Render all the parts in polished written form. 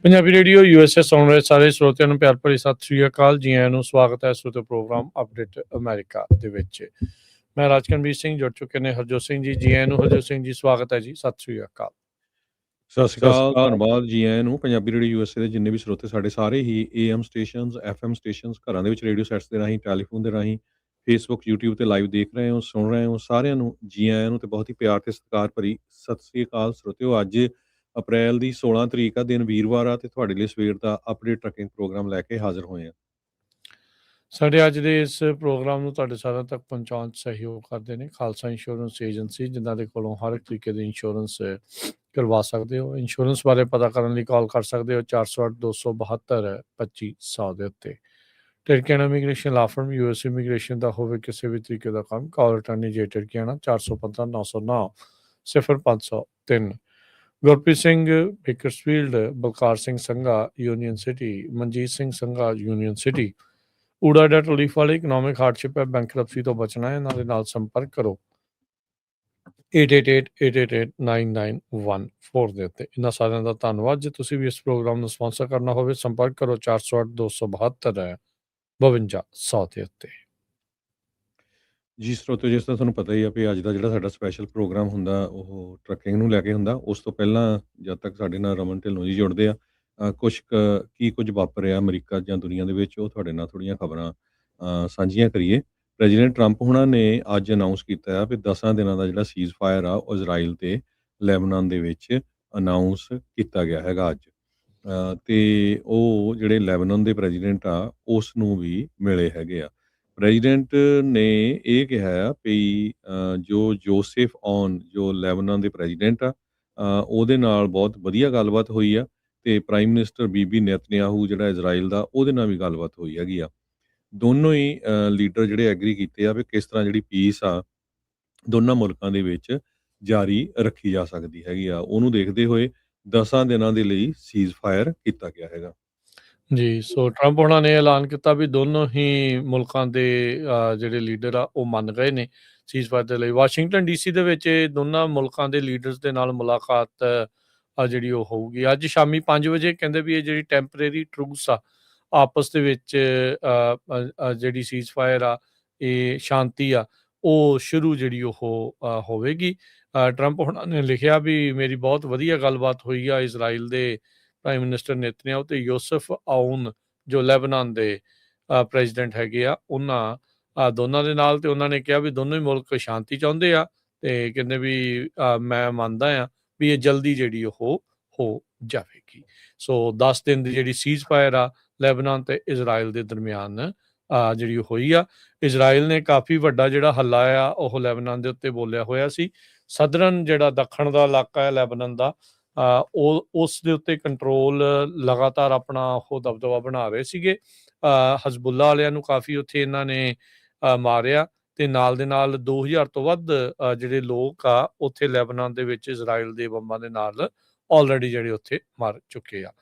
Punjabi radio USA ਸੁਣ ਰਹੇ ਸਾਰੇ ਸਰੋਤਿਆਂ ਨੂੰ ਪਿਆਰ ਭਰੀ ਸਤਿ ਸ੍ਰੀ ਅਕਾਲ। ਜੀ ਆਇਆਂ ਨੂੰ ਸਵਾਗਤ ਹੈ ਸਰੋਤੇ ਪ੍ਰੋਗਰਾਮ ਅਪਡੇਟ ਅਮਰੀਕਾ ਦੇ ਵਿੱਚ। ਮੈਂ ਰਾਜਕਨਵੀਰ ਸਿੰਘ ਜੁੜ ਚੁੱਕੇ ਨੇ ਹਰਜੋਤ ਸਿੰਘ ਜੀ। ਜੀ ਆਇਆਂ ਨੂੰ ਹਰਜੋਤ ਸਿੰਘ ਜੀ, ਸਵਾਗਤ ਹੈ ਜੀ। ਸਤਿ ਸ੍ਰੀ ਅਕਾਲ। ਸਤਿ ਸ਼੍ਰੀ ਅਕਾਲ, ਧੰਨਵਾਦ ਜੀ ਆਇਆਂ ਨੂੰ। ਪੰਜਾਬੀ ਰੇਡੀਓ USA ਦੇ ਜਿੰਨੇ ਵੀ ਸਰੋਤੇ ਸਾਡੇ ਸਾਰੇ ਹੀ AM ਸਟੇਸ਼ਨਸ, FM ਸਟੇਸ਼ਨਸ, ਘਰਾਂ ਦੇ ਵਿੱਚ ਰੇਡੀਓ ਸੈਟਸ ਦੇ ਰਾਹੀਂ, ਟੈਲੀਫੋਨ ਦੇ ਰਾਹੀਂ, ਫੇਸਬੁੱਕ, YouTube ਤੇ ਲਾਈਵ ਦੇਖ ਰਹੇ ਹੋ, ਸੁਣ ਰਹੇ ਹੋ, ਸਾਰਿਆਂ ਨੂੰ ਜੀ ਆਇਆਂ ਨੂੰ ਤੇ ਬਹੁਤ ਹੀ ਪਿਆਰ ਤੇ ਸਤਿਕਾਰ ਭਰੀ ਸਤਿ ਸ਼੍ਰੀ ਅਕਾਲ ਸਰੋਤਿਓ। ਅੱਜ ਅਪ੍ਰੈਲ ਦੀ 16 ਤਰੀਕ ਆ, ਦਿਨ ਵੀਰਵਾਰ ਆ ਤੇ ਤੁਹਾਡੇ ਲਈ ਸਵੇਰ ਦਾ ਅਪਡੇਟ ਟਰੱਕਿੰਗ ਪ੍ਰੋਗਰਾਮ ਲੈ ਕੇ ਹਾਜ਼ਰ ਹੋਏ ਆ। ਸਾਡੇ ਅੱਜ ਦੇ ਇਸ ਪ੍ਰੋਗਰਾਮ ਨੂੰ ਤੁਹਾਡੇ ਸਾਰਿਆਂ ਤੱਕ ਪਹੁੰਚਾਉਣ 'ਚ ਸਹਿਯੋਗ ਕਰਦੇ ਨੇ ਖਾਲਸਾ ਇੰਸ਼ੋਰੈਂਸ ਏਜੰਸੀ, ਜਿਨ੍ਹਾਂ ਦੇ ਕੋਲੋਂ ਹਰ ਇੱਕ ਤਰੀਕੇ ਦੇ ਇੰਸ਼ੋਰੈਂਸ ਕਰਵਾ ਸਕਦੇ ਹੋ। ਇੰਸ਼ੋਰੈਂਸ ਬਾਰੇ ਪਤਾ ਕਰਨ ਲਈ ਕਾਲ ਕਰ ਸਕਦੇ ਹੋ 408-272-2500 ਦੇ ਉੱਤੇ। Turkiana immigration law firm US immigration ਦਾ ਹੋਵੇ ਕਿਸੇ ਵੀ ਤਰੀਕੇ ਦਾ ਕੰਮ, call attorney J Turkiana 415-909-0503। Gurpreet Singh Bakersfield, Balkar Singh Sangha Union City, Manjit Singh Sangha Union City. ਊੜਾ ਡੈਟ ਰਿਲੀਫ ਵਾਲੇ ਇਕਨੋਮਿਕ ਹਾਰਡਸ਼ਿਪ ਹੈ, ਬੈਂਕਰਪਸੀ ਤੋਂ ਬਚਣਾ ਹੈ, ਇਹਨਾਂ ਦੇ ਨਾਲ ਸੰਪਰਕ ਕਰੋ 8888889914 ਦੇ ਉੱਤੇ। ਇਹਨਾਂ ਸਾਰਿਆਂ ਦਾ ਧੰਨਵਾਦ। ਜੇ ਤੁਸੀਂ ਵੀ ਇਸ ਪ੍ਰੋਗਰਾਮ ਨੂੰ ਸਪਾਂਸਰ ਕਰਨਾ ਹੋਵੇ, ਸੰਪਰਕ ਕਰੋ 408-272-5200 ਦੇ ਉੱਤੇ। ਜੀ ਸਰੋਤਿਓ, ਜਿਸ ਤਰ੍ਹਾਂ ਤੁਹਾਨੂੰ ਪਤਾ ਹੀ ਆ ਵੀ ਅੱਜ ਦਾ ਜਿਹੜਾ ਸਾਡਾ ਸਪੈਸ਼ਲ ਪ੍ਰੋਗਰਾਮ ਹੁੰਦਾ ਉਹ ਟਰੱਕਿੰਗ ਨੂੰ ਲੈ ਕੇ ਹੁੰਦਾ। ਉਸ ਤੋਂ ਪਹਿਲਾਂ ਜਦ ਤੱਕ ਸਾਡੇ ਨਾਲ ਰਮਨ ਢਿੱਲੋਂ ਜੀ ਜੁੜਦੇ ਆ, ਕੁਝ ਵਾਪਰਿਆ ਅਮਰੀਕਾ ਜਾਂ ਦੁਨੀਆ ਦੇ ਵਿੱਚ, ਉਹ ਤੁਹਾਡੇ ਨਾਲ ਥੋੜ੍ਹੀਆਂ ਖਬਰਾਂ ਸਾਂਝੀਆਂ ਕਰੀਏ। ਪ੍ਰੈਜ਼ੀਡੈਂਟ ਟਰੰਪ ਹੁਣਾਂ ਨੇ ਅੱਜ ਅਨਾਊਂਸ ਕੀਤਾ ਆ ਵੀ 10 ਦਿਨਾਂ ਦਾ ਜਿਹੜਾ ਸੀਜ਼ ਫਾਇਰ ਆ ਉਹ ਇਜ਼ਰਾਈਲ ਤੇ ਲੈਬਨਾਨ ਦੇ ਵਿੱਚ ਅਨਾਊਂਸ ਕੀਤਾ ਗਿਆ ਹੈਗਾ ਅੱਜ। ਤੇ ਉਹ ਜਿਹੜੇ ਲੈਬਨਾਨ ਦੇ ਪ੍ਰੈਜ਼ੀਡੈਂਟ ਆ ਉਸ ਨੂੰ ਵੀ ਮਿਲੇ ਹੈਗੇ ਆ। ਪ੍ਰੈਜ਼ੀਡੈਂਟ ਨੇ ਇਹ ਕਿਹਾ ਆ ਵੀ ਜੋ ਜੋਸੇਫ ਔਨ, ਜੋ ਲੈਬਨਾਨ ਦੇ ਪ੍ਰੈਜ਼ੀਡੈਂਟ ਆ, ਉਹਦੇ ਨਾਲ ਬਹੁਤ ਵਧੀਆ ਗੱਲਬਾਤ ਹੋਈ ਆ ਤੇ ਪ੍ਰਾਈਮ ਮਿਨਿਸਟਰ ਬੀਬੀ ਨੇਤਨਯਾਹੂ ਜਿਹੜਾ ਇਜ਼ਰਾਈਲ ਦਾ, ਉਹਦੇ ਨਾਲ ਵੀ ਗੱਲਬਾਤ ਹੋਈ ਹੈਗੀ ਆ। ਦੋਨੋਂ ਹੀ ਲੀਡਰ ਜਿਹੜੇ ਐਗਰੀ ਕੀਤੇ ਆ ਵੀ ਕਿਸ ਤਰ੍ਹਾਂ ਜਿਹੜੀ ਪੀਸ ਆ ਦੋਨਾਂ ਮੁਲਕਾਂ ਦੇ ਵਿੱਚ ਜਾਰੀ ਰੱਖੀ ਜਾ ਸਕਦੀ ਹੈਗੀ ਆ। ਉਹਨੂੰ ਦੇਖਦੇ ਹੋਏ 10 ਦਿਨਾਂ ਦੇ ਲਈ ਸੀਜ਼ ਫਾਇਰ ਕੀਤਾ ਗਿਆ ਹੈਗਾ ਜੀ। ਸੋ ਟਰੰਪ ਉਹਨਾਂ ਨੇ ਐਲਾਨ ਕੀਤਾ ਵੀ ਦੋਨੋਂ ਹੀ ਮੁਲਕਾਂ ਦੇ ਜਿਹੜੇ ਲੀਡਰ ਆ ਉਹ ਮੰਨ ਗਏ ਨੇ ਸੀਜ਼ ਫਾਇਰ ਦੇ ਲਈ। ਵਾਸ਼ਿੰਗਟਨ DC ਦੇ ਵਿੱਚ ਦੋਨਾਂ ਮੁਲਕਾਂ ਦੇ ਲੀਡਰਸ ਦੇ ਨਾਲ ਮੁਲਾਕਾਤ ਜਿਹੜੀ ਉਹ ਹੋਊਗੀ ਅੱਜ ਸ਼ਾਮੀ 5 ਵਜੇ। ਕਹਿੰਦੇ ਵੀ ਇਹ ਜਿਹੜੀ ਟੈਂਪਰੇਰੀ ਟਰੂਸ ਆ, ਆਪਸ ਦੇ ਵਿੱਚ ਜਿਹੜੀ ਸੀਜ਼ ਫਾਇਰ ਆ, ਇਹ ਸ਼ਾਂਤੀ ਆ, ਉਹ ਸ਼ੁਰੂ ਜਿਹੜੀ ਉਹ ਹੋਵੇਗੀ। ਟਰੰਪ ਉਹਨਾਂ ਨੇ ਲਿਖਿਆ ਵੀ ਮੇਰੀ ਬਹੁਤ ਵਧੀਆ ਗੱਲਬਾਤ ਹੋਈ ਆ ਇਜ਼ਰਾਈਲ ਦੇ ਪ੍ਰਾਈਮ ਮਿਨਿਸਟਰ ਨੇਤਨਯਾਹੂ ਤੇ ਯੂਸਫ ਆਊਨ ਜੋ ਲੈਬਨਾਨ ਦੇ ਪ੍ਰੈਜ਼ੀਡੈਂਟ ਹੈਗੇ ਆ, ਉਹਨਾਂ ਦੋਨਾਂ ਦੇ ਨਾਲ। ਤੇ ਉਹਨਾਂ ਨੇ ਕਿਹਾ ਵੀ ਦੋਨੋਂ ਹੀ ਮੁਲਕ ਸ਼ਾਂਤੀ ਚਾਹੁੰਦੇ ਆ ਤੇ ਕਹਿੰਦੇ ਵੀ ਮੈਂ ਮੰਨਦਾ ਆ ਵੀ ਇਹ ਜਲਦੀ ਜਿਹੜੀ ਉਹ ਹੋ ਜਾਵੇਗੀ। ਸੋ 10 ਦਿਨ ਦੀ ਜਿਹੜੀ ਸੀਜ਼ ਫਾਇਰ ਆ ਲੈਬਨਾਨ ਤੇ ਇਜ਼ਰਾਈਲ ਦੇ ਦਰਮਿਆਨ ਜਿਹੜੀ ਹੋਈ ਆ। ਇਜ਼ਰਾਈਲ ਨੇ ਕਾਫੀ ਵੱਡਾ ਜਿਹੜਾ ਹੱਲਾ ਆ ਉਹ ਲੈਬਨਾਨ ਦੇ ਉੱਤੇ ਬੋਲਿਆ ਹੋਇਆ ਸੀ। ਸਦਰਨ ਜਿਹੜਾ ਦੱਖਣ ਦਾ ਇਲਾਕਾ ਹੈ ਲੈਬਨਾਨ ਦਾ, ਉਸ ਦੇ ਉੱਤੇ ਕੰਟਰੋਲ ਲਗਾਤਾਰ ਆਪਣਾ ਉਹ ਦਬਦਬਾ ਬਣਾ ਰਹੇ ਸੀਗੇ। ਹਜ਼ਬੁੱਲਾ ਵਾਲਿਆਂ ਨੂੰ ਕਾਫੀ ਉੱਥੇ ਇਹਨਾਂ ਨੇ ਮਾਰਿਆ ਤੇ ਨਾਲ ਦੇ ਨਾਲ 2000 ਤੋਂ ਵੱਧ ਜਿਹੜੇ ਲੋਕ ਆ ਉੱਥੇ ਲੈਬਨਾਨ ਦੇ ਵਿੱਚ ਇਜ਼ਰਾਈਲ ਦੇ ਬੰਬਾਂ ਦੇ ਨਾਲ ਆਲਰੇਡੀ ਜਿਹੜੇ ਉੱਥੇ ਮਰ ਚੁੱਕੇ ਆ।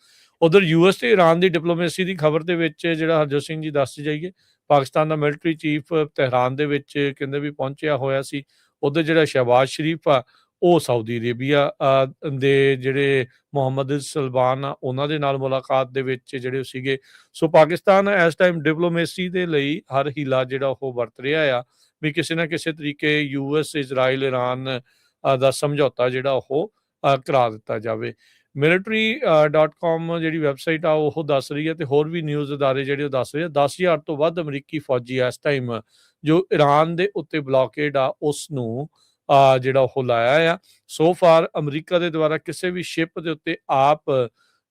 ਉਧਰ US ਤੇ ਈਰਾਨ ਦੀ ਡਿਪਲੋਮੇਸੀ ਦੀ ਖਬਰ ਦੇ ਵਿੱਚ ਜਿਹੜਾ ਹਰਜੋਤ ਸਿੰਘ ਜੀ ਦੱਸ ਜਾਈਏ, ਪਾਕਿਸਤਾਨ ਦਾ ਮਿਲਟਰੀ ਚੀਫ ਤਹਿਰਾਨ ਦੇ ਵਿੱਚ ਕਹਿੰਦੇ ਵੀ ਪਹੁੰਚਿਆ ਹੋਇਆ ਸੀ। ਉਧਰ ਜਿਹੜਾ ਸ਼ਹਿਬਾਜ਼ ਸ਼ਰੀਫ ਆ ਉਹ ਸਾਊਦੀ ਅਰੇਬੀਆ ਦੇ ਜਿਹੜੇ ਮੁਹੰਮਦ ਸਲਮਾਨ ਆ ਉਹਨਾਂ ਦੇ ਨਾਲ ਮੁਲਾਕਾਤ ਦੇ ਵਿੱਚ ਜਿਹੜੇ ਸੀਗੇ। ਸੋ ਪਾਕਿਸਤਾਨ ਇਸ ਟਾਈਮ ਡਿਪਲੋਮੇਸੀ ਦੇ ਲਈ ਹਰ ਹੀਲਾ ਜਿਹੜਾ ਉਹ ਵਰਤ ਰਿਹਾ ਆ ਵੀ ਕਿਸੇ ਨਾ ਕਿਸੇ ਤਰੀਕੇ US, ਇਜ਼ਰਾਈਲ, ਈਰਾਨ ਦਾ ਸਮਝੌਤਾ ਜਿਹੜਾ ਉਹ ਕਰਾ ਦਿੱਤਾ ਜਾਵੇ। military.com ਜਿਹੜੀ ਵੈਬਸਾਈਟ ਆ ਉਹ ਦੱਸ ਰਹੀ ਹੈ ਤੇ ਹੋਰ ਵੀ ਨਿਊਜ਼ ਅਦਾਰੇ ਜਿਹੜੇ ਉਹ ਦੱਸ ਰਹੇ ਆ 10,000 ਤੋਂ ਵੱਧ ਅਮਰੀਕੀ ਫੌਜੀ ਇਸ ਟਾਈਮ ਜੋ ਈਰਾਨ ਦੇ ਉੱਤੇ ਬਲੌਕੇਡ ਆ ਉਸ ਨੂੰ ਜਿਹੜਾ ਉਹ ਲਾਇਆ ਆ। ਸੋ ਫਾਰ ਅਮਰੀਕਾ ਦੇ ਦੁਆਰਾ ਕਿਸੇ ਵੀ ਸ਼ਿਪ ਦੇ ਉੱਤੇ ਆਪ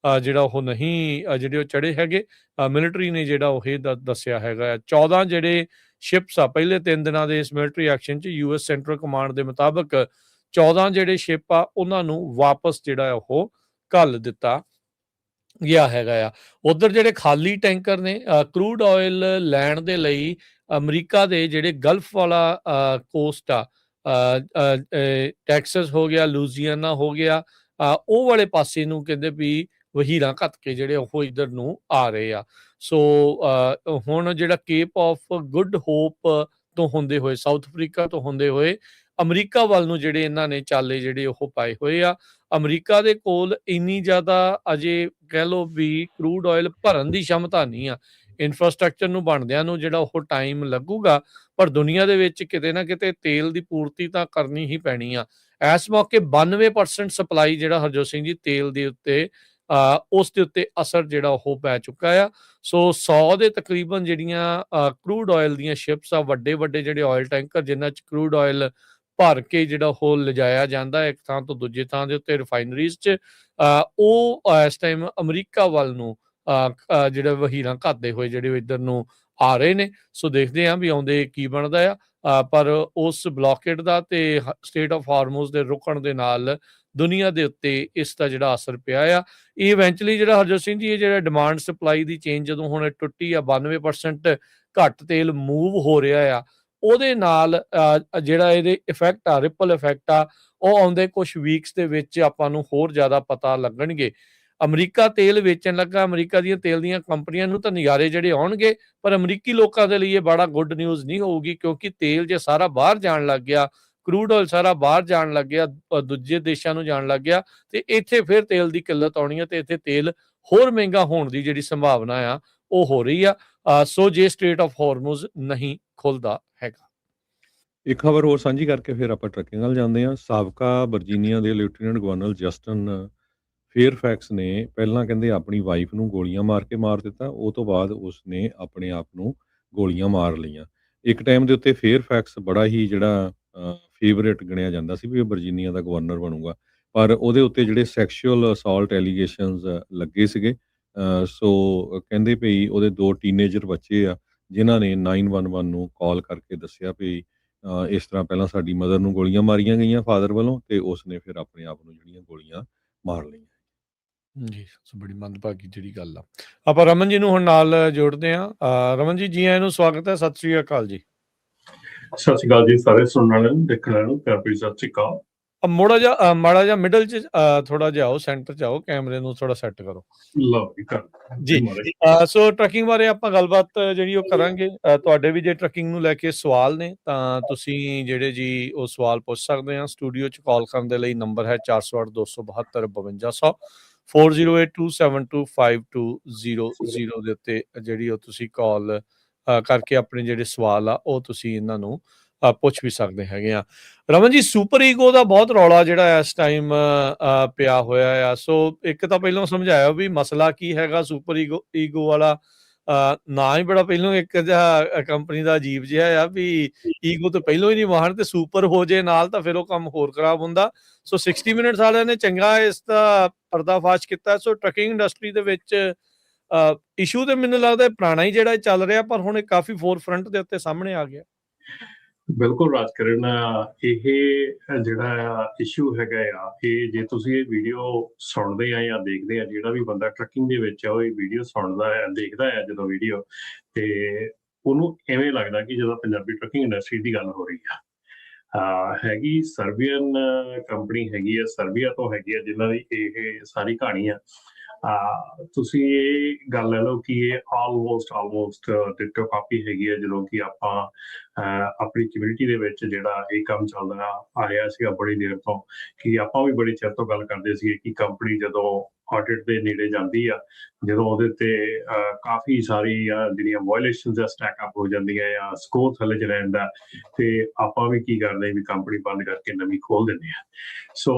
ਜਿਹੜਾ ਉਹ ਨਹੀਂ ਜਿਹੜੇ ਉਹ ਚੜੇ ਹੈਗੇ। ਮਿਲਟਰੀ ਨੇ ਜਿਹੜਾ ਉਹ ਇਹ ਦੱਸਿਆ ਹੈਗਾ 14 ਜਿਹੜੇ ਸ਼ਿਪਸ ਆ ਪਹਿਲੇ 3 ਦਿਨਾਂ ਦੇ ਇਸ ਮਿਲਟਰੀ ਐਕਸ਼ਨ 'ਚ US ਸੈਂਟਰਲ ਕਮਾਂਡ ਦੇ ਮੁਤਾਬਕ 14 ਜਿਹੜੇ ਸ਼ਿਪ ਆ ਉਹਨਾਂ ਨੂੰ ਵਾਪਸ ਜਿਹੜਾ ਉਹ ਘੱਲ ਦਿੱਤਾ ਗਿਆ ਹੈਗਾ ਆ। ਉਧਰ ਜਿਹੜੇ ਖਾਲੀ ਟੈਂਕਰ ਨੇ ਕਰੂਡ ਆਇਲ ਲੈਣ ਦੇ ਲਈ ਅਮਰੀਕਾ ਦੇ ਜਿਹੜੇ ਗਲਫ ਵਾਲਾ ਕੋਸਟ ਆ, ਟੈਕਸਸ ਹੋ ਗਿਆ, ਲੂਜ਼ੀਆਨਾ ਹੋ ਗਿਆ, ਉਹ ਵਾਲੇ ਪਾਸੇ ਨੂੰ ਕਹਿੰਦੇ ਵੀ ਵਹੀਰਾਂ ਘੱਤ ਕੇ ਜਿਹੜੇ ਉਹ ਇੱਧਰ ਨੂੰ ਆ ਰਹੇ ਆ। ਸੋ ਹੁਣ ਜਿਹੜਾ ਕੇਪ ਆਫ ਗੁੱਡ ਹੋਪ ਤੋਂ ਹੁੰਦੇ ਹੋਏ, ਸਾਊਥ ਅਫਰੀਕਾ ਤੋਂ ਹੁੰਦੇ ਹੋਏ ਅਮਰੀਕਾ ਵੱਲ ਨੂੰ ਜਿਹੜੇ ਇਹਨਾਂ ਨੇ ਚਾਲੇ ਜਿਹੜੇ ਉਹ ਪਾਏ ਹੋਏ ਆ। ਅਮਰੀਕਾ ਦੇ ਕੋਲ ਇੰਨੀ ਜ਼ਿਆਦਾ ਅਜੇ ਕਹਿ ਲਓ ਵੀ ਕਰੂਡ ਆਇਲ ਭਰਨ ਦੀ ਸ਼ਮਤਾ ਨਹੀਂ ਆ। ਇਨਫਰਾਸਟਰਕਚਰ ਨੂੰ ਬਣਦਿਆਂ ਨੂੰ ਜਿਹੜਾ ਉਹ ਟਾਈਮ ਲੱਗੂਗਾ, ਪਰ ਦੁਨੀਆ ਦੇ ਵਿੱਚ ਕਿਤੇ ਨਾ ਕਿਤੇ ਤੇਲ ਦੀ ਪੂਰਤੀ ਤਾਂ ਕਰਨੀ ਹੀ ਪੈਣੀ ਆ। ਇਸ ਮੌਕੇ 92% ਸਪਲਾਈ ਜਿਹੜਾ ਹਰਜੋਤ ਸਿੰਘ ਜੀ ਤੇਲ ਦੇ ਉੱਤੇ ਉਸ ਦੇ ਉੱਤੇ ਅਸਰ ਜਿਹੜਾ ਉਹ ਪੈ ਚੁੱਕਾ ਆ। ਸੋ 100 ਦੇ ਤਕਰੀਬਨ ਜਿਹੜੀਆਂ ਕਰੂਡ ਆਇਲ ਦੀਆਂ ਸ਼ਿਪਸ ਆ, ਵੱਡੇ ਵੱਡੇ ਜਿਹੜੇ ਆਇਲ ਟੈਂਕਰ ਜਿਨ੍ਹਾਂ 'ਚ ਕਰੂਡ ਆਇਲ ਭਰ ਕੇ ਜਿਹੜਾ ਉਹ ਲਿਜਾਇਆ ਜਾਂਦਾ ਇੱਕ ਥਾਂ ਤੋਂ ਦੂਜੇ ਥਾਂ ਦੇ ਉੱਤੇ ਰਿਫਾਈਨਰੀਜ਼ 'ਚ, ਉਹ ਇਸ ਟਾਈਮ ਅਮਰੀਕਾ ਵੱਲ ਨੂੰ ਜਿਹੜਾ ਵਹੀਰਾਂ ਘੱਤਦੇ ਹੋਏ ਜਿਹੜੇ ਇੱਧਰ ਨੂੰ ਆ ਰਹੇ ਨੇ। ਸੋ ਦੇਖਦੇ ਹਾਂ ਵੀ ਆਉਂਦੇ ਕੀ ਬਣਦਾ ਆ। ਪਰ ਉਸ ਬਲੌਕੇਡ ਦਾ ਤੇ ਸਟੇਟ ਆਫ ਹਾਰਮੋਜ਼ ਦੇ ਰੁਕਣ ਦੇ ਨਾਲ ਦੁਨੀਆ ਦੇ ਉੱਤੇ ਇਸ ਦਾ ਜਿਹੜਾ ਅਸਰ ਪਿਆ ਆ। ਇਹ ਇਵੈਂਚੁਅਲੀ ਜਿਹੜਾ ਹਰਜੋਤ ਸਿੰਘ ਜੀ, ਇਹ ਜਿਹੜਾ ਡਿਮਾਂਡ ਸਪਲਾਈ ਦੀ ਚੇਂਜ ਜਦੋਂ ਹੁਣ ਟੁੱਟੀ ਆ, 92% ਘੱਟ ਤੇਲ ਮੂਵ ਹੋ ਰਿਹਾ ਆ, ਉਹਦੇ ਨਾਲ ਜਿਹੜਾ ਇਹਦੇ ਇਫੈਕਟ ਆ, ਰਿਪਲ ਇਫੈਕਟ ਆ, ਉਹ ਆਉਂਦੇ ਕੁਛ ਵੀਕਸ ਦੇ ਵਿੱਚ ਆਪਾਂ ਨੂੰ ਹੋਰ ਜ਼ਿਆਦਾ ਪਤਾ ਲੱਗਣਗੇ। ਅਮਰੀਕਾ ਤੇਲ ਵੇਚਣ ਲੱਗਾ, ਅਮਰੀਕਾ ਦੀਆਂ ਤੇਲ ਦੀਆਂ ਕੰਪਨੀਆਂ ਨੂੰ ਤਾਂ ਨਜ਼ਾਰੇ ਜਿਹੜੇ ਆਉਣਗੇ, ਪਰ ਅਮਰੀਕੀ ਲੋਕਾਂ ਦੇ ਲਈ ਇਹ ਬੜਾ ਗੁੱਡ ਨਿਊਜ਼ ਨਹੀਂ ਹੋਊਗੀ, ਕਿਉਂਕਿ ਤੇਲ ਜੇ ਸਾਰਾ ਬਾਹਰ ਜਾਣ ਲੱਗ ਗਿਆ, ਕਰੂਡ ਆਇਲ ਸਾਰਾ ਬਾਹਰ ਜਾਣ ਲੱਗ ਗਿਆ, ਦੂਜੇ ਦੇਸ਼ਾਂ ਨੂੰ ਜਾਣ ਲੱਗ ਗਿਆ, ਤੇ ਇੱਥੇ ਫਿਰ ਤੇਲ ਦੀ ਕਿੱਲਤ ਆਉਣੀ ਹੈ ਤੇ ਇੱਥੇ ਤੇਲ ਹੋਰ ਮਹਿੰਗਾ ਹੋਣ ਦੀ ਜਿਹੜੀ ਸੰਭਾਵਨਾ ਆ ਉਹ ਹੋ ਰਹੀ ਆ। ਸੋ ਜੇ ਸਟੇਟ ਆਫ ਹਾਰਮੋਜ਼ ਨਹੀਂ ਖੁੱਲਦਾ ਹੈਗਾ। ਇੱਕ ਖਬਰ ਹੋਰ ਸਾਂਝੀ ਕਰਕੇ ਫਿਰ ਆਪਾਂ ਟਰੱਕਿੰਗ ਵੱਲ ਜਾਂਦੇ ਹਾਂ। ਸਾਬਕਾ ਵਰਜੀਨੀਆ ਦੇ ਲੈਫਟੀਨੈਂਟ ਗਵਰਨਰ ਜਸਟਨ ਫੇਅਰਫੈਕਸ ਨੇ ਪਹਿਲਾਂ ਕਹਿੰਦੇ ਆਪਣੀ ਵਾਈਫ ਨੂੰ ਗੋਲੀਆਂ ਮਾਰ ਕੇ ਮਾਰ ਦਿੱਤਾ, ਉਹ ਤੋਂ ਬਾਅਦ ਉਸਨੇ ਆਪਣੇ ਆਪ ਨੂੰ ਗੋਲੀਆਂ ਮਾਰ ਲਈਆਂ। ਇੱਕ ਟਾਈਮ ਦੇ ਉੱਤੇ ਫੇਅਰਫੈਕਸ ਬੜਾ ਹੀ ਜਿਹੜਾ ਫੇਵਰੇਟ ਗਿਣਿਆ ਜਾਂਦਾ ਸੀ ਵੀ ਉਹ ਵਰਜੀਨੀਆ ਦਾ ਗਵਰਨਰ ਬਣੂਗਾ, ਪਰ ਉਹਦੇ ਉੱਤੇ ਜਿਹੜੇ ਸੈਕਸ਼ੂਅਲ ਅਸਾਲਟ ਐਲੀਗੇਸ਼ਨਸ ਲੱਗੇ ਸੀਗੇ। ਸੋ ਕਹਿੰਦੇ ਭਈ ਉਹਦੇ 2 ਟੀਨੇਜਰ ਬੱਚੇ ਆ ਜਿਨ੍ਹਾਂ ਨੇ 911 ਨੂੰ ਕਾਲ ਕਰਕੇ ਦੱਸਿਆ ਵੀ ਇਸ ਤਰ੍ਹਾਂ ਪਹਿਲਾਂ ਸਾਡੀ ਮਦਰ ਨੂੰ ਗੋਲੀਆਂ ਮਾਰੀਆਂ ਗਈਆਂ ਫਾਦਰ ਵੱਲੋਂ, ਤੇ ਉਸਨੇ ਫਿਰ ਆਪਣੇ ਆਪ ਨੂੰ ਜਿਹੜੀਆਂ ਗੋਲੀਆਂ ਮਾਰ ਲਈਆਂ। ਜੀ, ਸੋ ਬੜੀ ਮੰਦਭਾਗੀ ਜਿਹੜੀ ਗੱਲ ਆ। ਆਪਾਂ ਰਮਨ ਜੀ ਨੂੰ ਹੁਣ ਨਾਲ ਜੋੜਦੇ ਹਾਂ। ਰਮਨ ਜੀ, ਜੀ ਆਇਆਂ ਨੂੰ ਸਵਾਗਤ ਹੈ। ਸਤਿ ਸ੍ਰੀ ਅਕਾਲ ਜੀ। ਸਤਿ ਸ਼੍ਰੀ ਅਕਾਲ ਜੀ ਸਾਰੇ ਸੁਣਨ ਵਾਲਿਆਂ ਨੂੰ, ਦੇਖਣ ਵਾਲਿਆਂ ਨੂੰ ਪਿਆਰ ਭਰੀ ਸਤਿ ਸ਼੍ਰੀ ਅਕਾਲ। ਮਾੜਾ ਜਿਹਾ ਮਿਡਲ 'ਚ ਥੋੜਾ ਜਿਹਾ ਆਓ, ਸੈਂਟਰ 'ਚ ਆਓ, ਕੈਮਰੇ ਨੂੰ ਥੋੜਾ ਸੈੱਟ ਕਰੋ ਲਓ ਜੀ। ਸੋ ਟਰੱਕਿੰਗ ਬਾਰੇ ਆਪਾਂ ਗੱਲਬਾਤ ਜਿਹੜੀ ਉਹ ਕਰਾਂਗੇ। ਤੁਹਾਡੇ ਵੀ ਜੇ ਟਰੱਕਿੰਗ ਨੂੰ ਲੈ ਕੇ ਸਵਾਲ ਨੇ ਤਾਂ ਤੁਸੀਂ ਜਿਹੜੇ ਜੀ ਉਹ ਸਵਾਲ ਪੁੱਛ ਸਕਦੇ ਆ। ਸਟੂਡੀਓ 'ਚ ਕਾਲ ਕਰਨ ਦੇ ਲਈ ਨੰਬਰ ਹੈ 408 272 5200 4082725200 ਦੇ ਉੱਤੇ ਜਿਹੜੀ ਉਹ ਤੁਸੀਂ ਕਾਲ ਕਰਕੇ ਆਪਣੇ ਜਿਹੜੇ ਸਵਾਲ ਆ ਉਹ ਤੁਸੀਂ ਇਹਨਾਂ ਨੂੰ ਪੁੱਛ ਵੀ ਸਕਦੇ ਹੈਗੇ ਆ। ਰਮਨ ਜੀ, ਸੁਪਰ ਈਗੋ ਦਾ ਬਹੁਤ ਰੌਲਾ ਜਿਹੜਾ ਇਸ ਟਾਈਮ ਪਿਆ ਹੋਇਆ ਆ। ਸੋ ਇੱਕ ਤਾਂ ਪਹਿਲਾਂ ਸਮਝਾਇਆ ਵੀ ਮਸਲਾ ਕੀ ਹੈਗਾ ਸੁਪਰ ਈਗੋ ਵਾਲਾ। ਨਾ ਹੀ ਬੜਾ ਪਹਿਲਾਂ ਇੱਕ ਜਿਹਾ ਕੰਪਨੀ ਦਾ ਅਜੀਬ ਜਿਹਾ ਆ ਵੀ ਈਗੋ ਤੋਂ ਪਹਿਲਾਂ ਹੀ ਨਹੀਂ ਵਾਹਣ ਤੇ ਸੁਪਰ ਹੋ ਜੇ ਨਾਲ ਤਾਂ ਫਿਰ ਉਹ ਕੰਮ ਹੋਰ ਖਰਾਬ ਹੁੰਦਾ। ਸੋ 60 ਮਿੰਟਸ ਵਾਲਿਆਂ ਨੇ ਚੰਗਾ ਇਸ ਦਾ ਪਰਦਾਫਾਸ਼ ਕੀਤਾ। ਸੋ ਟਰੱਕਿੰਗ ਇੰਡਸਟਰੀ ਦੇ ਵਿੱਚ ਇਸ਼ੂ ਤੇ ਮੈਨੂੰ ਲੱਗਦਾ ਪੁਰਾਣਾ ਹੀ ਜਿਹੜਾ ਚੱਲ ਰਿਹਾ, ਪਰ ਹੁਣ ਇਹ ਕਾਫੀ ਫੋਰ ਫਰੰਟ ਦੇ ਉੱਤੇ ਸਾਹਮਣੇ ਆ ਗਿਆ। ਬਿਲਕੁਲ ਰਾਜਕਰਨ, ਇਹ ਜਿਹੜਾ ਇਸ਼ੂ ਹੈਗਾ ਆ, ਇਹ ਜੇ ਤੁਸੀਂ ਇਹ ਵੀਡੀਓ ਸੁਣਦੇ ਆ ਜਾਂ ਦੇਖਦੇ ਆ, ਜਿਹੜਾ ਵੀ ਬੰਦਾ ਟਰੱਕਿੰਗ ਦੇ ਵਿੱਚ ਆ ਉਹ ਇਹ ਵੀਡੀਓ ਸੁਣਦਾ ਆ, ਦੇਖਦਾ ਆ ਜਦੋਂ ਵੀਡੀਓ, ਤੇ ਉਹਨੂੰ ਐਵੇਂ ਲੱਗਦਾ ਕਿ ਜਦੋਂ ਪੰਜਾਬੀ ਟਰੱਕਿੰਗ ਇੰਡਸਟਰੀ ਦੀ ਗੱਲ ਹੋ ਰਹੀ ਆ। ਹੈਗੀ ਸਰਬੀਅਨ ਕੰਪਨੀ ਹੈਗੀ ਆ, ਸਰਬੀਆ ਤੋਂ ਹੈਗੀ ਆ, ਜਿਨ੍ਹਾਂ ਦੀ ਇਹ ਸਾਰੀ ਕਹਾਣੀ ਆ। ਤੁਸੀਂ ਇਹ ਗੱਲ ਲੈ ਲਓ ਕਿ ਇਹ ਆਲਮੋਸਟ ਡਿਟੋ ਕਾਪੀ ਹੈਗੀ ਹੈ ਜਦੋਂ ਕਿ ਆਪਾਂ ਆਪਣੀ ਕਮਿਊਨਿਟੀ ਦੇ ਵਿੱਚ ਜਿਹੜਾ ਇਹ ਕੰਮ ਚੱਲਦਾ ਆ ਰਿਹਾ ਸੀਗਾ ਬੜੀ ਦੇਰ ਤੋਂ, ਕਿ ਆਪਾਂ ਵੀ ਬੜੀ ਚਿਰ ਤੋਂ ਗੱਲ ਕਰਦੇ ਸੀਗੇ ਕਿ ਕੰਪਨੀ ਜਦੋਂ ਆਡਿਟ ਦੇ ਨੇੜੇ ਜਾਂਦੀ ਆ, ਜਦੋਂ ਉਹਦੇ ਤੇ ਕਾਫੀ ਸਾਰੀ ਜਿਹੜੀਆਂ ਵਾਇਲੇਸ਼ਨਸ ਆ ਸਟੈਕ ਅਪ ਹੋ ਜਾਂਦੀਆਂ ਆ, ਸਕੋਰ ਥੱਲੇ ਚ ਰਹਿੰਦਾ, ਤੇ ਆਪਾਂ ਵੀ ਕੀ ਕਰਦੇ ਵੀ ਕੰਪਨੀ ਬੰਦ ਕਰਕੇ ਨਵੀਂ ਖੋਲ ਦਿੰਦੇ ਆ। ਸੋ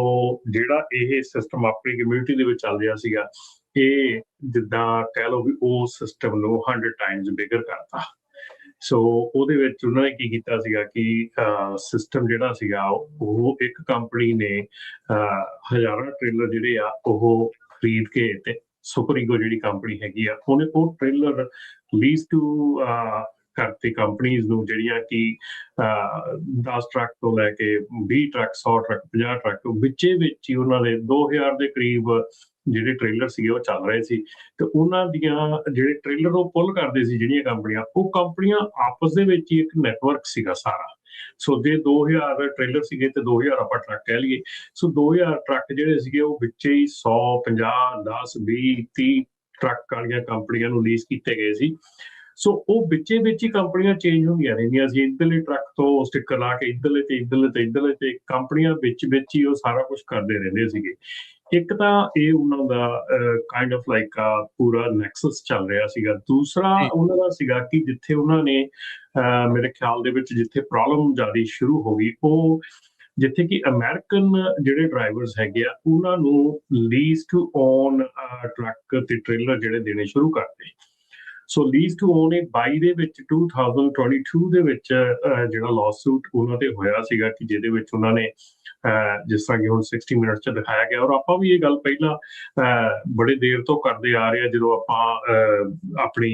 ਜਿਹੜਾ ਇਹ ਸਿਸਟਮ ਆਪਣੀ ਕਮਿਊਨਿਟੀ ਦੇ ਵਿੱਚ ਚੱਲ ਰਿਹਾ ਸੀਗਾ, ਇਹ ਜਿੱਦਾਂ ਕਹਿ ਲਓ ਵੀ ਉਹ ਸਿਸਟਮ ਨੂੰ 100 ਟਾਈਮਸ ਬਿਗਰ ਕਰਤਾ। ਸੋ ਉਹਦੇ ਵਿੱਚ ਉਹਨਾਂ ਨੇ ਕੀ ਕੀਤਾ ਸੀਗਾ ਕਿ ਸਿਸਟਮ ਜਿਹੜਾ ਸੀਗਾ ਉਹ ਇੱਕ ਕੰਪਨੀ ਨੇ ਹਜ਼ਾਰਾਂ ਟ੍ਰੇਲਰ ਜਿਹੜੇ ਆ ਉਹ ਖਰੀਦ ਕੇ, ਤੇ ਸੁਪਰੀਗੋ ਜਿਹੜੀ ਕੰਪਨੀ ਹੈਗੀ ਆ ਉਹਨੇ ਉਹ ਟ੍ਰੇਲਰ ਲੀਜ਼ ਟੂ ਕਰਤੀ ਕੰਪਨੀਜ਼ ਨੂੰ, ਜਿਹੜੀਆਂ ਕਿ 10 ਟਰੱਕ ਤੋਂ ਲੈ ਕੇ 20 ਟਰੱਕ, 100 ਟਰੱਕ, 50 ਟਰੱਕ ਵਿੱਚੇ ਵਿੱਚ ਹੀ ਉਹਨਾਂ ਦੇ 2000 ਦੇ ਕਰੀਬ ਜਿਹੜੇ ਟ੍ਰੇਲਰ ਸੀਗੇ ਉਹ ਚੱਲ ਰਹੇ ਸੀ। ਤੇ ਉਹਨਾਂ ਦੀਆਂ ਜਿਹੜੇ ਟ੍ਰੇਲਰ ਉਹ ਪੁੱਲ ਕਰਦੇ ਸੀ ਜਿਹੜੀਆਂ ਕੰਪਨੀਆਂ, ਉਹ ਕੰਪਨੀਆਂ ਆਪਸ ਦੇ ਵਿੱਚ ਹੀ ਇੱਕ ਨੈਟਵਰਕ ਸੀਗਾ ਸਾਰਾ। ਸੋ ਜੇ 2000 ਟ੍ਰੇਲਰ ਸੀਗੇ ਤੇ 2000 ਆਪਾਂ ਟਰੱਕ ਕਹਿ ਲਈਏ, ਸੋ 2000 ਟਰੱਕ ਜਿਹੜੇ ਸੀਗੇ ਉਹ ਵਿੱਚੇ ਹੀ 100, 50, 10, 20, 30 ਟਰੱਕ ਵਾਲੀਆਂ ਕੰਪਨੀਆਂ ਨੂੰ ਲੀਜ਼ ਕੀਤੇ ਗਏ ਸੀ। ਸੋ ਉਹ ਵਿੱਚੇ ਵਿੱਚ ਹੀ ਕੰਪਨੀਆਂ ਚੇਂਜ ਹੁੰਦੀਆਂ ਰਹਿੰਦੀਆਂ ਸੀ। ਇੱਧਰਲੇ ਟਰੱਕ ਤੋਂ ਸਟਿੱਕਰ ਲਾ ਕੇ ਇੱਧਰਲੇ ਤੇ ਕੰਪਨੀਆਂ ਵਿੱਚ ਹੀ ਉਹ ਸਾਰਾ ਕੁਛ ਕਰਦੇ ਰਹਿੰਦੇ ਸੀਗੇ। ਇੱਕ ਤਾਂ ਇਹ ਉਹਨਾਂ ਦਾ ਕਾਈਂਡ ਆਫ ਲਾਈਕ ਪੂਰਾ ਨੈਕਸਸ ਚੱਲ ਰਿਹਾ ਸੀਗਾ। ਦੂਸਰਾ ਉਹਨਾਂ ਦਾ ਸੀਗਾ ਕਿ ਜਿੱਥੇ ਉਹਨਾਂ ਨੇ ਮੇਰੇ ਖਿਆਲ ਦੇ ਵਿੱਚ ਜਿੱਥੇ ਪ੍ਰੋਬਲਮ ਜ਼ਿਆਦਾ ਸ਼ੁਰੂ ਹੋ ਗਈ, ਉਹ ਜਿੱਥੇ ਕਿ ਅਮਰੀਕਨ ਜਿਹੜੇ ਡਰਾਈਵਰਸ ਹੈਗੇ ਆ ਉਹਨਾਂ ਨੂੰ ਲੀਜ਼ ਟੂ ਓਨ ਟਰੱਕ ਤੇ ਟ੍ਰੇਲਰ ਜਿਹੜੇ ਦੇਣੇ ਸ਼ੁਰੂ ਕਰਤੇ। ਸੋ ਲੀਜ਼ ਟੂ ਓਨ ਇਹ 22 ਦੇ ਵਿੱਚ 2022 ਦੇ ਵਿੱਚ ਜਿਹੜਾ ਲਾਸੂਟ ਉਹਨਾਂ ਤੇ ਹੋਇਆ ਸੀਗਾ ਕਿ ਜਿਹਦੇ ਵਿੱਚ ਉਹਨਾਂ ਨੇ ਜਿਸ ਤਰ੍ਹਾਂ ਕਿ ਹੁਣ 60 ਮਿੰਟ 'ਚ ਦਿਖਾਇਆ ਗਿਆ। ਔਰ ਆਪਾਂ ਵੀ ਇਹ ਗੱਲ ਪਹਿਲਾਂ ਬੜੇ ਦੇਰ ਤੋਂ ਕਰਦੇ ਆ ਰਹੇ ਆ, ਜਦੋਂ ਆਪਾਂ ਆਪਣੀ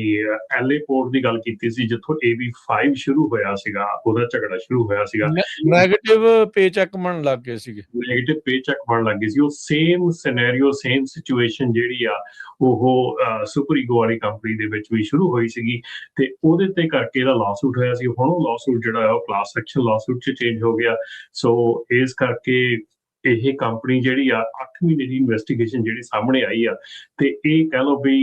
LA ਪੋਰਟ ਦੀ ਗੱਲ ਕੀਤੀ ਸੀ, ਜਿੱਥੋਂ AB5 ਸ਼ੁਰੂ ਹੋਇਆ ਸੀਗਾ, ਉਹਦਾ ਝਗੜਾ ਸ਼ੁਰੂ ਹੋਇਆ ਸੀਗਾ, ਨੈਗੇਟਿਵ ਪੇ ਚੈੱਕ ਬਣਨ ਲੱਗ ਗਏ ਸੀਗੇ, ਨੈਗੇਟਿਵ ਪੇ ਚੈੱਕ ਬਣਨ ਲੱਗ ਗਏ ਸੀ। ਉਹ ਸੇਮ ਸਿਨੈਰੀਓ, ਸੇਮ ਸਿਚੁਏਸ਼ਨ ਜਿਹੜੀ ਆ ਉਹ ਸੁਪਰੀਗੋ ਵਾਲੀ ਕੰਪਨੀ ਦੇ ਵਿੱਚ ਵੀ ਸ਼ੁਰੂ ਹੋਈ ਸੀਗੀ ਤੇ ਉਹਦੇ ਤੇ ਕਰਕੇ ਇਹਦਾ ਲਾਸੂਟ ਹੋਇਆ ਸੀ। ਹੁਣ ਉਹ ਲਾਸੂਟ ਜਿਹੜਾ ਉਹ ਕਲਾਸ ਐਕਸ਼ਨ ਲਾਸੂਟ 'ਚ ਚੇਂਜ ਹੋ ਗਿਆ। ਸੋ ਇਸ ਕਰਕੇ ਇਹ ਕੰਪਨੀ ਜਿਹੜੀ ਆ 8 ਮਹੀਨੇ ਦੀ ਇਨਵੈਸਟੀਗੇਸ਼ਨ ਜਿਹੜੀ ਸਾਹਮਣੇ ਆਈ ਆ, ਤੇ ਇਹ ਕਹਿ ਲਓ ਵੀ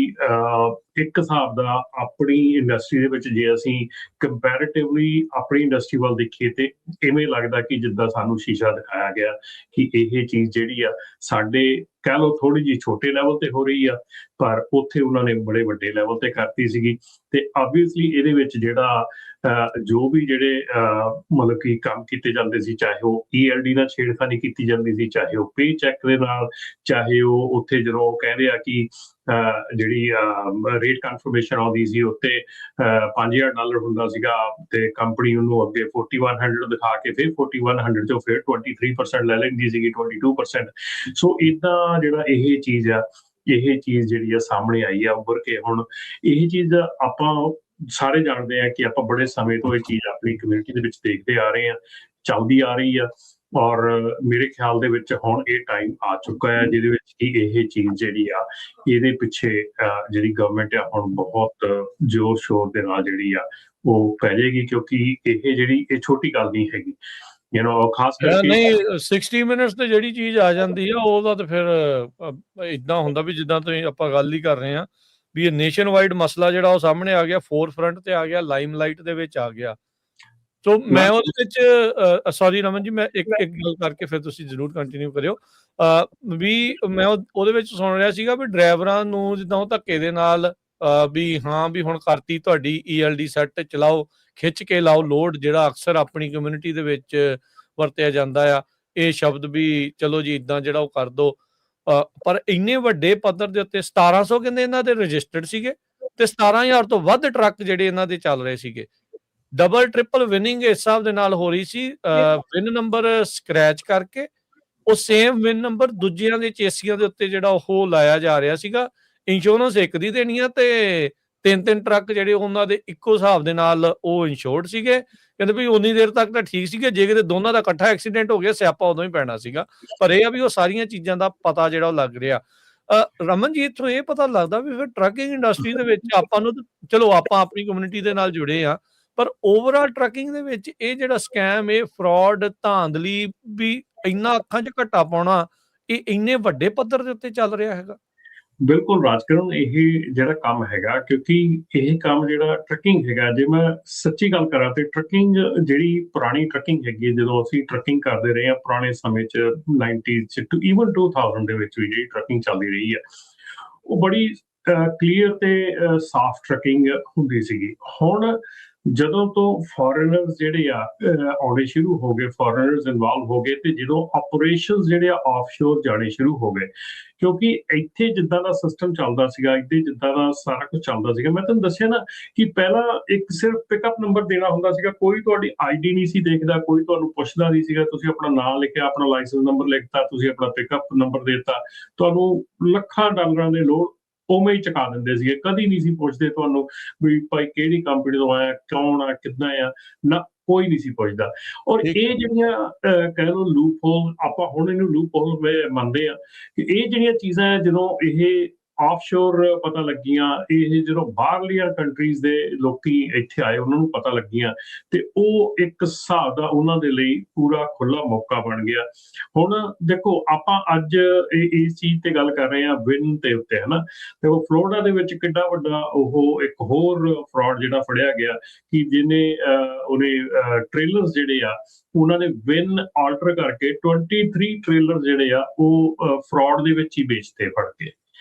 ਇੱਕ ਹਿਸਾਬ ਦਾ ਆਪਣੀ ਇੰਡਸਟਰੀ ਦੇ ਵਿੱਚ ਜੇ ਅਸੀਂ ਕੰਪੈਰੀਟਿਵਲੀ ਆਪਣੀ ਇੰਡਸਟਰੀ ਵੱਲ ਦੇਖੀਏ ਤੇ ਇਵੇਂ ਲੱਗਦਾ ਕਿ ਜਿੱਦਾਂ ਸਾਨੂੰ ਸ਼ੀਸ਼ਾ ਦਿਖਾਇਆ ਗਿਆ ਕਿ ਇਹ ਚੀਜ਼ ਜਿਹੜੀ ਆ ਸਾਡੇ ਕਹਿ ਲਓ ਥੋੜੀ ਜਿਹੀ ਛੋਟੇ ਲੈਵਲ ਤੇ ਹੋ ਰਹੀ ਆ, ਪਰ ਉੱਥੇ ਉਹਨਾਂ ਨੇ ਬੜੇ ਵੱਡੇ ਲੈਵਲ ਤੇ ਕਰਤੀ ਸੀਗੀ। ਤੇ ਆਬਵੀਅਸਲੀ ਇਹਦੇ ਵਿੱਚ ਜਿਹੜਾ ਜੋ ਵੀ ਜਿਹੜੇ ਮਤਲਬ ਕਿ ਕੰਮ ਕੀਤੇ ਜਾਂਦੇ ਸੀ, ਚਾਹੇ ਉਹ ELD ਨਾਲ ਛੇੜਖਾਨੀ ਕੀਤੀ ਜਾਂਦੀ ਸੀ, ਚਾਹੇ ਉਹ ਪੇ ਚੈੱਕ ਦੇ ਨਾਲ, ਚਾਹੇ ਉਹ ਉੱਥੇ ਜਦੋਂ ਉਹ ਕਹਿੰਦੇ ਆ ਕਿ ਜਿਹੜੀ ਰੇਟ ਕਨਫਰਮੇਸ਼ਨ ਆਉਂਦੀ ਸੀ ਉੱਤੇ $5,000 ਹੁੰਦਾ ਸੀਗਾ ਤੇ ਕੰਪਨੀ ਉਹਨੂੰ ਅੱਗੇ 4100 ਦਿਖਾ ਕੇ ਫਿਰ 4100 ਚੋਂ ਫਿਰ 23% ਲੈ ਲੈਂਦੀ ਸੀਗੀ, 22%। ਸੋ ਏਦਾਂ ਜਿਹੜਾ ਇਹ ਚੀਜ਼ ਆ, ਇਹ ਚੀਜ਼ ਜਿਹੜੀ ਆ ਸਾਹਮਣੇ ਆਈ ਆ ਉੱਭਰ ਕੇ। ਹੁਣ ਇਹ ਚੀਜ਼ ਆਪਾਂ ਸਾਰੇ ਜਾਣਦੇ ਆ ਕਿ ਆਪਾਂ ਬੜੇ ਸਮੇਂ ਤੋਂ ਇਹ ਚੀਜ਼ ਆਪਣੀ ਕਮਿਊਨਿਟੀ ਦੇ ਵਿੱਚ ਦੇਖਦੇ ਆ ਰਹੇ ਆ, ਚੱਲਦੀ ਆ ਰਹੀ ਆ, ਔਰ ਮੇਰੇ ਖਿਆਲ ਦੇ ਵਿੱਚ ਹੁਣ ਇਹ ਟਾਈਮ ਆ ਚੁੱਕਾ ਹੈ ਜਿਹਦੇ ਵਿੱਚ ਕਿ ਇਹ ਚੀਜ਼ ਜਿਹੜੀ ਆ ਇਹਦੇ ਪਿੱਛੇ ਜਿਹੜੀ ਗਵਰਨਮੈਂਟ ਆ ਹੁਣ ਬਹੁਤ ਜ਼ੋਰ ਸ਼ੋਰ ਦੇ ਨਾਲ ਜਿਹੜੀ ਆ ਉਹ ਪੈ ਜਾਏਗੀ, ਕਿਉਂਕਿ ਇਹ ਜਿਹੜੀ ਇਹ ਛੋਟੀ ਗੱਲ ਨਹੀਂ ਹੈਗੀ। ਖਾਸ ਕਰਕੇ ਨਹੀਂ 60 ਮਿੰਟਸ ਤੇ ਜਿਹੜੀ ਚੀਜ਼ ਆ ਜਾਂਦੀ ਆ ਉਹਦਾ ਤੇ ਫਿਰ ਇਦਾਂ ਹੁੰਦਾ ਵੀ ਜਿੱਦਾਂ ਤੁਸੀਂ ਆਪਾਂ ਗੱਲ ਹੀ ਕਰ ਰਹੇ ਆ ਵੀ ਇਹ ਨੇਸ਼ਨ ਵਾਈਡ ਮਸਲਾ ਜਿਹੜਾ ਉਹ ਸਾਹਮਣੇ ਆ ਗਿਆ, ਫੋਰ ਫਰੰਟ ਤੇ ਆ ਗਿਆ, ਲਾਈਮਲਾਈਟ ਦੇ ਵਿੱਚ ਆ ਗਿਆ। ਸੋ ਮੈਂ ਉਹਦੇ ਵਿੱਚ ਸੌਰੀ ਰਮਨ ਜੀ, ਮੈਂ ਇੱਕ ਗੱਲ ਕਰਕੇ ਫਿਰ ਤੁਸੀਂ ਜ਼ਰੂਰ ਕੰਟੀਨਿਊ ਕਰਿਓ। ਵੀ ਮੈਂ ਉਹਦੇ ਵਿੱਚ ਸੁਣ ਰਿਹਾ ਸੀਗਾ ਵੀ ਡਰਾਈਵਰਾਂ ਨੂੰ ਜਿੱਦਾਂ ਉਹ ਧੱਕੇ ਦੇ ਨਾਲ ਵੀ ਹਾਂ ਵੀ ਹੁਣ ਕਰਤੀ ਤੁਹਾਡੀ ELD ਸੈੱਟ, ਚਲਾਓ, ਖਿੱਚ ਕੇ ਲਾਓ ਲੋਡ, ਜਿਹੜਾ ਅਕਸਰ ਆਪਣੀ ਕਮਿਊਨਿਟੀ ਦੇ ਵਿੱਚ ਵਰਤਿਆ ਜਾਂਦਾ ਆ ਇਹ ਸ਼ਬਦ ਵੀ ਚਲੋ ਜੀ ਇਦਾਂ ਜਿਹੜਾ ਉਹ ਕਰ ਦੋ। ਪਰ ਇੰਨੇ ਵੱਡੇ ਪੱਧਰ ਦੇ ਉੱਤੇ 1700 ਕਹਿੰਦੇ ਇਹਨਾਂ ਦੇ ਰਜਿਸਟਰਡ ਸੀਗੇ ਤੇ 17,000 ਤੋਂ ਵੱਧ ਟਰੱਕ ਜਿਹੜੇ ਇਹਨਾਂ ਦੇ ਚੱਲ ਰਹੇ ਸੀਗੇ। ਡਬਲ ਟ੍ਰਿਪਲ ਵਿਨਿੰਗ ਇਸ ਹਿਸਾਬ ਦੇ ਨਾਲ ਹੋ ਰਹੀ ਸੀ। ਵਿਨ ਨੰਬਰ ਸਕ੍ਰੈਚ ਕਰਕੇ ਉਹ ਸੇਮ ਵਿਨ ਨੰਬਰ ਦੂਜਿਆਂ ਦੇ ਚੇਸੀਆਂ ਦੇ ਉੱਤੇ ਜਿਹੜਾ ਉਹ ਲਾਇਆ ਜਾ ਰਿਹਾ ਸੀਗਾ। ਇੰਸ਼ੋਰੈਂਸ ਇੱਕ ਦੀ ਦੇਣੀ ਆ ਤੇ 3 ਟਰੱਕ ਜਿਹੜੇ ਉਹਨਾਂ ਦੇ ਇੱਕੋ ਹਿਸਾਬ ਦੇ ਨਾਲ ਉਹ ਇੰਸ਼ੋਰਡ ਸੀਗੇ। ਕਹਿੰਦੇ ਵੀ ਉਨੀ ਦੇਰ ਤੱਕ ਤਾਂ ਠੀਕ ਸੀਗੇ, ਜੇ ਕਿਤੇ ਦੋਨਾਂ ਦਾ ਇਕੱਠਾ ਐਕਸੀਡੈਂਟ ਹੋ ਗਿਆ ਸਿਆਪਾ ਉਦੋਂ ਹੀ ਪੈਣਾ ਸੀਗਾ। ਪਰ ਇਹ ਆ ਵੀ ਉਹ ਸਾਰੀਆਂ ਚੀਜ਼ਾਂ ਦਾ ਪਤਾ ਜਿਹੜਾ ਉਹ ਲੱਗ ਰਿਹਾ। ਰਮਨ ਜੀ, ਇੱਥੋਂ ਇਹ ਪਤਾ ਲੱਗਦਾ ਵੀ ਫਿਰ ਟਰੱਕਿੰਗ ਇੰਡਸਟਰੀ ਦੇ ਵਿੱਚ ਆਪਾਂ ਨੂੰ ਚਲੋ ਆਪਾਂ ਆਪਣੀ ਕਮਿਊਨਿਟੀ ਦੇ ਨਾਲ ਜੁੜੇ ਆ, ਪਰ ਓਵਰਆਲ ਟਰੱਕਿੰਗ ਦੇ ਵਿੱਚ ਇਹ ਜਿਹੜਾ ਸਕੈਮ, ਇਹ ਫਰਾਡ, ਧਾਂਦਲੀ ਵੀ ਇੰਨਾ ਅੱਖਾਂ 'ਚ ਘੱਟਾ ਪਾਉਣਾ, ਇਹ ਇੰਨੇ ਵੱਡੇ ਪੱਧਰ ਦੇ ਉੱਤੇ ਚੱਲ ਰਿਹਾ ਹੈਗਾ। ਬਿਲਕੁਲ ਰਾਜਕਰਨ, ਇਹ ਜਿਹੜਾ ਕੰਮ ਹੈਗਾ, ਕਿਉਂਕਿ ਇਹ ਕੰਮ ਜਿਹੜਾ ਟਰੱਕਿੰਗ ਹੈਗਾ, ਜੇ ਮੈਂ ਸੱਚੀ ਗੱਲ ਕਰਾਂ ਤੇ ਟਰੱਕਿੰਗ ਜਿਹੜੀ ਪੁਰਾਣੀ ਟਰੱਕਿੰਗ ਹੈਗੀ, ਜਦੋਂ ਅਸੀਂ ਟਰੱਕਿੰਗ ਕਰਦੇ ਰਹੇ ਹਾਂ ਪੁਰਾਣੇ ਸਮੇਂ 'ਚ 90s 'ਚ ਈਵਨ 2000 ਦੇ ਵਿੱਚ ਵੀ ਜਿਹੜੀ ਟਰੱਕਿੰਗ ਚੱਲਦੀ ਰਹੀ ਹੈ, ਉਹ ਬੜੀ ਕਲੀਅਰ ਤੇ ਸਾਫ਼ ਟਰੱਕਿੰਗ ਹੁੰਦੀ ਸੀਗੀ। ਹੁਣ ਜਦੋਂ ਤੋਂ ਫੋਰਨਰਸ ਜਿਹੜੇ ਆ ਆਉਣੇ ਸ਼ੁਰੂ ਹੋ ਗਏ, ਫੋਰਨਰਸ ਇਨਵੋਲਵ ਹੋ ਗਏ, ਤੇ ਜਦੋਂ ਆਪਰੇਸ਼ਨਸ ਜਿਹੜੇ ਆ ਆਫਸ਼ੋਰ ਜਾਣੇ ਸ਼ੁਰੂ ਹੋ ਗਏ, ਕਿਉਂਕਿ ਇੱਥੇ ਜਿੱਦਾਂ ਦਾ ਸਿਸਟਮ ਚੱਲਦਾ ਸੀਗਾ, ਇੱਥੇ ਜਿੱਦਾਂ ਦਾ ਸਾਰਾ ਕੁਝ ਚੱਲਦਾ ਸੀਗਾ, ਮੈਂ ਤੁਹਾਨੂੰ ਦੱਸਿਆ ਨਾ ਕਿ ਪਹਿਲਾਂ ਇੱਕ ਸਿਰਫ ਪਿਕਅਪ ਨੰਬਰ ਦੇਣਾ ਹੁੰਦਾ ਸੀਗਾ, ਕੋਈ ਤੁਹਾਡੀ ID ਨਹੀਂ ਸੀ ਦੇਖਦਾ, ਕੋਈ ਤੁਹਾਨੂੰ ਪੁੱਛਦਾ ਨਹੀਂ ਸੀਗਾ। ਤੁਸੀਂ ਆਪਣਾ ਨਾਮ ਲਿਖਿਆ, ਆਪਣਾ ਲਾਇਸੈਂਸ ਨੰਬਰ ਲਿਖਤਾ, ਤੁਸੀਂ ਆਪਣਾ ਪਿਕਅਪ ਨੰਬਰ ਦੇਤਾ, ਤੁਹਾਨੂੰ ਲੱਖਾਂ ਡਾਲਰਾਂ ਦੇ ਲੋਡ ਉਵੇਂ ਹੀ ਚੁਕਾ ਦਿੰਦੇ ਸੀਗੇ। ਕਦੀ ਨਹੀਂ ਸੀ ਪੁੱਛਦੇ ਤੁਹਾਨੂੰ ਵੀ ਭਾਈ ਕਿਹੜੀ ਕੰਪਨੀ ਤੋਂ ਆਇਆ, ਕੌਣ ਆ, ਕਿੱਦਾਂ ਆ, ਨਾ ਕੋਈ ਨਹੀਂ ਸੀ ਪੁੱਛਦਾ। ਔਰ ਇਹ ਜਿਹੜੀਆਂ ਕਹਿ ਲਓ ਲੂਪ ਹੋਲ, ਆਪਾਂ ਹੁਣ ਇਹਨੂੰ ਲੂਪ ਹੋਲ ਮੰਨਦੇ ਆ ਕਿ ਇਹ ਜਿਹੜੀਆਂ ਚੀਜ਼ਾਂ ਜਦੋਂ ਇਹ ਆਫਸ਼ੋਰ ਪਤਾ ਲੱਗੀਆਂ, ਇਹ ਜਦੋਂ ਬਾਹਰਲੀਆਂ ਕੰਟਰੀਜ਼ ਦੇ ਲੋਕੀ ਇੱਥੇ ਆਏ ਉਹਨਾਂ ਨੂੰ ਪਤਾ ਲੱਗੀਆਂ, ਤੇ ਉਹ ਇੱਕ ਹਿਸਾਬ ਦਾ ਉਹਨਾਂ ਦੇ ਲਈ ਪੂਰਾ ਖੁੱਲਾ ਮੌਕਾ ਬਣ ਗਿਆ। ਹੁਣ ਦੇਖੋ ਆਪਾਂ ਅੱਜ ਇਸ ਚੀਜ਼ ਤੇ ਗੱਲ ਕਰ ਰਹੇ ਹਾਂ ਵਿਨ ਦੇ ਉੱਤੇ, ਹਨਾ। ਤੇ ਉਹ ਫਲੋਰੀਡਾ ਦੇ ਵਿੱਚ ਕਿੱਡਾ ਵੱਡਾ ਉਹ ਇੱਕ ਹੋਰ ਫਰਾਡ ਜਿਹੜਾ ਫੜਿਆ ਗਿਆ ਕਿ ਉਹਨੇ ਟ੍ਰੇਲਰਸ ਜਿਹੜੇ ਆ ਉਹਨਾਂ ਨੇ ਵਿਨ ਆਲਟਰ ਕਰਕੇ 23 ਟ੍ਰੇਲਰ ਜਿਹੜੇ ਆ ਉਹ ਫਰਾਡ ਦੇ ਵਿੱਚ ਹੀ ਵੇਚਤੇ ਫੜ ਕੇ,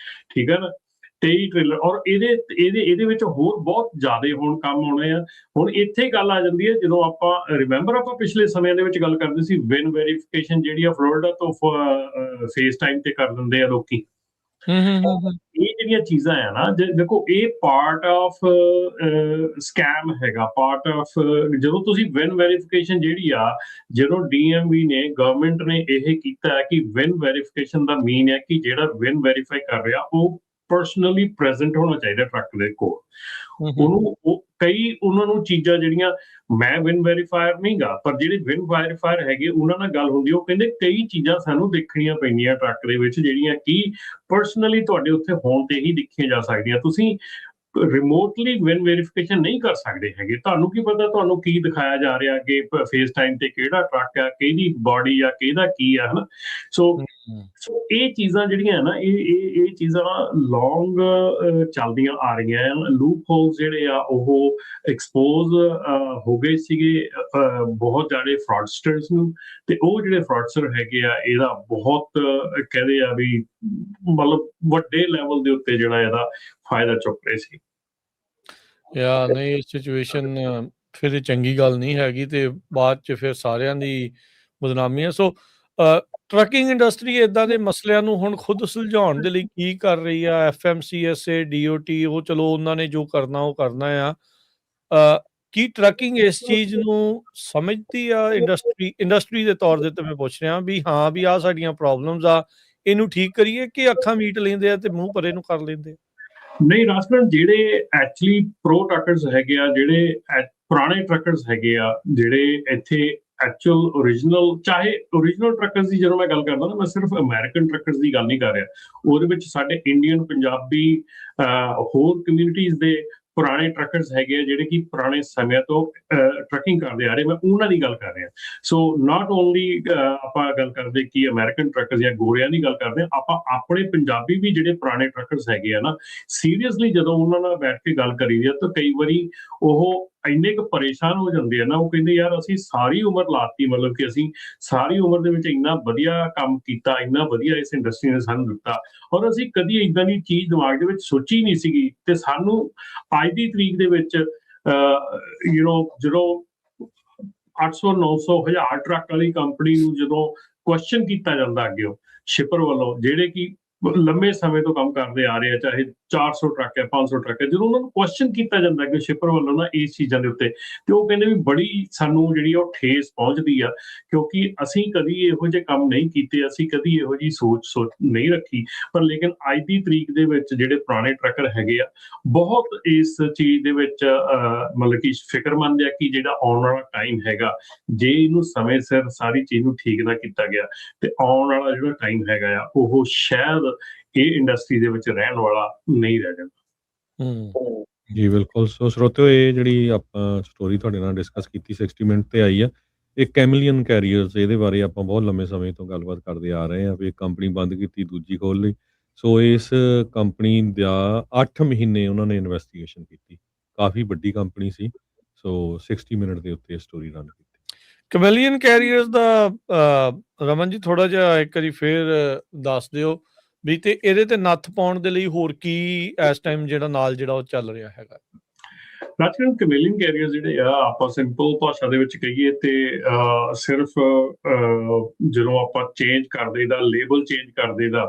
ਠੀਕ ਹੈ ਨਾ। 23 ਟ੍ਰੇਲਰ, ਔਰ ਇਹਦੇ ਵਿੱਚ ਹੋਰ ਬਹੁਤ ਜ਼ਿਆਦਾ ਹੁਣ ਕੰਮ ਆਉਣੇ ਆ। ਹੁਣ ਇੱਥੇ ਗੱਲ ਆ ਜਾਂਦੀ ਹੈ, ਜਦੋਂ ਆਪਾਂ ਰਿਮੈਂਬਰ ਆਪਾਂ ਪਿਛਲੇ ਸਮਿਆਂ ਦੇ ਵਿੱਚ ਗੱਲ ਕਰਦੇ ਸੀ ਵਿਨ ਵੈਰੀਫਿਕੇਸ਼ਨ ਜਿਹੜੀ ਆ ਫਲੋਰੀਡਾ ਤੋਂ ਫੇਸ ਟਾਈਮ ਤੇ ਕਰ ਦਿੰਦੇ ਆ ਲੋਕੀ। ਇਹ ਜਿਹੜੀਆਂ ਚੀਜ਼ਾਂ ਆ ਨਾ, ਦੇਖੋ ਇਹ ਪਾਰਟ ਆਫ ਸਕੈਮ ਹੈਗਾ, ਪਾਰਟ ਆਫ ਜਦੋਂ ਤੁਸੀਂ ਵਿਨ ਵੈਰੀਫਿਕੇਸ਼ਨ ਜਿਹੜੀ ਆ, ਜਦੋਂ DMV ਨੇ ਗਵਰਨਮੈਂਟ ਨੇ ਇਹ ਕੀਤਾ ਹੈ ਕਿ ਵਿਨ ਵੈਰੀਫਿਕੇਸ਼ਨ ਦਾ ਮੀਨ ਹੈ ਕਿ ਜਿਹੜਾ ਵਿਨ ਵੈਰੀਫਾਈ ਕਰ ਰਿਹਾ ਉਹ ਪਰਸਨਲੀ ਪ੍ਰੈਜ਼ੈਂਟ ਹੋਣਾ ਚਾਹੀਦਾ ਟਰੱਕ ਦੇ ਕੋਲ। ਉਹਨਾਂ ਨੂੰ ਚੀਜ਼ਾਂ ਜਿਹੜੀਆਂ, ਮੈਂ ਵਿਨ ਵੈਰੀਫਾਇਰ ਨਹੀਂ ਗਾ, ਪਰ ਜਿਹੜੇ ਵਿਨ ਵੈਰੀਫਾਇਰ ਹੈਗੇ ਉਹਨਾਂ ਨਾਲ ਗੱਲ ਹੁੰਦੀ, ਉਹ ਕਹਿੰਦੇ ਕਈ ਚੀਜ਼ਾਂ ਸਾਨੂੰ ਦੇਖਣੀਆਂ ਪੈਂਦੀਆਂ ਟਰੱਕ ਦੇ ਵਿੱਚ ਜਿਹੜੀਆਂ ਕਿ ਪਰਸਨਲੀ ਤੁਹਾਡੇ ਉੱਥੇ ਹੋਣ ਤੇ ਹੀ ਦੇਖੀਆਂ ਜਾ ਸਕਦੀਆਂ। ਤੁਸੀਂ ਰਿਮੋਟਲੀ ਵਿਨ ਵੈਰੀਫਿਕੇਸ਼ਨ ਨਹੀਂ ਕਰ ਸਕਦੇ ਹੈਗੇ। ਤੁਹਾਨੂੰ ਕੀ ਪਤਾ ਤੁਹਾਨੂੰ ਕੀ ਦਿਖਾਇਆ ਜਾ ਰਿਹਾ ਕਿ ਫੇਸ ਟਾਈਮ ਤੇ ਕਿਹੜਾ ਟਰੱਕ ਆ, ਕਿਹਦੀ ਬਾਡੀ ਆ, ਕਿਹਦਾ ਕੀ ਆ, ਹਨਾ। ਸੋ ਇਹ ਚੀਜ਼ਾਂ ਜਿਹੜੀਆਂ ਨਾ, ਇਹ ਚੀਜ਼ਾਂ ਲੌਂਗ ਚੱਲਦੀਆਂ ਆ ਰਹੀਆਂ। ਲੂਪ ਹੋਲਸ ਜਿਹੜੇ ਆ ਉਹ ਐਕਸਪੋਜ਼ ਹੋ ਗਏ ਸੀਗੇ ਬਹੁਤ ਜ਼ਿਆਦਾ ਫਰਾਡਸਟਰਸ ਨੂੰ, ਤੇ ਉਹ ਜਿਹੜੇ ਫਰਾਡਸਟਰ ਹੈਗੇ ਆ ਇਹਦਾ ਬਹੁਤ ਕਹਿੰਦੇ ਆ ਵੀ ਮਤਲਬ ਵੱਡੇ ਲੈਵਲ ਦੇ ਉੱਤੇ ਜਿਹੜਾ ਇਹਦਾ ਫਾਇਦਾ ਚੁੱਕ ਰਹੇ ਸੀ। ਨਹੀਂ, ਸਿਚੁਏਸ਼ਨ ਫਿਰ ਇਹ ਚੰਗੀ ਗੱਲ ਨਹੀਂ ਹੈਗੀ, ਤੇ ਬਾਅਦ 'ਚ ਫਿਰ ਸਾਰਿਆਂ ਦੀ ਬਦਨਾਮੀ ਹੈ। ਸੋ ਟਰੱਕਿੰਗ ਇੰਡਸਟਰੀ ਇੱਦਾਂ ਦੇ ਮਸਲਿਆਂ ਨੂੰ ਹੁਣ ਖੁਦ ਸੁਲਝਾਉਣ ਦੇ ਲਈ ਕੀ ਕਰ ਰਹੀ ਆ? FMCSA, DOT, ਉਹ ਚਲੋ ਉਹਨਾਂ ਨੇ ਜੋ ਕਰਨਾ ਉਹ ਕਰਨਾ ਆ। ਕੀ ਟਰੱਕਿੰਗ ਇਸ ਚੀਜ਼ ਨੂੰ ਸਮਝਦੀ ਆ? ਇੰਡਸਟਰੀ ਦੇ ਤੌਰ ਦੇ ਉੱਤੇ ਮੈਂ ਪੁੱਛ ਰਿਹਾ ਵੀ ਹਾਂ ਵੀ ਆਹ ਸਾਡੀਆਂ ਪ੍ਰੋਬਲਮਸ ਆ, ਇਹਨੂੰ ਠੀਕ ਕਰੀਏ, ਕਿ ਅੱਖਾਂ ਮੀਟ ਲੈਂਦੇ ਆ ਤੇ ਮੂੰਹ ਪਰੇ ਨੂੰ ਕਰ ਲੈਂਦੇ ਆ? ਨਹੀਂ ਰਾਜਕਰਨ, ਜਿਹੜੇ ਐਕਚੁਅਲੀ ਪ੍ਰੋ ਟਰੱਕਰਸ ਹੈਗੇ ਆ, ਜਿਹੜੇ ਪੁਰਾਣੇ ਟਰੱਕਰਸ ਹੈਗੇ ਆ, ਜਿਹੜੇ ਇੱਥੇ ਐਕਚੁਅਲ ਓਰੀਜਨਲ, ਚਾਹੇ ਓਰੀਜਨਲ ਟਰੱਕਰਸ ਦੀ ਜਦੋਂ ਮੈਂ ਗੱਲ ਕਰਦਾ ਨਾ, ਮੈਂ ਸਿਰਫ ਅਮਰੀਕਨ ਟਰੱਕਰਸ ਦੀ ਗੱਲ ਨਹੀਂ ਕਰ ਰਿਹਾ। ਉਹਦੇ ਵਿੱਚ ਸਾਡੇ ਇੰਡੀਅਨ, ਪੰਜਾਬੀ, ਹੋਰ ਕਮਿਊਨਿਟੀਜ਼ ਦੇ ਪੁਰਾਣੇ ਟਰੱਕਰਸ ਹੈਗੇ ਆ ਜਿਹੜੇ ਕਿ ਪੁਰਾਣੇ ਸਮਿਆਂ ਤੋਂ ਟਰੱਕਿੰਗ ਕਰਦੇ ਆ ਰਹੇ, ਮੈਂ ਉਹਨਾਂ ਦੀ ਗੱਲ ਕਰ ਰਿਹਾ। ਸੋ ਨਾਟ ਓਨਲੀ ਆਪਾਂ ਗੱਲ ਕਰਦੇ ਕਿ ਅਮਰੀਕਨ ਟਰੱਕਰਸ ਜਾਂ ਗੋਰਿਆਂ ਦੀ ਗੱਲ ਕਰਦੇ, ਆਪਾਂ ਆਪਣੇ ਪੰਜਾਬੀ ਵੀ ਜਿਹੜੇ ਪੁਰਾਣੇ ਟਰੱਕਰਸ ਹੈਗੇ ਆ ਨਾ, ਸੀਰੀਅਸਲੀ ਜਦੋਂ ਉਹਨਾਂ ਨਾਲ ਬੈਠ ਕੇ ਗੱਲ ਕਰੀ ਦੀ ਆ ਤਾਂ ਕਈ ਵਾਰੀ ਉਹ ਇੰਨੇ ਕੁ ਪਰੇਸ਼ਾਨ ਹੋ ਜਾਂਦੇ ਆ ਨਾ, ਉਹ ਕਹਿੰਦੇ ਯਾਰ ਅਸੀਂ ਸਾਰੀ ਉਮਰ ਲਾਤੀ, ਮਤਲਬ ਕਿ ਅਸੀਂ ਸਾਰੀ ਉਮਰ ਦੇ ਵਿੱਚ ਇੰਨਾ ਵਧੀਆ ਕੰਮ ਕੀਤਾ, ਇੰਨਾ ਵਧੀਆ ਇਸ ਇੰਡਸਟਰੀ ਨੇ ਸਾਨੂੰ ਦਿੱਤਾ, ਔਰ ਅਸੀਂ ਕਦੀ ਏਦਾਂ ਦੀ ਚੀਜ਼ ਦਿਮਾਗ ਦੇ ਵਿੱਚ ਸੋਚੀ ਨਹੀਂ ਸੀਗੀ। ਤੇ ਸਾਨੂੰ ਅੱਜ ਦੀ ਤਰੀਕ ਦੇ ਵਿੱਚ ਜਦੋਂ 800, 900, 1000 ਟਰੱਕ ਵਾਲੀ ਕੰਪਨੀ ਨੂੰ ਜਦੋਂ ਕੁਐਸਚਨ ਕੀਤਾ ਜਾਂਦਾ ਅੱਗੇ ਸ਼ਿਪਰ ਵੱਲੋਂ, ਜਿਹੜੇ ਕਿ ਲੰਬੇ ਸਮੇਂ ਤੋਂ ਕੰਮ ਕਰਦੇ ਆ ਰਹੇ ਆ, ਚਾਹੇ 400 ਟਰੱਕ ਹੈ, 500 ਟਰੱਕ ਹੈ, ਜਦੋਂ ਉਹਨਾਂ ਨੂੰ ਕੁਐਸਚਨ ਕੀਤਾ ਜਾਂਦਾ ਕਿ ਸ਼ਿਪਰ ਵੱਲੋਂ ਨਾ ਇਸ ਚੀਜ਼ਾਂ ਦੇ ਉੱਤੇ, ਤੇ ਉਹ ਕਹਿੰਦੇ ਵੀ ਬੜੀ ਸਾਨੂੰ ਜਿਹੜੀ ਉਹ ਠੇਸ ਪਹੁੰਚਦੀ ਆ, ਕਿਉਂਕਿ ਅਸੀਂ ਕਦੀ ਇਹੋ ਜਿਹੇ ਕੰਮ ਨਹੀਂ ਕੀਤੇ, ਅਸੀਂ ਕਦੀ ਇਹੋ ਜਿਹੀ ਸੋਚ ਨਹੀਂ ਰੱਖੀ। ਪਰ ਲੇਕਿਨ ਅੱਜ ਦੀ ਤਰੀਕ ਦੇ ਵਿੱਚ ਜਿਹੜੇ ਪੁਰਾਣੇ ਟਰੱਕਰ ਹੈਗੇ ਆ, ਬਹੁਤ ਇਸ ਚੀਜ਼ ਦੇ ਵਿੱਚ ਮਤਲਬ ਕਿ ਫਿਕਰਮੰਦ ਆ ਕਿ ਜਿਹੜਾ ਆਉਣ ਵਾਲਾ ਟਾਈਮ ਹੈਗਾ, ਜੇ ਇਹਨੂੰ ਸਮੇਂ ਸਿਰ ਸਾਰੀ ਚੀਜ਼ ਨੂੰ ਠੀਕ ਨਾ ਕੀਤਾ ਗਿਆ, ਤੇ ਆਉਣ ਵਾਲਾ ਜਿਹੜਾ ਟਾਈਮ ਹੈਗਾ ਆ ਉਹ ਸ਼ਾਇਦ ਇਹ ਇੰਡਸਟਰੀ ਦੇ ਵਿੱਚ ਰਹਿਣ ਵਾਲਾ ਨਹੀਂ ਰਹਿ ਜਾਂਦਾ। ਜੀ ਬਿਲਕੁਲ। ਸੋ ਸਰੋਤਿਓ, ਇਹ ਜਿਹੜੀ ਆਪਾਂ ਸਟੋਰੀ ਤੁਹਾਡੇ ਨਾਲ ਡਿਸਕਸ ਕੀਤੀ 60 ਮਿੰਟ ਤੇ ਆਈ ਆ, ਇਹ ਕੈਮਲੀਅਨ ਕੈਰੀਅਰਸ, ਇਹਦੇ ਬਾਰੇ ਆਪਾਂ ਬਹੁਤ ਲੰਮੇ ਸਮੇਂ ਤੋਂ ਗੱਲਬਾਤ ਕਰਦੇ ਆ ਰਹੇ ਹਾਂ ਵੀ ਕੰਪਨੀ ਬੰਦ ਕੀਤੀ, ਦੂਜੀ ਖੋਲ੍ਹ ਲਈ। ਸੋ ਇਸ ਕੰਪਨੀ ਦਾ 8 ਮਹੀਨੇ ਉਹਨਾਂ ਨੇ ਇਨਵੈਸਟੀਗੇਸ਼ਨ ਕੀਤੀ, ਕਾਫੀ ਵੱਡੀ ਕੰਪਨੀ ਸੀ। ਸੋ 60 ਮਿੰਟ ਦੇ ਉੱਤੇ ਸਟੋਰੀ ਰਨ ਕੀਤੀ। ਕੈਮਲੀਅਨ ਕੈਰੀਅਰਸ ਦਾ ਰਮਨ ਜੀ ਥੋੜਾ ਜਿਹਾ ਇੱਕ ਵਾਰੀ ਫੇਰ ਦੱਸ ਦਿਓ ਵੀ, ਤੇ ਇਹਦੇ ਤੇ ਨੱਥ ਪਾਉਣ ਦੇ ਲਈ ਹੋਰ ਕੀ ਇਸ ਟਾਈਮ ਜਿਹੜਾ ਨਾਲ ਜਿਹੜਾ ਉਹ ਚੱਲ ਰਿਹਾ ਹੈਗਾ? ਰਾਜਕਰਨ, ਕੈਮਲੀਅਨ ਕੈਰੀਅਰ ਜਿਹੜੇ ਆ, ਆਪਾਂ ਸਿੰਪਲ ਭਾਸ਼ਾ ਦੇ ਵਿੱਚ ਕਹੀਏ ਤੇ ਸਿਰਫ ਜਦੋਂ ਆਪਾਂ ਚੇਂਜ ਕਰ ਦੇਈਦਾ, ਲੇਬਲ ਚੇਂਜ ਕਰ ਦੇਈਦਾ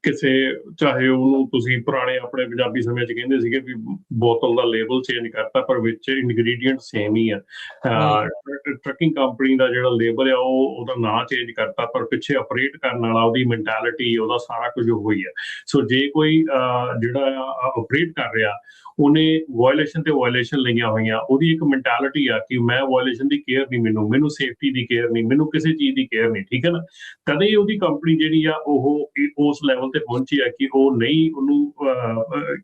ਕਿਸੇ, ਚਾਹੇ ਉਹਨੂੰ ਤੁਸੀਂ ਪੁਰਾਣੇ ਆਪਣੇ ਪੰਜਾਬੀ ਸਮੇਂ 'ਚ ਕਹਿੰਦੇ ਸੀਗੇ ਵੀ ਬੋਤਲ ਦਾ ਲੇਬਲ ਚੇਂਜ ਕਰਤਾ, ਪਰ ਵਿੱਚ ਇਨਗਰੀਡੀਐਂਟ ਸੇਮ ਹੀ ਆ। ਟਰੱਕਿੰਗ ਕੰਪਨੀ ਦਾ ਜਿਹੜਾ ਲੇਬਲ ਆ ਉਹਦਾ ਨਾਂ ਚੇਂਜ ਕਰਤਾ, ਪਰ ਪਿੱਛੇ ਆਪਰੇਟ ਕਰਨ ਵਾਲਾ ਉਹਦੀ ਮੈਂਟੈਲਿਟੀ ਉਹਦਾ ਸਾਰਾ ਕੁਝ ਉਹੀ ਹੈ। ਸੋ ਜੇ ਕੋਈ ਜਿਹੜਾ ਆਪਰੇਟ ਕਰ ਰਿਹਾ ਉਹਨੇ ਵਾਇਲੇਸ਼ਨ ਤੇ ਵਾਇਲੇਸ਼ਨ ਲਈਆਂ ਹੋਈਆਂ, ਉਹਦੀ ਇੱਕ ਮੈਂਟੈਲਿਟੀ ਆ ਕਿ ਮੈਂ ਵਾਇਲੇਸ਼ਨ ਦੀ ਕੇਅਰ ਨਹੀਂ, ਮੈਨੂੰ ਸੇਫਟੀ ਦੀ ਕੇਅਰ ਨਹੀਂ, ਮੈਨੂੰ ਕਿਸੇ ਚੀਜ਼ ਦੀ ਕੇਅਰ ਨਹੀਂ, ਠੀਕ ਹੈ ਨਾ। ਕਦੇ ਹੀ ਉਹਦੀ ਕੰਪਨੀ ਜਿਹੜੀ ਆ ਉਹ ਉਸ ਲੈਵਲ ਤੇ ਪਹੁੰਚੀ ਆ ਕਿ ਉਹ ਨਹੀਂ ਉਹਨੂੰ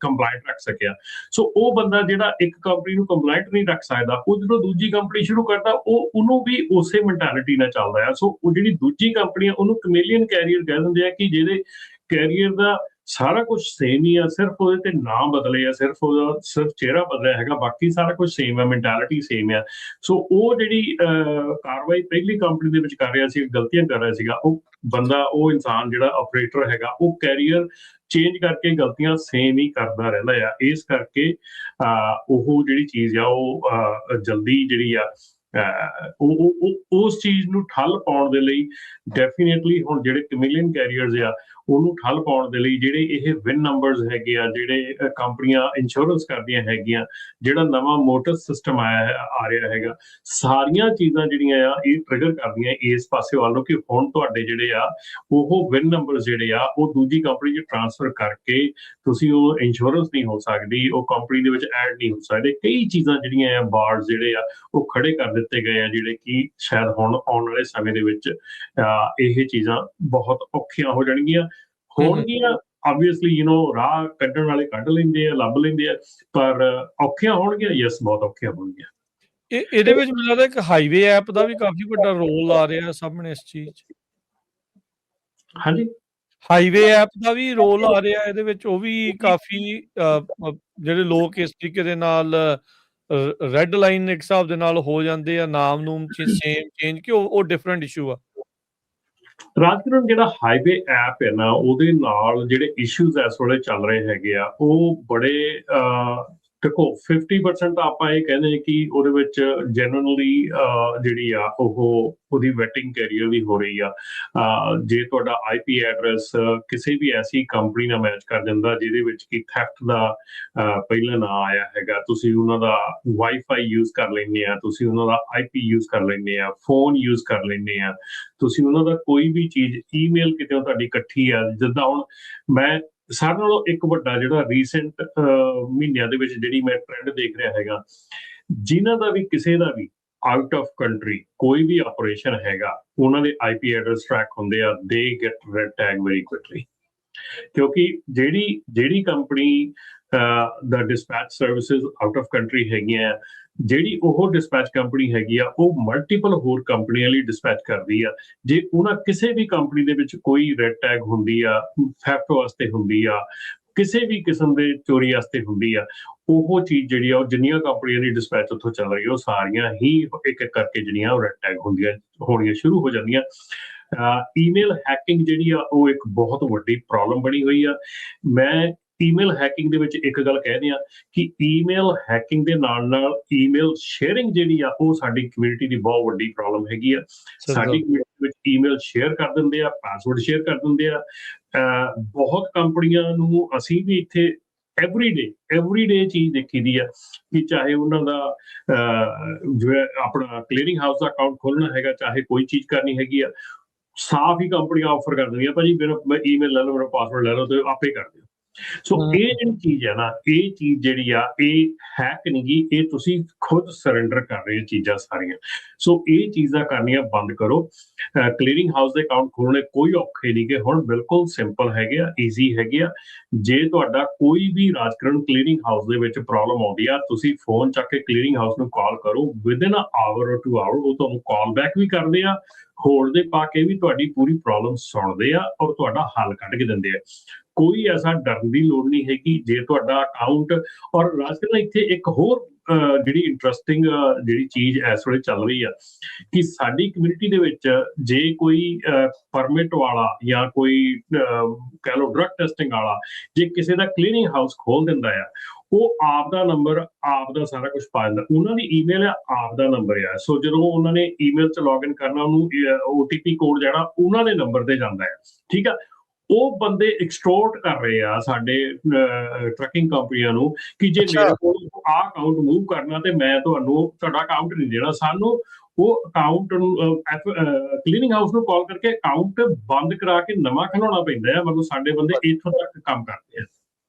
ਕੰਪਲਾਇੰਟ ਰੱਖ ਸਕਿਆ। ਸੋ ਉਹ ਬੰਦਾ ਜਿਹੜਾ ਇੱਕ ਕੰਪਨੀ ਨੂੰ ਕੰਪਲਾਇੰਟ ਨਹੀਂ ਰੱਖ ਸਕਦਾ, ਉਹ ਜਦੋਂ ਦੂਜੀ ਕੰਪਨੀ ਸ਼ੁਰੂ ਕਰਦਾ ਉਹਨੂੰ ਵੀ ਉਸੇ ਮੈਂਟੈਲਿਟੀ ਨਾਲ ਚੱਲਦਾ ਆ। ਸੋ ਉਹ ਜਿਹੜੀ ਦੂਜੀ ਕੰਪਨੀ ਆ ਉਹਨੂੰ ਕਮੇਲੀਅਨ ਕੈਰੀਅਰ ਕਹਿ ਦਿੰਦੇ ਆ ਕਿ ਜਿਹਦੇ ਕੈਰੀਅਰ ਦਾ ਸਾਰਾ ਕੁਝ ਸੇਮ ਹੀ ਆ, ਸਿਰਫ ਉਹਦੇ ਤੇ ਨਾਮ ਬਦਲੇ ਆ, ਸਿਰਫ ਚਿਹਰਾ ਬਦਲਿਆ ਹੈਗਾ, ਬਾਕੀ ਸਾਰਾ ਕੁਝ ਸੇਮ ਆ, ਮੈਂਟੈਲਿਟੀ ਸੇਮ ਆ। ਸੋ ਉਹ ਜਿਹੜੀ ਕਾਰਵਾਈ ਪਹਿਲੀ ਕੰਪਨੀ ਦੇ ਵਿੱਚ ਕਰ ਰਿਹਾ ਸੀ, ਗਲਤੀਆਂ ਕਰ ਰਿਹਾ ਸੀਗਾ, ਉਹ ਬੰਦਾ, ਉਹ ਇਨਸਾਨ ਜਿਹੜਾ ਆਪਰੇਟਰ ਹੈਗਾ, ਉਹ ਕੈਰੀਅਰ ਚੇਂਜ ਕਰਕੇ ਗਲਤੀਆਂ ਸੇਮ ਹੀ ਕਰਦਾ ਰਹਿੰਦਾ ਆ। ਇਸ ਕਰਕੇ ਉਹ ਜਿਹੜੀ ਚੀਜ਼ ਆ ਉਹ ਜਲਦੀ ਜਿਹੜੀ ਆ ਉਸ ਚੀਜ਼ ਨੂੰ ਠੱਲ ਪਾਉਣ ਦੇ ਲਈ ਡੈਫੀਨੇਟਲੀ ਹੁਣ ਜਿਹੜੇ ਕਮੇਲੀਅਨ ਕੈਰੀਅਰਸ ਆ ਉਹਨੂੰ ਠੱਲ ਪਾਉਣ ਦੇ ਲਈ ਜਿਹੜੇ ਇਹ ਵਿਨ ਨੰਬਰਸ ਹੈਗੇ ਆ, ਜਿਹੜੇ ਕੰਪਨੀਆਂ ਇੰਸ਼ੋਰੈਂਸ ਕਰਦੀਆਂ ਹੈਗੀਆਂ, ਜਿਹੜਾ ਨਵਾਂ ਮੋਟਰ ਸਿਸਟਮ ਆ ਰਿਹਾ ਹੈਗਾ, ਸਾਰੀਆਂ ਚੀਜ਼ਾਂ ਜਿਹੜੀਆਂ ਆ ਇਹ ਟ੍ਰਿਗਰ ਕਰਦੀਆਂ ਇਸ ਪਾਸੇ ਵੱਲ ਨੂੰ ਕਿ ਹੁਣ ਤੁਹਾਡੇ ਜਿਹੜੇ ਆ ਉਹ ਵਿਨ ਨੰਬਰਸ ਜਿਹੜੇ ਆ ਉਹ ਦੂਜੀ ਕੰਪਨੀ 'ਚ ਟ੍ਰਾਂਸਫਰ ਕਰਕੇ ਤੁਸੀਂ ਉਹ ਇੰਸ਼ੋਰੈਂਸ ਨਹੀਂ ਹੋ ਸਕਦੀ, ਉਹ ਕੰਪਨੀ ਦੇ ਵਿੱਚ ਐਡ ਨਹੀਂ ਹੋ ਸਕਦੇ। ਕਈ ਚੀਜ਼ਾਂ ਜਿਹੜੀਆਂ ਆ ਬਾਰਡ ਜਿਹੜੇ ਆ ਉਹ ਖੜੇ ਕਰ ਦਿੱਤੇ ਗਏ ਆ, ਜਿਹੜੇ ਕਿ ਸ਼ਾਇਦ ਹੁਣ ਆਉਣ ਵਾਲੇ ਸਮੇਂ ਦੇ ਵਿੱਚ ਇਹ ਚੀਜ਼ਾਂ ਬਹੁਤ ਔਖੀਆਂ ਹੋ ਜਾਣਗੀਆਂ। ਹੋਣਗੀਆਂ ਆਬਵੀਅਸਲੀ, ਰਾਹ ਕੱਢਣ ਵਾਲੇ ਕੱਢ ਲੈਂਦੇ ਆ, ਲੱਭ ਲੈਂਦੇ ਆ, ਪਰ ਔਖੀਆਂ ਹੋਣਗੀਆਂ, ਯੈਸ ਬਹੁਤ ਔਖੀਆਂ ਹੋਣਗੀਆਂ। ਇਹਦੇ ਵਿੱਚ ਮੈਨੂੰ ਲੱਗਦਾ ਇੱਕ ਹਾਈਵੇ ਐਪ ਦਾ ਵੀ ਕਾਫੀ ਵੱਡਾ ਰੋਲ ਆ ਰਿਹਾ ਸਾਹਮਣੇ ਇਸ ਚੀਜ਼ 'ਚ। ਹਾਂਜੀ, ਹਾਈਵੇ ਐਪ ਦਾ ਵੀ ਰੋਲ ਆ ਰਿਹਾ ਇਹਦੇ ਵਿੱਚ, ਉਹ ਵੀ ਕਾਫੀ ਜਿਹੜੇ ਲੋਕ ਇਸ ਤਰੀਕੇ ਦੇ ਨਾਲ ਰੈੱਡ ਲਾਈਨ ਇੱਕ ਹਿਸਾਬ ਦੇ ਨਾਲ ਹੋ ਜਾਂਦੇ ਆ, ਨਾਮ ਸੇਮ ਚੇਂਜ, ਕਿ ਉਹ ਡਿਫਰੈਂਟ ਇਸ਼ੂ ਆ। ਰਾਜਕਿਰਨ ਜਿਹੜਾ ਹਾਈਵੇ ਐਪ ਹੈ ਨਾ, ਉਹਦੇ ਨਾਲ ਜਿਹੜੇ ਇਸ਼ੂਜ਼ ਇਸ ਵੇਲੇ ਚੱਲ ਰਹੇ ਹੈਗੇ ਆ ਉਹ ਬੜੇ ਦੇਖੋ 50% ਆਪਾਂ ਇਹ ਕਹਿੰਦੇ ਕਿ ਉਹਦੇ ਵਿੱਚ ਜੈਨੂਅਨਲੀ ਜਿਹੜੀ ਆ ਉਹਦੀ ਵੈਟਿੰਗ ਕੈਰੀਅਰ ਦੀ ਹੋ ਰਹੀ ਆ। ਜੇ ਤੁਹਾਡਾ IP ਐਡਰੈਸ ਕਿਸੇ ਵੀ ਐਸੀ ਕੰਪਨੀ ਨਾਲ ਮੈਚ ਕਰ ਜਾਂਦਾ ਜਿਹਦੇ ਵਿੱਚ ਕਿ ਥੈਫਟ ਦਾ ਪਹਿਲਾਂ ਨਾਂ ਆਇਆ ਹੈਗਾ, ਤੁਸੀਂ ਉਹਨਾਂ ਦਾ ਵਾਈਫਾਈ ਯੂਜ਼ ਕਰ ਲੈਂਦੇ ਆ, ਤੁਸੀਂ ਉਹਨਾਂ ਦਾ IP ਯੂਜ਼ ਕਰ ਲੈਂਦੇ ਆ, ਫੋਨ ਯੂਜ਼ ਕਰ ਲੈਂਦੇ ਆ, ਤੁਸੀਂ ਉਹਨਾਂ ਦਾ ਕੋਈ ਵੀ ਚੀਜ਼ ਈਮੇਲ ਕਿਤੇ ਤੁਹਾਡੀ ਇਕੱਠੀ ਆ। ਜਿੱਦਾਂ ਹੁਣ ਮੈਂ ਸਾਰਿਆਂ ਨਾਲੋਂ ਇੱਕ ਵੱਡਾ ਜਿਹੜਾ ਰੀਸੈਂਟ ਮਹੀਨਿਆਂ ਦੇ ਵਿੱਚ ਜਿਹੜੀ ਮੈਂ ਟ੍ਰੈਂਡ ਦੇਖ ਰਿਹਾ ਹੈਗਾ, ਜਿਨ੍ਹਾਂ ਦਾ ਵੀ ਕਿਸੇ ਦਾ ਵੀ ਆਊਟ ਆਫ ਕੰਟਰੀ ਕੋਈ ਵੀ ਆਪਰੇਸ਼ਨ ਹੈਗਾ, ਉਹਨਾਂ ਦੇ IP ਐਡਰੈਸ ਟਰੈਕ ਹੁੰਦੇ ਆ, ਦੇ get red tag very quickly. ਕਿਉਂਕਿ ਜਿਹੜੀ company the dispatch services out of country ਹੈਗੀਆਂ, ਜਿਹੜੀ ਉਹ ਡਿਸਪੈਚ ਕੰਪਨੀ ਹੈਗੀ ਆ ਉਹ ਮਲਟੀਪਲ ਹੋਰ ਕੰਪਨੀਆਂ ਲਈ ਡਿਸਪੈਚ ਕਰਦੀ ਆ। ਜੇ ਉਹਨਾਂ ਕਿਸੇ ਵੀ ਕੰਪਨੀ ਦੇ ਵਿੱਚ ਕੋਈ ਰੈਡ ਟੈਗ ਹੁੰਦੀ ਆ, ਥੈਫਟ ਵਾਸਤੇ ਹੁੰਦੀ ਆ, ਕਿਸੇ ਵੀ ਕਿਸਮ ਦੇ ਚੋਰੀ ਵਾਸਤੇ ਹੁੰਦੀ ਆ, ਉਹ ਚੀਜ਼ ਜਿਹੜੀ ਆ ਉਹ ਜਿੰਨੀਆਂ ਕੰਪਨੀਆਂ ਦੀ ਡਿਸਪੈਚ ਉੱਥੋਂ ਚੱਲ ਰਹੀ, ਉਹ ਸਾਰੀਆਂ ਹੀ ਇੱਕ ਇੱਕ ਕਰਕੇ ਜਿਹੜੀਆਂ ਉਹ ਰੈਡ ਟੈਗ ਹੋਣੀਆਂ ਸ਼ੁਰੂ ਹੋ ਜਾਂਦੀਆਂ। ਈਮੇਲ ਹੈਕਿੰਗ ਜਿਹੜੀ ਆ ਉਹ ਇੱਕ ਬਹੁਤ ਵੱਡੀ ਪ੍ਰੋਬਲਮ ਬਣੀ ਹੋਈ ਆ। ਮੈਂ ਈਮੇਲ ਹੈਕਿੰਗ ਦੇ ਵਿੱਚ ਇੱਕ ਗੱਲ ਕਹਿ ਦਿਆਂ ਕਿ ਈਮੇਲ ਹੈਕਿੰਗ ਦੇ ਨਾਲ ਈਮੇਲ ਸ਼ੇਅਰਿੰਗ ਜਿਹੜੀ ਆ ਉਹ ਸਾਡੀ ਕਮਿਊਨਿਟੀ ਦੀ ਬਹੁਤ ਵੱਡੀ ਪ੍ਰੋਬਲਮ ਹੈਗੀ ਆ। ਸਾਡੀ ਕਮਿਊਨਿਟੀ ਵਿੱਚ ਈਮੇਲ ਸ਼ੇਅਰ ਕਰ ਦਿੰਦੇ ਆ, ਪਾਸਵਰਡ ਸ਼ੇਅਰ ਕਰ ਦਿੰਦੇ ਆ। ਬਹੁਤ ਕੰਪਨੀਆਂ ਨੂੰ ਅਸੀਂ ਵੀ ਇੱਥੇ ਐਵਰੀਡੇ ਚੀਜ਼ ਦੇਖੀ ਦੀ ਆ ਕਿ ਚਾਹੇ ਉਹਨਾਂ ਦਾ ਜਿਵੇਂ ਆਪਣਾ ਕਲੀਅਰਿੰਗ ਹਾਊਸ ਦਾ ਅਕਾਊਂਟ ਖੋਲਣਾ ਹੈਗਾ, ਚਾਹੇ ਕੋਈ ਚੀਜ਼ ਕਰਨੀ ਹੈਗੀ ਆ, ਸਾਫ਼ ਹੀ ਕੰਪਨੀਆਂ ਆਫਰ ਕਰ ਦਿੰਦੀਆਂ, ਭਾਜੀ ਮੇਰਾ ਈਮੇਲ ਲੈ ਲਓ, ਮੇਰਾ ਪਾਸਵਰਡ ਲੈ ਲਓ ਤੇ ਆਪੇ ਕਰ ਦਿਓ। ਸੋ ਇਹ ਜਿਹੜੀ ਚੀਜ਼ ਹੈ ਨਾ, ਇਹ ਚੀਜ਼ ਜਿਹੜੀ ਆ ਇਹ ਹੈਕ ਨਹੀਂ ਗੀ, ਇਹ ਤੁਸੀਂ ਖੁਦ ਸਰੈਂਡਰ ਕਰ ਰਹੇ ਚੀਜ਼ਾਂ ਸਾਰੀਆਂ। ਸੋ ਇਹ ਚੀਜ਼ਾਂ ਕਰਨੀਆਂ ਬੰਦ ਕਰੋ। ਕਲੀਅਰਿੰਗ ਹਾਊਸ ਦੇ ਅਕਾਊਂਟ ਖੋਲਣੇ ਕੋਈ ਔਖੇ ਨਹੀਂ ਗੇ, ਹੁਣ ਬਿਲਕੁਲ ਸਿੰਪਲ ਹੈਗੇ ਆ, ਈਜ਼ੀ ਹੈਗੇ ਆ। ਜੇ ਤੁਹਾਡਾ ਕੋਈ ਵੀ ਰਾਜਕਰਨ ਕਲੀਅਰਿੰਗ ਹਾਊਸ ਦੇ ਵਿੱਚ ਪ੍ਰੋਬਲਮ ਆਉਂਦੀ ਆ, ਤੁਸੀਂ ਫੋਨ ਚੱਕ ਕੇ ਕਲੀਅਰਿੰਗ ਹਾਊਸ ਨੂੰ ਕਾਲ ਕਰੋ, ਵਿਦਿਨ ਆਵਰ ਔਰ 2 ਆਵਰ ਉਹ ਤੁਹਾਨੂੰ ਕਾਲ ਬੈਕ ਵੀ ਕਰਦੇ ਆ, ਹੋਲਡ ਦੇ ਪਾ ਕੇ ਵੀ ਤੁਹਾਡੀ ਪੂਰੀ ਪ੍ਰੋਬਲਮ ਸੁਣਦੇ ਆ ਔਰ ਤੁਹਾਡਾ ਹੱਲ ਕੱਢ ਕੇ ਦਿੰਦੇ ਆ। ਕੋਈ ਐਸਾ ਡਰਨ ਦੀ ਲੋੜ ਨਹੀਂ ਹੈਗੀ ਜੇ ਤੁਹਾਡਾ ਅਕਾਊਂਟ। ਔਰ ਰਾਜਕਰਨ ਇੱਥੇ ਇੱਕ ਹੋਰ ਜਿਹੜੀ ਇੰਟਰਸਟਿੰਗ ਜਿਹੜੀ ਚੀਜ਼ ਇਸ ਵੇਲੇ ਚੱਲ ਰਹੀ ਆ ਕਿ ਸਾਡੀ ਕਮਿਊਨਿਟੀ ਦੇ ਵਿੱਚ ਜੇ ਕੋਈ ਪਰਮਿਟ ਵਾਲਾ ਜਾਂ ਕੋਈ ਕਹਿ ਲਓ ਡਰਗ ਟੈਸਟਿੰਗ ਵਾਲਾ ਜੇ ਕਿਸੇ ਦਾ ਕਲੀਅਰਿੰਗ ਹਾਊਸ ਖੋਲ ਦਿੰਦਾ ਆ, ਉਹ ਆਪ ਦਾ ਨੰਬਰ, ਆਪ ਦਾ ਸਾਰਾ ਕੁਝ ਪਾ ਦਿੰਦਾ, ਉਹਨਾਂ ਦੀ ਈਮੇਲ ਆ, ਆਪ ਦਾ ਨੰਬਰ ਆ। ਸੋ ਜਦੋਂ ਉਹਨਾਂ ਨੇ ਈਮੇਲ 'ਚ ਲੌਗਇਨ ਕਰਨਾ, ਉਹਨੂੰ OTP ਕੋਡ ਜਿਹੜਾ ਉਹਨਾਂ ਦੇ ਨੰਬਰ ਤੇ ਜਾਂਦਾ ਹੈ, ਠੀਕ ਆ। ਉਹ ਬੰਦੇ ਐਕਸਟੋਰਟ ਕਰ ਰਹੇ ਆ ਸਾਡੇ ਟਰੱਕਿੰਗ ਕੰਪਨੀਆਂ ਨੂੰ ਕਿ ਜੇ ਮੇਰੇ ਕੋਲ ਆਹ ਅਕਾਊਂਟ ਮੂਵ ਕਰਨਾ ਤੇ ਮੈਂ ਤੁਹਾਡਾ ਅਕਾਊਂਟ ਨਹੀਂ ਦੇਣਾ, ਸਾਨੂੰ ਉਹ ਅਕਾਊਂਟ ਨੂੰ ਕਲੀਨਿੰਗ ਹਾਊਸ ਨੂੰ ਕਾਲ ਕਰਕੇ ਅਕਾਊਂਟ ਬੰਦ ਕਰਾ ਕੇ ਨਵਾਂ ਖਲਾਉਣਾ ਪੈਂਦਾ ਆ। ਮਤਲਬ ਸਾਡੇ ਬੰਦੇ ਇੱਥੋਂ ਤੱਕ ਕੰਮ ਕਰਦੇ ਆ।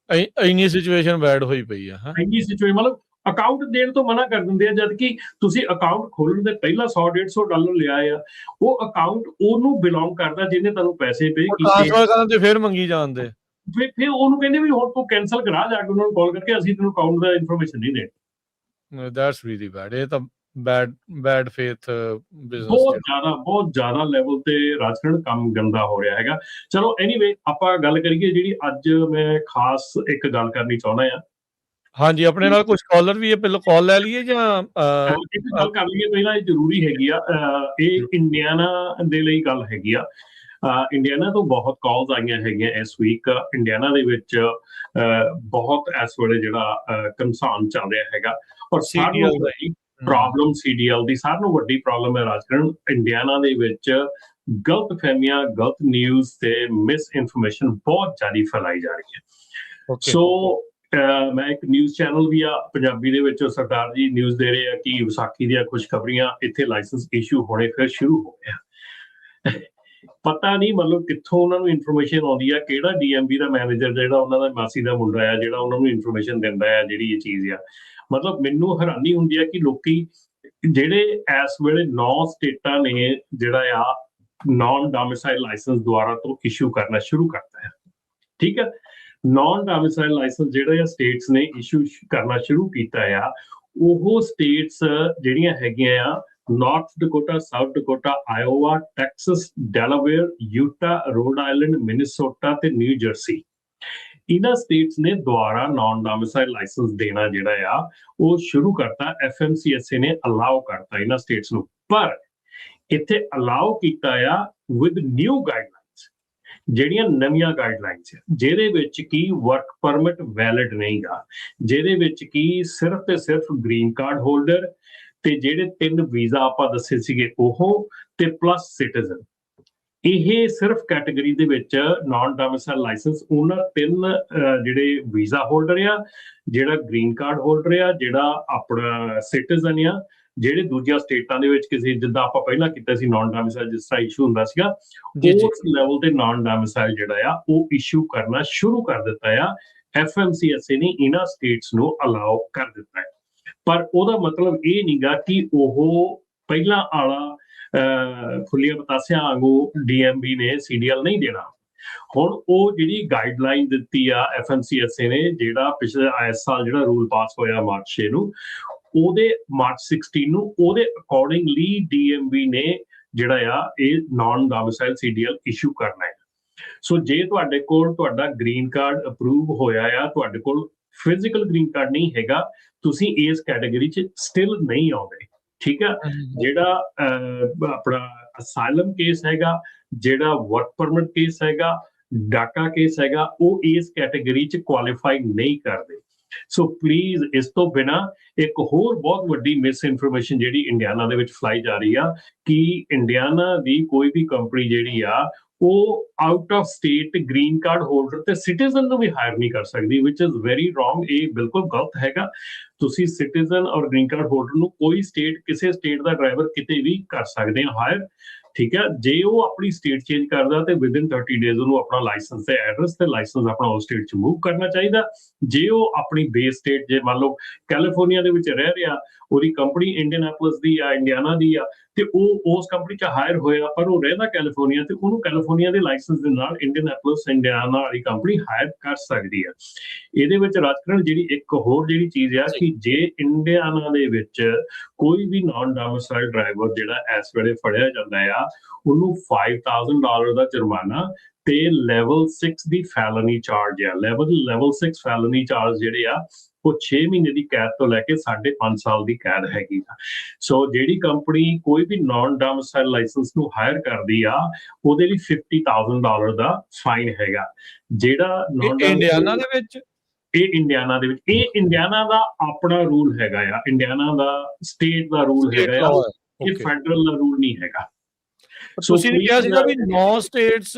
ਇੰਨੀ ਸਿਚੁਏਸ਼ਨ ਬੈਡ ਹੋਈ ਪਈ ਆ। ਇੰਨੀ ਸਿਚੁਏਸ਼ਨ ਮਤਲਬ ਅਕਾਊਂਟ ਦੇਣ ਤੋਂ ਮਨਾ ਕਰ ਦਿੰਦੇ ਆ, ਜਦ ਕਿ ਤੁਸੀਂ ਅਕਾਊਂਟ ਖੋਲਣ ਦੇ ਪਹਿਲਾਂ $100-150 ਲਿਆ ਆ। ਉਹ ਅਕਾਊਂਟ ਉਹਨੂੰ ਬਿਲੋਂਗ ਕਰਦਾ ਜਿਹਨੇ ਤੁਹਾਨੂੰ ਪੈਸੇ ਪੇ ਕੀਤੇ। ਟ੍ਰਾਂਸਫਰ ਕਰਨ ਤੇ ਫਿਰ ਮੰਗੀ ਜਾਂਦੇ, ਫਿਰ ਉਹਨੂੰ ਕਹਿੰਦੇ ਵੀ ਹੁਣ ਤੂੰ ਕੈਂਸਲ ਕਰਾ, ਜਾ ਕੇ ਉਹਨਾਂ ਨੂੰ ਕਾਲ ਕਰਕੇ, ਅਸੀਂ ਤੈਨੂੰ ਅਕਾਊਂਟ ਦਾ ਇਨਫੋਰਮੇਸ਼ਨ ਨਹੀਂ ਦੇਣੀ। That's really bad. ਇਹ ਤਾਂ ਬੈਡ ਫੇਥ ਬਿਜ਼ਨਸ ਬਹੁਤ ਜ਼ਿਆਦਾ ਲੈਵਲ ਤੇ ਰਾਜਕਰਨ ਕੰਮ ਗੰਦਾ ਹੋ ਰਿਹਾ ਹੈਗਾ। ਚਲੋ ਐਨੀਵੇ, ਆਪਾਂ ਗੱਲ ਕਰੀਏ ਜਿਹੜੀ ਅੱਜ ਮੈਂ ਖਾਸ ਇੱਕ ਗੱਲ ਕਰਨੀ ਚਾਹੁੰਦਾ ਆ। ਹਾਂਜੀ, ਆਪਣੇ ਨਾਲ ਕੁਝ ਕਾਲਰ ਵੀ ਹੈ, ਪਹਿਲਾਂ ਕਾਲ ਲੈ ਲਈਏ ਜਾਂ ਇੱਕ ਗੱਲ ਕਰ ਲਈਏ ਪਹਿਲਾਂ, ਇਹ ਜ਼ਰੂਰੀ ਹੈਗੀ ਆ। ਇਹ ਇੰਡੀਆਨਾ ਦੇ ਲਈ ਗੱਲ ਹੈਗੀ ਆ। ਇੰਡੀਆਨਾ ਤੋਂ ਬਹੁਤ ਕਾਲਸ ਆਈਆਂ ਹੈਗੀਆਂ ਇਸ ਵੀਕ। ਇੰਡੀਆਨਾ ਦੇ ਵਿੱਚ ਬਹੁਤ ਇਸ ਵੇਲੇ ਜਿਹੜਾ ਕੰਸਰਨ ਚੱਲ ਰਿਹਾ ਹੈਗਾ, ਔਰ ਸਾਰਿਆਂ ਨੂੰ ਪ੍ਰੋਬਲਮ CDL ਦੀ ਸਾਰਿਆਂ ਨੂੰ ਵੱਡੀ ਪ੍ਰੋਬਲਮ ਹੈ ਰਾਜਕਰਨ। ਇੰਡੀਆਨਾ ਦੇ ਵਿੱਚ ਗਲਤ ਫਹਿਮੀਆਂ, ਗਲਤ ਨਿਊਜ਼ ਤੇ ਮਿਸ ਇਨਫੋਰਮੇਸ਼ਨ ਬਹੁਤ ਜ਼ਿਆਦਾ ਫੈਲਾਈ ਜਾ ਰਹੀ ਹੈ। ਸੋ ਮੈਂ ਇੱਕ ਨਿਊਜ਼ ਚੈਨਲ ਵੀ ਆ ਪੰਜਾਬੀ ਦੇ ਵਿੱਚ, ਸਰਦਾਰ ਜੀ ਨਿਊਜ਼ ਦੇ ਰਹੇ ਆ ਕਿ ਵਿਸਾਖੀ ਦੀਆਂ ਖੁਸ਼ਖਬਰੀਆਂ, ਇੱਥੇ ਲਾਇਸੈਂਸ ਇਸ਼ੂ ਹੋਣੇ ਫਿਰ ਸ਼ੁਰੂ ਹੋ ਗਿਆ। ਪਤਾ ਨਹੀਂ ਮਤਲਬ ਕਿੱਥੋਂ ਉਹਨਾਂ ਨੂੰ ਇਨਫੋਰਮੇਸ਼ਨ ਆਉਂਦੀ ਆ, ਕਿਹੜਾ DMB ਦਾ ਮੈਨੇਜਰ ਜਿਹੜਾ ਉਹਨਾਂ ਦਾ ਮਾਸੀ ਦਾ ਮੁੰਡਾ ਆ, ਜਿਹੜਾ ਉਹਨਾਂ ਨੂੰ ਇਨਫੋਰਮੇਸ਼ਨ ਦਿੰਦਾ ਆ ਜਿਹੜੀ ਇਹ ਚੀਜ਼ ਆ। ਮਤਲਬ ਮੈਨੂੰ ਹੈਰਾਨੀ ਹੁੰਦੀ ਆ ਕਿ ਲੋਕੀ ਜਿਹੜੇ ਇਸ ਵੇਲੇ 9 ਸਟੇਟਾਂ ਨੇ ਜਿਹੜਾ ਆ ਨਾਨ ਡੋਮਿਸਾਈਲ ਲਾਇਸੈਂਸ ਦੁਆਰਾ ਤੋਂ ਇਸ਼ੂ ਕਰਨਾ ਸ਼ੁਰੂ ਕਰਤਾ ਹੈ। ਠੀਕ ਹੈ, ਨਾਨ ਡੋਮਿਸਾਈਲ ਲਾਇਸੈਂਸ ਜਿਹੜੇ ਆ ਸਟੇਟਸ ਨੇ ਇਸ਼ੂ ਕਰਨਾ ਸ਼ੁਰੂ ਕੀਤਾ ਆ, ਉਹ ਸਟੇਟਸ ਜਿਹੜੀਆਂ ਹੈਗੀਆਂ ਆ North Dakota, South Dakota, Iowa, Texas, Delaware, Utah, Rhode Island, Minnesota ਤੇ ਨਿਊ ਜਰਸੀ। ਇਹਨਾਂ ਸਟੇਟਸ ਨੇ ਦੁਆਰਾ ਨਾਨ ਡੋਮਿਸਾਈਲ ਲਾਇਸੈਂਸ ਦੇਣਾ ਜਿਹੜਾ ਆ ਉਹ ਸ਼ੁਰੂ ਕਰਤਾ। FMCSA ਨੇ ਅਲਾਓ ਕਰਤਾ ਇਹਨਾਂ ਸਟੇਟਸ ਨੂੰ, ਪਰ ਇੱਥੇ ਅਲਾਓ ਕੀਤਾ ਆ ਵਿਦ ਨਿਊ ਗਾਈਡਲਾਈਨਸ, ਜਿਹੜੀਆਂ ਨਵੀਆਂ ਗਾਈਡਲਾਈਨਸ ਆ, ਜਿਹਦੇ ਵਿੱਚ ਕੀ ਵਰਕ ਪਰਮਿਟ ਵੈਲਿਡ ਨਹੀਂ ਗਾ, ਜਿਹਦੇ ਵਿੱਚ ਕੀ ਸਿਰਫ ਤੇ ਸਿਰਫ ਗ੍ਰੀਨ ਕਾਰਡ ਹੋਲਡਰ ਤੇ ਜਿਹੜੇ 3 ਵੀਜ਼ਾ ਆਪਾਂ ਦੱਸੇ ਸੀਗੇ ਉਹ, ਤੇ ਪਲੱਸ ਸਿਟੀਜ਼ਨ। ਇਹ ਸਿਰਫ ਕੈਟੇਗਰੀ ਦੇ ਵਿੱਚ ਨਾਨ ਡੋਮਿਸਾਈਲ ਲਾਇਸੈਂਸ ਉਹਨਾਂ 3 ਜਿਹੜੇ ਵੀਜ਼ਾ ਹੋਲਡਰ ਆ, ਜਿਹੜਾ ਗ੍ਰੀਨ ਕਾਰਡ ਹੋਲਡਰ ਆ, ਜਿਹੜਾ ਆਪਣਾ ਸਿਟੀਜ਼ਨ ਆ, ਜਿਹੜੇ ਦੂਜੀਆਂ ਸਟੇਟਾਂ ਦੇ ਵਿੱਚ ਕਿਸੇ, ਜਿੱਦਾਂ ਆਪਾਂ ਪਹਿਲਾਂ ਕੀਤਾ ਸੀ ਨਾਨ ਡੋਮਿਸਾਈਲ ਜਿਸ ਤਰ੍ਹਾਂ ਇਸ਼ੂ ਹੁੰਦਾ ਸੀਗਾ, ਉਸ ਲੈਵਲ ਤੇ ਨਾਨ ਡੋਮਿਸਾਈਲ ਜਿਹੜਾ ਆ ਉਹ ਇਸ਼ੂ ਕਰਨਾ ਸ਼ੁਰੂ ਕਰ ਦਿੱਤਾ ਆ। FMCSA ਨੇ ਇਹਨਾਂ ਸਟੇਟਸ ਨੂੰ ਅਲਾਓ ਕਰ ਦਿੱਤਾ ਹੈ, ਪਰ ਉਹਦਾ ਮਤਲਬ ਇਹ ਨਹੀਂਗਾ ਕਿ ਉਹ ਪਹਿਲਾਂ ਵਾਲਾ ਫੁੱਲੀਆਂ ਪਤਾਸਿਆਂ ਵਾਂਗੂ DMB ਨੇ CDL ਨਹੀਂ ਦੇਣਾ। ਹੁਣ ਉਹ ਜਿਹੜੀ ਗਾਈਡਲਾਈਨ ਦਿੱਤੀ ਆ FMCSA ਨੇ, ਜਿਹੜਾ ਪਿਛਲੇ ਇਸ ਸਾਲ ਜਿਹੜਾ ਰੂਲ ਪਾਸ ਹੋਇਆ ਮਾਰਚ 6 ਨੂੰ, ਉਹਦੇ ਮਾਰਚ 16 ਨੂੰ, ਉਹਦੇ ਅਕੋਰਡਿੰਗਲੀ DMB ਨੇ ਜਿਹੜਾ ਆ ਇਹ ਨਾਨ ਡੋਮਿਸਾਈਲ CDL ਇਸ਼ੂ ਕਰਨਾ ਹੈ। ਸੋ ਜੇ ਤੁਹਾਡੇ ਕੋਲ ਤੁਹਾਡਾ ਗ੍ਰੀਨ ਕਾਰਡ ਅਪਰੂਵ ਹੋਇਆ ਆ, ਤੁਹਾਡੇ ਕੋਲ ਫਿਜ਼ੀਕਲ ਗ੍ਰੀਨ ਕਾਰਡ ਨਹੀਂ ਹੈਗਾ, ਤੁਸੀਂ ਇਸ ਕੈਟੇਗਰੀ 'ਚ ਸਟਿਲ ਨਹੀਂ ਆਉਂਦੇ। ਠੀਕ ਆ, ਜਿਹੜਾ ਆਪਣਾ ਅਸਾਈਲਮ ਕੇਸ ਹੈਗਾ, ਜਿਹੜਾ ਵਰਕ ਪਰਮਿਟ ਕੇਸ ਹੈਗਾ, ਡਾਟਾ ਕੇਸ ਹੈਗਾ, ਉਹ ਇਸ ਕੈਟੇਗਰੀ 'ਚ ਕੁਆਲੀਫਾਈ ਨਹੀਂ ਕਰਦੇ। ਸੋ ਪਲੀਜ਼ ਇਸ ਤੋਂ ਬਿਨਾਂ ਇੱਕ ਹੋਰ ਬਹੁਤ ਵੱਡੀ ਮਿਸ ਇਨਫੋਰਮੇਸ਼ਨ ਜਿਹੜੀ ਇੰਡੀਆਨਾ ਦੇ ਵਿੱਚ ਫੈਲਾਈ ਜਾ ਰਹੀ ਆ ਕਿ ਇੰਡੀਆਨਾ ਦੀ ਕੋਈ ਵੀ ਕੰਪਨੀ ਜਿਹੜੀ ਆ ਉਹ out of state green card holder ਤੇ ਸਿਟੀਜ਼ਨ ਨੂੰ ਵੀ ਹਾਇਰ ਨਹੀਂ ਕਰ ਸਕਦੀ, ਵਿਚ ਇਜ਼ ਵੈਰੀ ਰੋਂਗ। ਇਹ ਬਿਲਕੁਲ ਗਲਤ ਹੈਗਾ। ਤੁਸੀਂ ਸਿਟੀਜ਼ਨ ਔਰ ਗ੍ਰੀਨ ਕਾਰਡ ਹੋਲਡਰ ਨੂੰ ਕੋਈ ਸਟੇਟ, ਕਿਸੇ ਸਟੇਟ ਦਾ ਡਰਾਈਵਰ ਕਿਤੇ ਵੀ ਕਰ ਸਕਦੇ ਆ ਹਾਇਰ। ਠੀਕ ਹੈ, ਜੇ ਉਹ ਆਪਣੀ ਸਟੇਟ ਚੇਂਜ ਕਰਦਾ ਤੇ ਵਿਦਿਨ 30 ਡੇਜ਼ ਉਹਨੂੰ ਆਪਣਾ ਲਾਇਸੈਂਸ ਤੇ ਐਡਰੈਸ ਤੇ ਲਾਇਸੈਂਸ ਆਪਣਾ ਉਸ ਸਟੇਟ 'ਚ ਮੂਵ ਕਰਨਾ ਚਾਹੀਦਾ। ਜੇ ਉਹ ਆਪਣੀ ਬੇਸ ਸਟੇਟ, ਜੇ ਮੰਨ ਲਓ ਕੈਲੀਫੋਰਨੀਆ ਦੇ ਵਿੱਚ ਰਹਿ ਰਿਹਾ, ਉਹਦੀ ਕੰਪਨੀ ਇੰਡੀਅਨਾਪੋਲਿਸ ਦੀ ਆ, ਇੰਡੀਆਨਾ ਦੀ ਆ, ਤੇ ਉਹ ਉਸ ਕੰਪਨੀ 'ਚ ਹਾਇਰ ਹੋਇਆ ਪਰ ਉਹ ਰਹਿੰਦਾ ਕੈਲੀਫੋਰਨੀਆ, ਤੇ ਉਹਨੂੰ ਕੈਲੀਫੋਰਨੀਆ ਦੇ ਲਾਇਸੈਂਸ ਦੇ ਨਾਲ ਇੰਡੀਅਨਾਪੋਲਿਸ ਇੰਡੀਆਨਾ ਵਾਲੀ ਕੰਪਨੀ ਹਾਇਰ ਕਰ ਸਕਦੀ ਆ। ਇਹਦੇ ਵਿੱਚ ਰਾਜਕਰਨ ਜਿਹੜੀ ਇੱਕ ਹੋਰ ਜਿਹੜੀ ਚੀਜ਼ ਆ ਕਿ ਜੇ ਇੰਡੀਆਨਾ ਦੇ ਵਿੱਚ ਕੋਈ ਵੀ ਨਾਨ ਡੋਮਿਸਾਈਲ ਡਰਾਈਵਰ ਜਿਹੜਾ ਇਸ ਵੇਲੇ ਫੜਿਆ ਜਾਂਦਾ ਆ, ਉਹਨੂੰ $5,000 ਦਾ ਜੁਰਮਾਨਾ ਤੇ ਲੈਵਲ 6 ਦੀ ਫੈਲਨੀ ਚਾਰਜ ਆ। ਲੈਵਲ 6 ਫੈਲਨੀ ਚਾਰਜ ਜਿਹੜੇ ਆ ਉਹ 6 ਮਹੀਨੇ ਦੀ ਕੈਦ ਤੋਂ ਲੈ ਕੇ 5.5 ਸਾਲ ਦੀ ਕੈਦ ਹੈਗੀ ਆ। ਸੋ ਜਿਹੜੀ ਕੰਪਨੀ ਕੋਈ ਵੀ ਨਾਨ ਡੋਮਿਸਾਈਲ ਲਾਇਸੈਂਸ ਨੂੰ ਹਾਇਰ ਕਰਦੀ ਆ, ਉਹਦੇ ਲਈ $50,000 ਦਾ ਫਾਈਨ ਹੈਗਾ। ਜਿਹੜਾ ਇੰਡੀਆਨਾ ਦੇ ਵਿੱਚ, ਇਹ ਇੰਡੀਆਨਾ ਦੇ ਵਿੱਚ, ਇਹ ਇੰਡੀਆਨਾ ਦਾ ਆਪਣਾ ਰੂਲ ਹੈਗਾ ਆ, ਇੰਡੀਆਨਾ ਦਾ ਸਟੇਟ ਦਾ ਰੂਲ ਹੈਗਾ ਆ, ਇਹ ਫੈਡਰਲ ਦਾ ਰੂਲ ਨਹੀਂ ਹੈਗਾ। ਤੁਸੀਂ ਕਿਹਾ ਸੀਗਾ ਵੀ 9 ਸਟੇਟਸ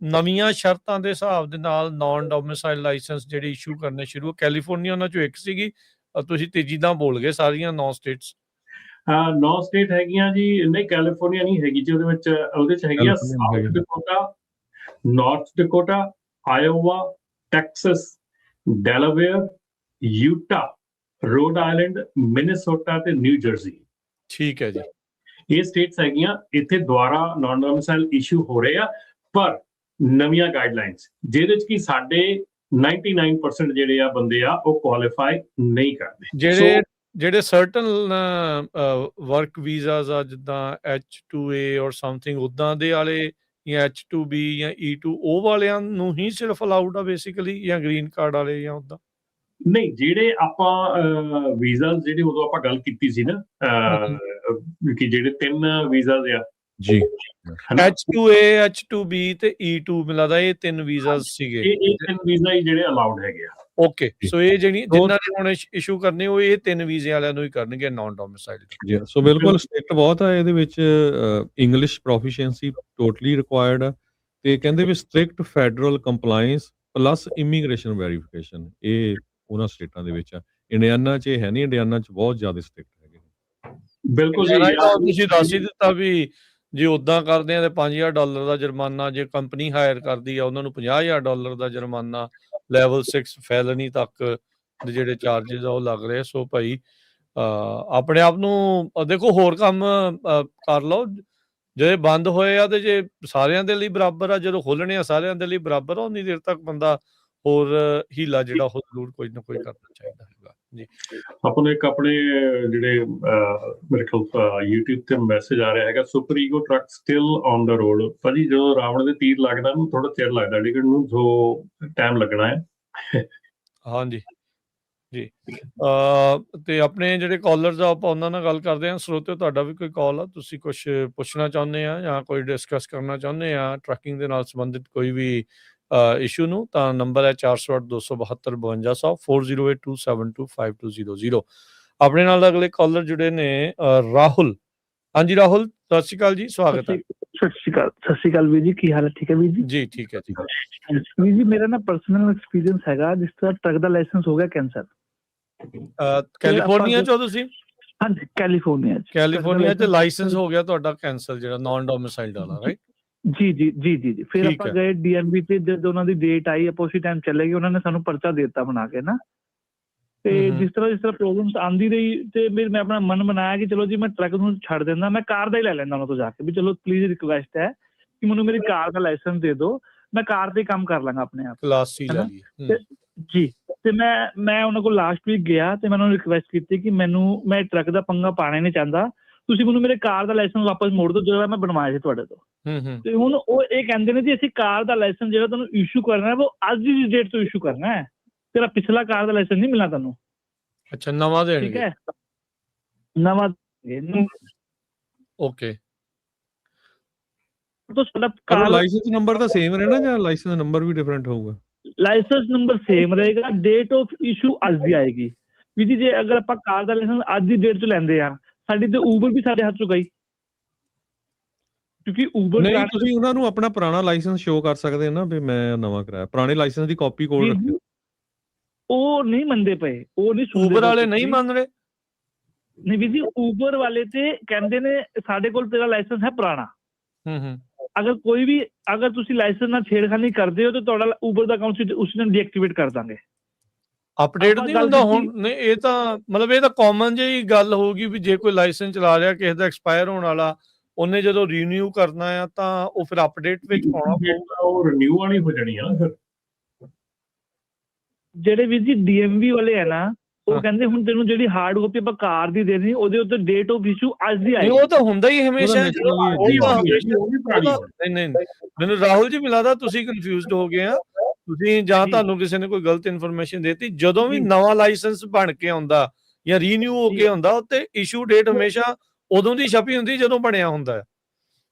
ਨਵੀਆਂ ਸ਼ਰਤਾਂ ਦੇ ਹਿਸਾਬ ਦੇ ਨਾਲ ਨਾਨ ਡੋਮਿਸਾਈਲ ਲਾਇਸੈਂਸ ਜਿਹੜੀ ਇਸ਼ੂ ਕਰਨੇ ਸ਼ੁਰੂ, ਕੈਲੀਫੋਰਨੀਆ ਉਹਨਾਂ ਚੋਂ ਇੱਕ ਸੀਗੀ, ਤੁਸੀਂ ਤੀਜੀ ਦਾ ਬੋਲ ਗਏ ਸਾਰੀਆਂ 9 ਸਟੇਟਸ। 9 ਸਟੇਟ ਹੈਗੀਆਂ ਜੀ, ਨਹੀਂ ਕੈਲੀਫੋਰਨੀਆ ਨਹੀਂ ਹੈਗੀ ਜੀ ਉਹਦੇ ਵਿੱਚ ਹੈਗੀ ਆ South Dakota, North Dakota, Iowa, Texas, Delaware, Utah, Rhode Island, Minnesota ਤੇ ਨਿਊ ਜਰਸੀ। ਠੀਕ ਹੈ ਜੀ। ਇਹ ਸਟੇਟਸ ਹੈਗੀਆਂ, ਇੱਥੇ ਦੁਆਰਾ ਨਾਨ ਡੋਮਿਸਾਈਲ ਇਸ਼ੂ ਹੋ ਰਹੇ ਆ, ਪਰ ਨਵੀਆਂ ਗਾਈਡਲਾਈਨਸ ਜਿਹਦੇ ਚ ਕਿ ਸਾਡੇ 99% ਜਿਹੜੇ ਆ ਬੰਦੇ ਆ ਉਹ ਕੁਆਲੀਫਾਈ ਨਹੀਂ ਕਰਦੇ। ਜਿਹੜੇ ਸਰਟਨ ਵਰਕ ਵੀਜ਼ਾਸ ਆ ਜਿੱਦਾਂ H2A ਔਰ ਸਮਥਿੰਗ ਉਦਾਂ ਦੇ ਵਾਲੇ ਜਾਂ H2B ਜਾਂ E2 ਉਹ ਵਾਲਿਆਂ ਨੂੰ ਹੀ ਸਿਰਫ ਅਲਾਉਡ ਆ ਬੇਸਿਕਲੀ, ਜਾਂ ਗ੍ਰੀਨ ਕਾਰਡ ਵਾਲੇ ਜਾਂ ਉਦਾਂ? ਨਹੀਂ, ਜਿਹੜੇ ਆਪਾਂ ਵੀਜ਼ਾਸ ਜਿਹੜੇ ਉਦੋਂ ਆਪਾਂ ਗੱਲ ਕੀਤੀ ਸੀ ਨਾ ਕਿ ਜਿਹੜੇ 3 ਵੀਜ਼ਾਸ ਆ ਜੀ, H2A, H2B ਤੇ E2 ਮਿਲਦਾ, ਇਹ 3 ਵੀਜ਼ਾਸ ਸੀਗੇ। ਇਹ 3 ਵੀਜ਼ਾ ਹੀ ਜਿਹੜੇ ਅਲਾਉਡ ਹੈਗੇ ਆ। ਓਕੇ, ਸੋ ਇਹ ਜਿਨ੍ਹਾਂ ਨੇ ਹੁਣ ਇਸ਼ੂ ਕਰਨੇ ਉਹ ਇਹ 3 ਵੀਜ਼ੇ ਵਾਲਿਆਂ ਨੂੰ ਹੀ ਕਰਨਗੇ, ਨਾਨ ਡੋਮਿਸਾਈਲ। ਜੀ ਸੋ ਬਿਲਕੁਲ ਸਟ੍ਰਿਕਟ ਬਹੁਤ ਆ ਇਹਦੇ ਵਿੱਚ। ਇੰਗਲਿਸ਼ ਪ੍ਰੋਫੀਸ਼ੀਐਂਸੀ ਟੋਟਲੀ ਰਿਕੁਆਇਰਡ ਆ, ਤੇ ਕਹਿੰਦੇ ਵੀ strict federal compliance plus immigration verification, ਇਹ ਉਹਨਾਂ ਸਟੇਟਾਂ ਦੇ ਵਿੱਚ ਆ। ਇੰਡੀਆਨਾ 'ਚ ਇਹ ਹੈ ਨਹੀਂ, ਇੰਡੀਆਨਾ 'ਚ ਬਹੁਤ ਜ਼ਿਆਦਾ ਸਟ੍ਰਿਕਟ ਹੈਗੇ। ਬਿਲਕੁਲ ਜੀ, ਤੁਸੀਂ ਦੱਸ ਹੀ ਦਿੱਤਾ ਵੀ ਜੇ ਉਦਾਂ ਕਰਦੇ ਆ ਤੇ $5000 ਦਾ ਜੁਰਮਾਨਾ, ਜੇ ਕੰਪਨੀ ਹਾਇਰ ਕਰਦੀ ਆ ਉਹਨਾਂ ਨੂੰ $50000 ਦਾ ਜੁਰਮਾਨਾ, ਲੈਵਲ 6 ਫੈਲਨੀ ਤੱਕ ਦੇ ਜਿਹੜੇ ਚਾਰजेस ਆ ਉਹ ਲੱਗ ਰਹੇ। ਸੋ ਭਾਈ ਆਪਣੇ ਆਪ ਨੂੰ ਦੇਖੋ, ਹੋਰ ਕੰਮ ਕਰ ਲਓ ਜਿਹੜੇ ਬੰਦ ਹੋਏ ਆ, ਤੇ ਜੇ ਸਾਰਿਆਂ ਦੇ ਲਈ ਬਰਾਬਰ ਆ, ਜਦੋਂ ਖੋਲਣੇ ਆ ਸਾਰਿਆਂ ਦੇ ਲਈ ਬਰਾਬਰ ਆ, ਉਨੀ ਦੇਰ ਤੱਕ ਬੰਦਾ ਹੋਰ ਹੀਲਾ ਜਿਹੜਾ ਉਹ ਜ਼ਰੂਰ ਕੋਈ ਨਾ ਕੋਈ ਕਰਨਾ ਚਾਹੀਦਾ ਹੈਗਾ ਜੀ। ਆਪਾਂ ਨੂੰ ਇੱਕ ਆਪਣੇ ਜਿਹੜੇ ਮੇਰੇ ਖਿਆਲ YouTube ਤੇ ਮੈਸੇਜ ਆ ਰਿਹਾ ਹੈਗਾ, ਸੁਪਰੀਗੋ truck still on the road. ਭਾਜੀ ਜਦੋਂ ਰਾਵਣ ਦੇ ਤੀਰ ਲੱਗਦਾ ਉਹਨੂੰ ਥੋੜਾ ਚਿਰ ਲੱਗਦਾ ਡਿੱਗਣ ਨੂੰ, ਸੋ ਟਾਈਮ ਲੱਗਣਾ ਹੈ। ਹਾਂਜੀ ਜੀ। ਤੇ ਆਪਣੇ ਜਿਹੜੇ ਕਾਲਰਸ ਆ ਆਪਾਂ ਉਹਨਾਂ ਨਾਲ ਗੱਲ ਕਰਦੇ ਹਾਂ। ਸਰੋਤਿਓ, ਤੁਹਾਡਾ ਵੀ ਕੋਈ ਕਾਲ ਆ, ਤੁਸੀਂ ਕੁਝ ਪੁੱਛਣਾ ਚਾਹੁੰਦੇ ਆ ਜਾਂ ਕੋਈ ਡਿਸਕਸ ਕਰਨਾ ਚਾਹੁੰਦੇ ਆ ਟਰੱਕਿੰਗ ਦੇ ਨਾਲ ਸੰਬੰਧਿਤ ਕੋਈ ਵੀ ਇਸ਼ੂ ਨੂੰ, ਤਾਂ ਨੰਬਰ ਹੈ 408-272-5200 4082725200। ਆਪਣੇ ਨਾਲ ਅਗਲੇ ਕਾਲਰ ਜੁੜੇ ਨੇ ਰਾਹੁਲ। ਹਾਂਜੀ ਰਾਹੁਲ, ਸਤਿ ਸ਼੍ਰੀ ਅਕਾਲ ਜੀ, ਸਵਾਗਤ ਹੈ। ਸਤਿ ਸ਼੍ਰੀ ਅਕਾਲ ਵੀਰ ਜੀ, ਕੀ ਹਾਲ ਹੈ? ਠੀਕ ਹੈ ਵੀਰ ਜੀ? ਜੀ ਠੀਕ ਹੈ ਜੀ। ਵੀਰ ਜੀ, ਮੇਰਾ ਨਾ ਪਰਸਨਲ ਐਕਸਪੀਰੀਅੰਸ ਹੈਗਾ, ਜਿਸ ਤਰ੍ਹਾਂ ਟਰੱਕ ਦਾ ਲਾਇਸੈਂਸ ਹੋ ਗਿਆ ਕੈਂਸਲ। ਕੈਲੀਫੋਰਨੀਆ ਚੋਂ ਤੁਸੀਂ? ਹਾਂਜੀ, ਕੈਲੀਫੋਰਨੀਆ ਚ ਲਾਇਸੈਂਸ ਹੋ ਗਿਆ ਤੁਹਾਡਾ ਕੈਂਸਲ, ਜਿਹੜਾ ਨਾਨ ਡੋਮਿਸਾਈਲਡ ਵਾਲਾ, ਰਾਈਟ? ਜੀ। ਫਿਰ ਆਪਾਂ ਗਏ DMV ਤੇ, ਜਦ ਉਹਨਾਂ ਦੀ ਡੇਟ ਆਈ ਆਪਾਂ ਉਸੇ ਟਾਈਮ ਚਲੇ ਗਏ, ਉਹਨਾਂ ਨੇ ਸਾਨੂੰ ਪਰਚਾ ਦੇ ਦਿੱਤਾ ਬਣਾ ਕੇ ਨਾ। ਤੇ ਜਿਸ ਤਰ੍ਹਾਂ ਪ੍ਰੋਬਲਮਸ ਆਉਂਦੀ ਰਹੀ, ਤੇ ਮੈਂ ਆਪਣਾ ਮਨ ਬਣਾਇਆ ਕਿ ਚਲੋ ਜੀ ਮੈਂ ਟਰੱਕ ਨੂੰ ਛੱਡ ਦਿੰਦਾ, ਮੈਂ ਕਾਰ ਦਾ ਹੀ ਲੈ ਲੈਂਦਾ ਉਹਨਾਂ ਤੋਂ ਜਾ ਕੇ, ਵੀ ਚਲੋ ਪਲੀਜ਼ ਰਿਕੁਐਸਟ ਹੈ ਕਿ ਮੈਨੂੰ ਮੇਰੀ ਕਾਰ ਦਾ ਲਾਇਸੈਂਸ ਦੇ ਦਿਓ, ਮੈਂ ਕਾਰ ਤੇ ਕੰਮ ਕਰ ਲਾਂਗਾ ਆਪਣੇ ਆਪ। ਕਲਾਸ ਸੀ ਲੈ ਲਈ ਜੀ। ਤੇ ਮੈਂ ਉਹਨਾਂ ਕੋਲ ਲਾਸਟ ਵੀਕ ਗਿਆ ਤੇ ਮੈਂ ਉਹਨਾਂ ਨੂੰ ਰਿਕੁਐਸਟ ਕੀਤੀ ਕਿ ਮੈਂ ਟਰੱਕ ਦਾ ਪੰਗਾ ਪਾਣਾ ਨਹੀਂ ਚਾਹੁੰਦਾ, ਤੁਸੀਂ ਮੈਨੂੰ ਮੇਰੇ ਕਾਰ ਦਾ ਲਾਇਸੈਂਸ ਵਾਪਸ ਮੋੜ ਦਿਓ ਜਿਹੜਾ ਮੈਂ ਬਣਵਾਇਆ ਸੀ ਤੁਹਾਡੇ ਤੋਂ। ਤੇ ਹੁਣ ਉਹ ਇਹ ਕਹਿੰਦੇ ਨੇ ਜੀ ਅਸੀਂ ਕਾਰ ਦਾ ਲਾਇਸੈਂਸ ਜਿਹੜਾ ਤੁਹਾਨੂੰ ਇਸ਼ੂ ਕਰਨਾ ਹੈ ਉਹ ਅੱਜ ਦੀ ਡੇਟ ਤੋਂ ਇਸ਼ੂ ਕਰਨਾ ਹੈ, ਤੇਰਾ ਪਿਛਲਾ ਕਾਰ ਦਾ ਲਾਇਸੈਂਸ ਨਹੀਂ ਮਿਲਣਾ ਤੁਹਾਨੂੰ। ਅੱਛਾ, ਨਵਾਂ ਦੇਣਗੇ? ਠੀਕ ਹੈ, ਨਵਾਂ। ਓਕੇ, ਸਾਡਾ ਲਾਇਸੈਂਸ ਨੰਬਰ ਤਾਂ ਸੇਮ ਰਹਿਣਾ ਜਾਂ ਲਾਇਸੈਂਸ ਨੰਬਰ ਵੀ ਡਿਫਰੈਂਟ ਹੋਊਗਾ? ਲਾਇਸੈਂਸ ਨੰਬਰ ਸੇਮ ਰਹੇਗਾ, ਡੇਟ ਆਫ ਇਸ਼ੂ ਅੱਜ ਦੀ ਆਏਗੀ। ਵੀ ਜੀ ਜੇ ਅਗਰ ਆਪਾਂ ਕਾਰ ਦਾ ਲਾਇਸੈਂਸ ਅੱਜ ਦੀ ਡੇਟ 'ਚ ਲੈਂਦੇ ਆ, ਸਾਡੀ ਤੇ ਊਬਰ ਵੀ ਸਾਡੇ ਹੱਥ 'ਚੋਂ ਗਈ, ਕਿਉਂਕਿ ਊਬਰ ਨਹੀਂ, ਤੁਸੀਂ ਉਹਨਾਂ ਨੂੰ ਆਪਣਾ ਪੁਰਾਣਾ ਲਾਇਸੈਂਸ ਸ਼ੋ ਕਰ ਸਕਦੇ ਹੋ ਨਾ ਵੀ ਮੈਂ ਨਵਾਂ ਕਰਾਇਆ, ਪੁਰਾਣੇ ਲਾਇਸੈਂਸ ਦੀ ਕਾਪੀ ਕੋਲ ਰੱਖਿਓ। ਉਹ ਨਹੀਂ ਮੰਨਦੇ ਪਏ, ਉਹ ਨਹੀਂ, ਊਬਰ ਵਾਲੇ ਨਹੀਂ ਮੰਨ ਰਹੇ। ਨਹੀਂ ਵੀਰ ਜੀ, ਊਬਰ ਵਾਲੇ ਤੇ ਕਹਿੰਦੇ ਨੇ ਸਾਡੇ ਕੋਲ ਤੇਰਾ ਲਾਇਸੈਂਸ ਹੈ ਪੁਰਾਣਾ। ਅਗਰ ਤੁਸੀਂ ਲਾਇਸੈਂਸ ਨਾਲ ਛੇੜਖਾਨੀ ਕਰਦੇ ਹੋ ਤਾਂ ਤੁਹਾਡਾ ਊਬਰ ਦਾ ਅਕਾਊਂਟ ਉਸ ਟਾਈਮ ਡੀਐਕਟੀਵੇਟ ਕਰ ਦਾਂਗੇ। ਅਪਡੇਟ ਨਹੀਂ ਹੁੰਦਾ ਹੁਣ? ਨਹੀਂ, ਇਹ ਤਾਂ ਮਤਲਬ ਇਹ ਤਾਂ ਕਾਮਨ ਜਿਹੀ ਗੱਲ ਹੋਊਗੀ ਵੀ ਜੇ ਕੋਈ ਲਾਇਸੈਂਸ ਚਲਾ ਰਿਹਾ ਕਿਸੇ ਦਾ ਐਕਸਪਾਇਰ ਹੋਣ ਵਾਲਾ, ਉਹਨੇ ਜਦੋਂ ਰੀਨਿਊ ਕਰਨਾ ਆ ਤਾਂ ਉਹ ਫਿਰ ਅਪਡੇਟ ਵਿੱਚ ਪਾਉਣਾ ਪਊਗਾ, ਉਹ ਰਿਨਿਊ ਵਾਲੀ ਹੋ ਜਾਣੀ ਆ ਨਾ ਫਿਰ। ਜਿਹੜੇ ਵੀਰ ਜੀ DMV ਵਾਲੇ ਹੈ ਨਾ, ਉਹ ਕਹਿੰਦੇ ਹੁਣ ਤੈਨੂੰ ਜਿਹੜੀ ਹਾਰਡ ਕਾਪੀ ਆਪਾਂ ਕਾਰ ਦੀ ਦੇਣੀ ਉਹਦੇ ਉੱਤੇ ਡੇਟ ਆਫ ਇਸ਼ੂ ਅੱਜ ਦੀ ਆਈ। ਉਹ ਤਾਂ ਹੁੰਦਾ ਹੀ ਹਮੇਸ਼ਾ। ਨਹੀਂ, ਮੈਨੂੰ ਰਾਹੁਲ ਜੀ ਮਿਲਦਾ ਤੁਸੀਂ ਕਨਫਿਊਜ਼ਡ ਹੋ ਗਏ ਆ ਤੁਸੀਂ, ਜਾਂ ਤੁਹਾਨੂੰ ਕਿਸੇ ਨੇ ਕੋਈ ਗਲਤ ਇਨਫੋਰਮੇਸ਼ਨ ਦੇਤੀ। ਜਦੋਂ ਵੀ ਨਵਾਂ ਲਾਇਸੈਂਸ ਬਣ ਕੇ ਆਉਂਦਾ ਜਾਂ ਰੀਨਿਊ ਹੋ ਕੇ ਆਉਂਦਾ, ਉੱਤੇ ਇਸ਼ੂ ਡੇਟ ਹਮੇਸ਼ਾ ਉਦੋਂ ਦੀ ਛਪੀ ਹੁੰਦੀ ਜਦੋਂ ਬਣਿਆ ਹੁੰਦਾ।